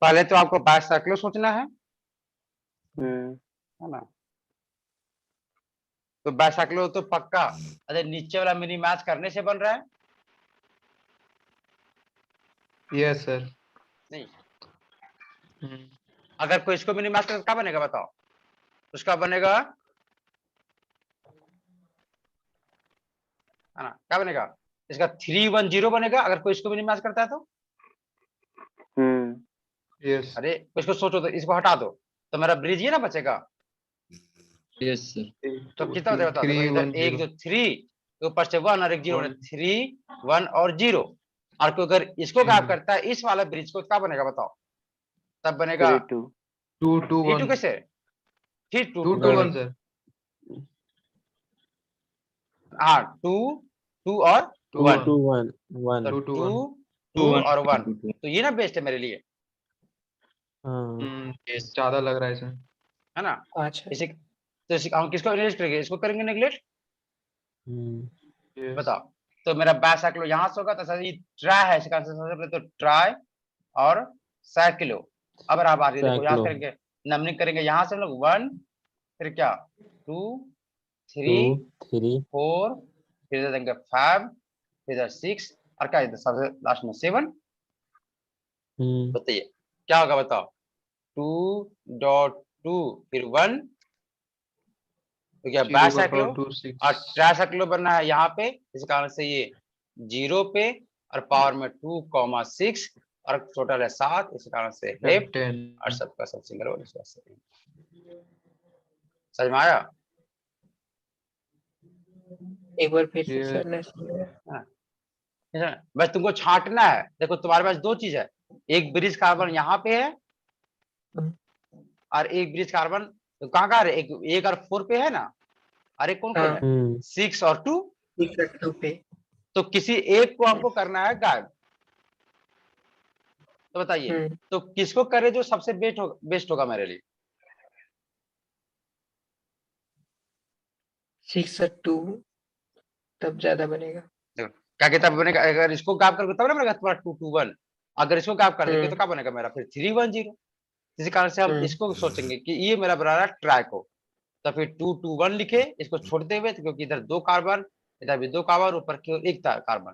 पहले तो आपको बाइसेक्लो सोचना है ना? तो बाइसेक्लो तो पक्का, अरे नीचे वाला मिनी मैच करने से बन रहा है। Yes sir. नहीं अगर कोई इसको मिनी मैच करे तो क्या बनेगा बताओ? उसका बनेगा है ना, क्या बनेगा इसका 310 बनेगा अगर कोई इसको मिनिमाइज करता है तो। यस अरे इसको सोचो तो इसको हटा दो तो मेरा ब्रिज ये ना बचेगा। Yes sir. तो कितना बचेगा बताओ, देखो इधर एक जो 3 ऊपर से 1 और एक 0 3 1 और 0 और कोई अगर इसको गायब करता है इस वाला ब्रिज को क्या बनेगा बताओ, तब बनेगा 2 2 3 2 1 कैसे, फिर 2 2 2 1 सर। हाँ 2 2 और 1 2 1 1 तो 2 2 1 2 और 1 तो ये ना बेस्ट है मेरे लिए, हाँ ज्यादा लग रहा है इसमें। है ना। अच्छा इसे तो हम किसको नेग्लेक्ट करेंगे, इसको करेंगे नेग्लेक्ट, Yes. बताओ। तो मेरा बाइसाइक्लो यहाँ से होगा तो सर ये ट्राई है, इसका आंसर सबसे पहले तो ट्राई और साइक्लो। अब आप आ रही है देखो यहाँ साइक्लो। करेंगे नंबरिंग करेंगे यहाँ से हम लोग 1 फिर क्या 2 3 2 3 4 फिर इधर देंगे 5 फिर इधर 6 और क्या इधर सबसे लास्ट में 7। बताइए क्या होगा बताओ, 2.2 फिर 1 तो क्या 0 बाइसाइक्लो 2 और 6 ट्राइसाइक्लो बनना है यहाँ पे, इस कारण से ये 0 पे और पावर में 2,6 और टोटल है 7, इस कारण से लेफ्ट 10 और सबका सब सिंगल होगा, समझ में आया। एक बार फिर से Yes. सर ने बस तुमको छांटना है, देखो तुम्हारे पास दो चीज है, एक ब्रिज कार्बन यहाँ पे है और एक ब्रिज कार्बन तो कहाँ का है, एक और 4 पे है ना, और एक कौन कौन है 6 और 2 पे। तो किसी एक को हमको करना है गायब। तो बताइए तो किसको करे जो सबसे बेस्ट होगा मेरे लिए। 6 और 2 तब ज्यादा बनेगा। क्या किताब बनेगा, अगर इसको गायब करोगे तब ना बनेगा तुम्हारा 2 2 1, अगर इसको गायब कर देंगे तो क्या बनेगा मेरा फिर 3 1 0। इसी कारण से हम इसको सोचेंगे कि ये मेरा बना रहा है ट्राई को, तो फिर 2 2 1 लिखे इसको छोड़ते हुए, क्योंकि इधर 2 कार्बन इधर भी 2 कार्बन ऊपर की ओर 1 कार्बन,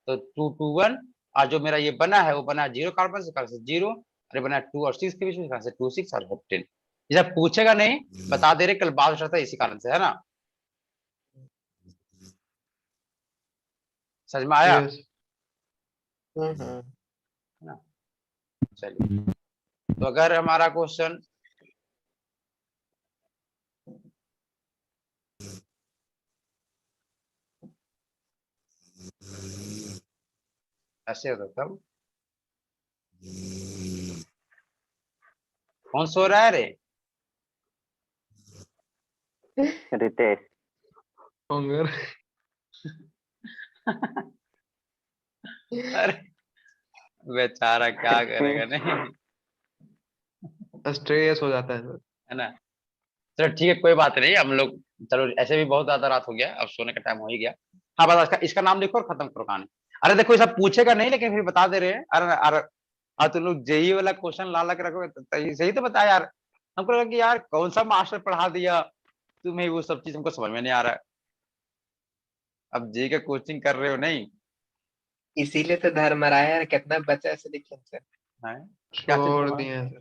तो 2 2 1 और जो मेरा ये बना है वो बना है 0 कार्बन से, कारण से 0 और ये बना है 2 और 6 के बीच में, कारण से 2 6 और 10। ये सब पूछेगा नहीं, बता दे रहे कल बात होता है इसी कारण से, है ना, समझ में आया। Yes. चलिए तो अगर हमारा क्वेश्चन ऐसे होता तब कौन सो रहा है रे, रितेश होंगर अरे बेचारा क्या करेगा नहीं, स्ट्रेस हो जाता है सर। है ना। चलो ठीक है कोई बात नहीं, हम लोग चलो ऐसे भी बहुत ज्यादा रात हो गया, अब सोने का टाइम हो ही गया। हाँ बस इसका नाम लिखो और खत्म करो कहानी। अरे देखो ये सब पूछेगा नहीं लेकिन फिर बता दे रहे हैं, अरे तुम लोग जेई वाला क्वेश्चन ला के रखोगे तो सही तो बता यार, हमको लगा कि यार कौन सा मास्टर पढ़ा दिया तुम्हें वो सब चीज हमको समझ में नहीं आ रहा है, अब जेई का कोचिंग कर रहे हो नहीं इसीलिए तो धर्मराया कितना बचा ऐसे लिखे सर, है क्या चीज छोड़ पढ़ा? दिए हैं सर।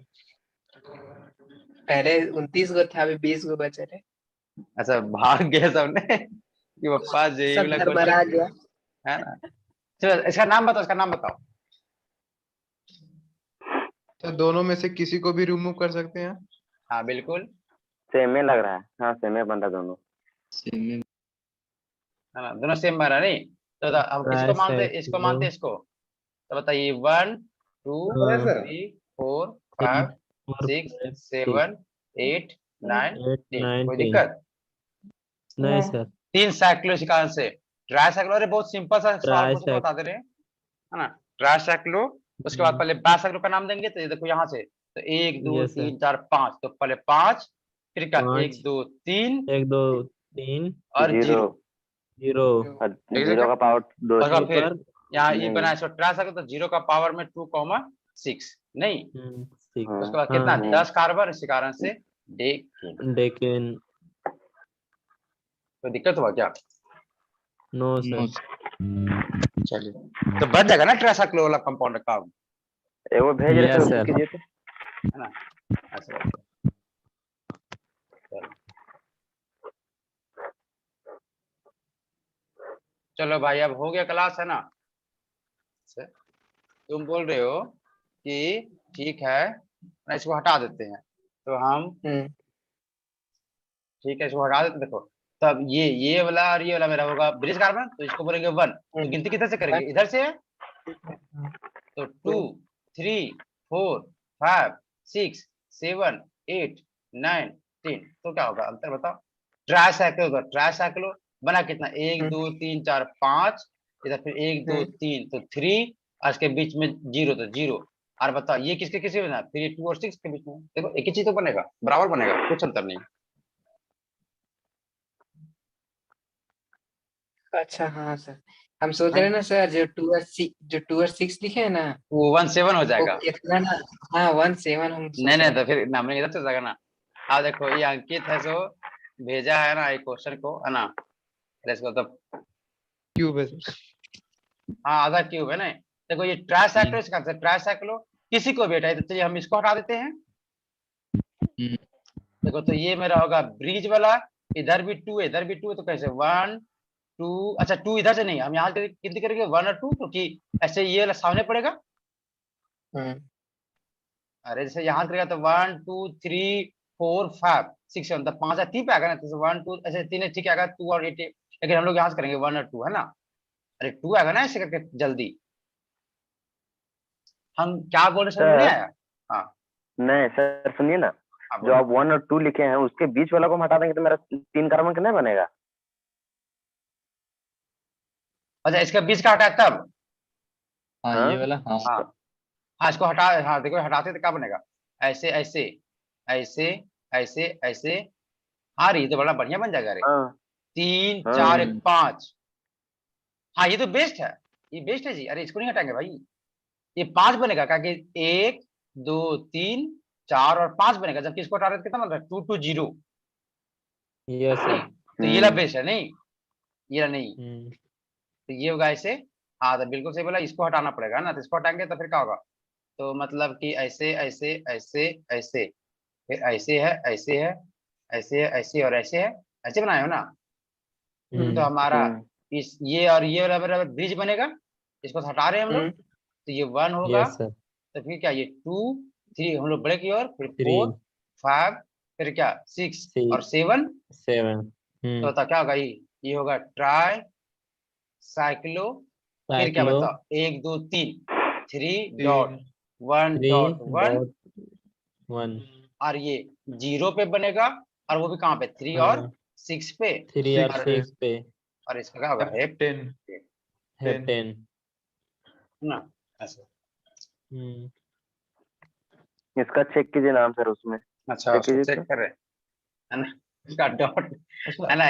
पहले 29 गो था अभी 20 गो बचे थे। अच्छा भाग गया सबने कि पप्पा जेई सब वाला धर्मरा क्वेश्चन, गया। है ना। चलो इसका नाम बताओ, इसका नाम बताओ। तो दोनों में से किसी को भी रिमूव कर सकते हैं। हाँ बिल्कुल, सेम में लग रहा है, हाँ सेम में बन रहा दोनों। है ना, दोनों सेम बना नहीं तो हम किसको मानते, इसको मानते इसको, तो बताइए 1 2 3 4 5 6 7 8 9 10, कोई दिक्कत नहीं सर। 3 साइक्लो इसी कारण से ट्राई साइक्लो, अरे बहुत सिंपल सा सवाल पूछ के बता दे रहे हैं, है ना। ट्राई साइक्लो उसके बाद पहले बाई साइक्लो का नाम देंगे, तो ये देखो यहाँ से तो 1 2 Yes, sir. 3 4 5, तो पहले 5 फिर क्या 1 5 2 3 1 2 3 और 0 0 और 0 का पावर 2 और ही। फिर यहाँ ये नहीं। बना इसको ट्राई साइक्लो तो 0 का पावर में 2,6 नहीं, 6 उसके बाद कितना 10 कार्बन, इसी कारण से डेकेन। डेकेन। तो दिक्कत हुआ क्या? No sir. चलिए तो बच जाएगा ना ट्राइसाइक्लो वाला कंपाउंड का, वो भेज रहे Yes, थे sir. कीजिए तो। है ना। अच्छा चलो चलो भाई अब हो गया क्लास, है ना। तुम बोल रहे हो कि ठीक है ना, इसको हटा देते हैं, तो हम ठीक है इसको हटा देते, देखो तब ये वाला और ये वाला मेरा होगा ब्रिज कार्बन, तो इसको बोलेंगे 1। तो गिनती किधर से करेंगे, इधर से है, तो 2 3 4 5 6 7 8 9 10, तो क्या होगा अंतर बताओ। ट्राइसाइक्लो होगा, ट्राइसाइक्लो बना कितना, 1 2 3 4 5, इधर फिर 1 2 3 तो 3, और इसके बीच में 0 तो 0। और बताओ ये किसके किसके बना, फिर ये 2 और 6 के बीच में, देखो एक ही चीज तो बनेगा, बराबर बनेगा, कुछ अंतर नहीं। अच्छा हाँ सर, हम सोच रहे हैं ना सर, जो 2 और 6 लिखे हैं ना, वो 1 7 हो वो जाएगा। कितना ना, हाँ 1 7 हम सोच नहीं रहे नहीं, तो फिर नाम इधर से जाएगा ना। अब देखो ये अंकित है, सो भेजा है ना एक क्वेश्चन को, है ना, इसको तो क्यूब है सर। हाँ आधा क्यूब है ना। देखो ये ट्राइसाइक्लो, इसका आंसर ट्राइसाइक्लो किसी को भी हटाए, तो चलिए हम इसको हटा देते हैं। देखो तो ये मेरा होगा ब्रिज वाला, इधर भी 2 है, इधर भी 2 है, तो कैसे 1 2, अच्छा 2 इधर से नहीं, हम यहाँ गिनती करेंगे 1 और 2, क्योंकि ऐसे ये वाला सामने पड़ेगा। अरे जैसे यहाँ करेगा तो 1 2 3 4 5 6 7, तो 5 है 3 पे आएगा ना, तो 1 2 ऐसे 3 ठीक आएगा, 2 और 8, लेकिन हम लोग यहाँ से करेंगे 1 और 2, है ना। अरे 2 आएगा ना ऐसे करके जल्दी। हम क्या बोल रहे समझ नहीं आया। हाँ नहीं सर सुनिए ना, हाँ जो बोलो। आप 1 और 2 लिखे हैं उसके बीच वाला को हम हटा देंगे तो मेरा 3 कार्बन कितना बनेगा। अच्छा इसका बीच का हटाए तब, हाँ हाँ ये वाला हाँ। हाँ हाँ इसको हटा, हाँ देखो हटाते तो क्या बनेगा, ऐसे ऐसे ऐसे ऐसे ऐसे। हाँ रे ये तो बड़ा बढ़िया बन जाएगा रे, हाँ 3 हाँ 4 1 5। हाँ ये तो बेस्ट है, ये बेस्ट है जी। अरे इसको नहीं हटाएंगे भाई, ये 5 बनेगा, क्या कि 1 2 3 4 और 5 बनेगा, जबकि इसको हटा रहे तो कितना बन रहा है 2 2 0। Yes sir. तो ये ला बेस्ट है नहीं, ये ला नहीं, तो ये होगा ऐसे। हाँ तो बिल्कुल सही बोला, इसको हटाना पड़ेगा ना, तो इसको हटाएंगे तो फिर क्या होगा, तो मतलब कि ऐसे ऐसे ऐसे ऐसे, फिर ऐसे है ऐसे है ऐसे है ऐसे और ऐसे है, ऐसे बनाए हो ना। तो हमारा इस ये और ये वाला बराबर ब्रिज बनेगा, इसको तो हटा रहे हैं हम लोग, तो ये 1 होगा, यस सर। तो फिर क्या ये 2 3 हम लोग बड़े की ओर, फिर 3 4 5, फिर क्या 6 और 6 7, 7 तो बता क्या होगा, ये होगा ट्राई साइक्लो, फिर क्या साइक्लो बताओ 1 2 3 3 डॉट 1 3 डॉट 1, डॉट 1 और ये 0 पे बनेगा, और वो भी कहाँ पे 3 और 6 पे, 3 और 6 पे, और इसका क्या होगा है 10 है 10। ना ऐसे। इसका चेक कीजिए नाम सर उसमें। अच्छा चेक उसको कीजिए चेक तो। कर रहे हैं, है ना, इसका डॉट है ना,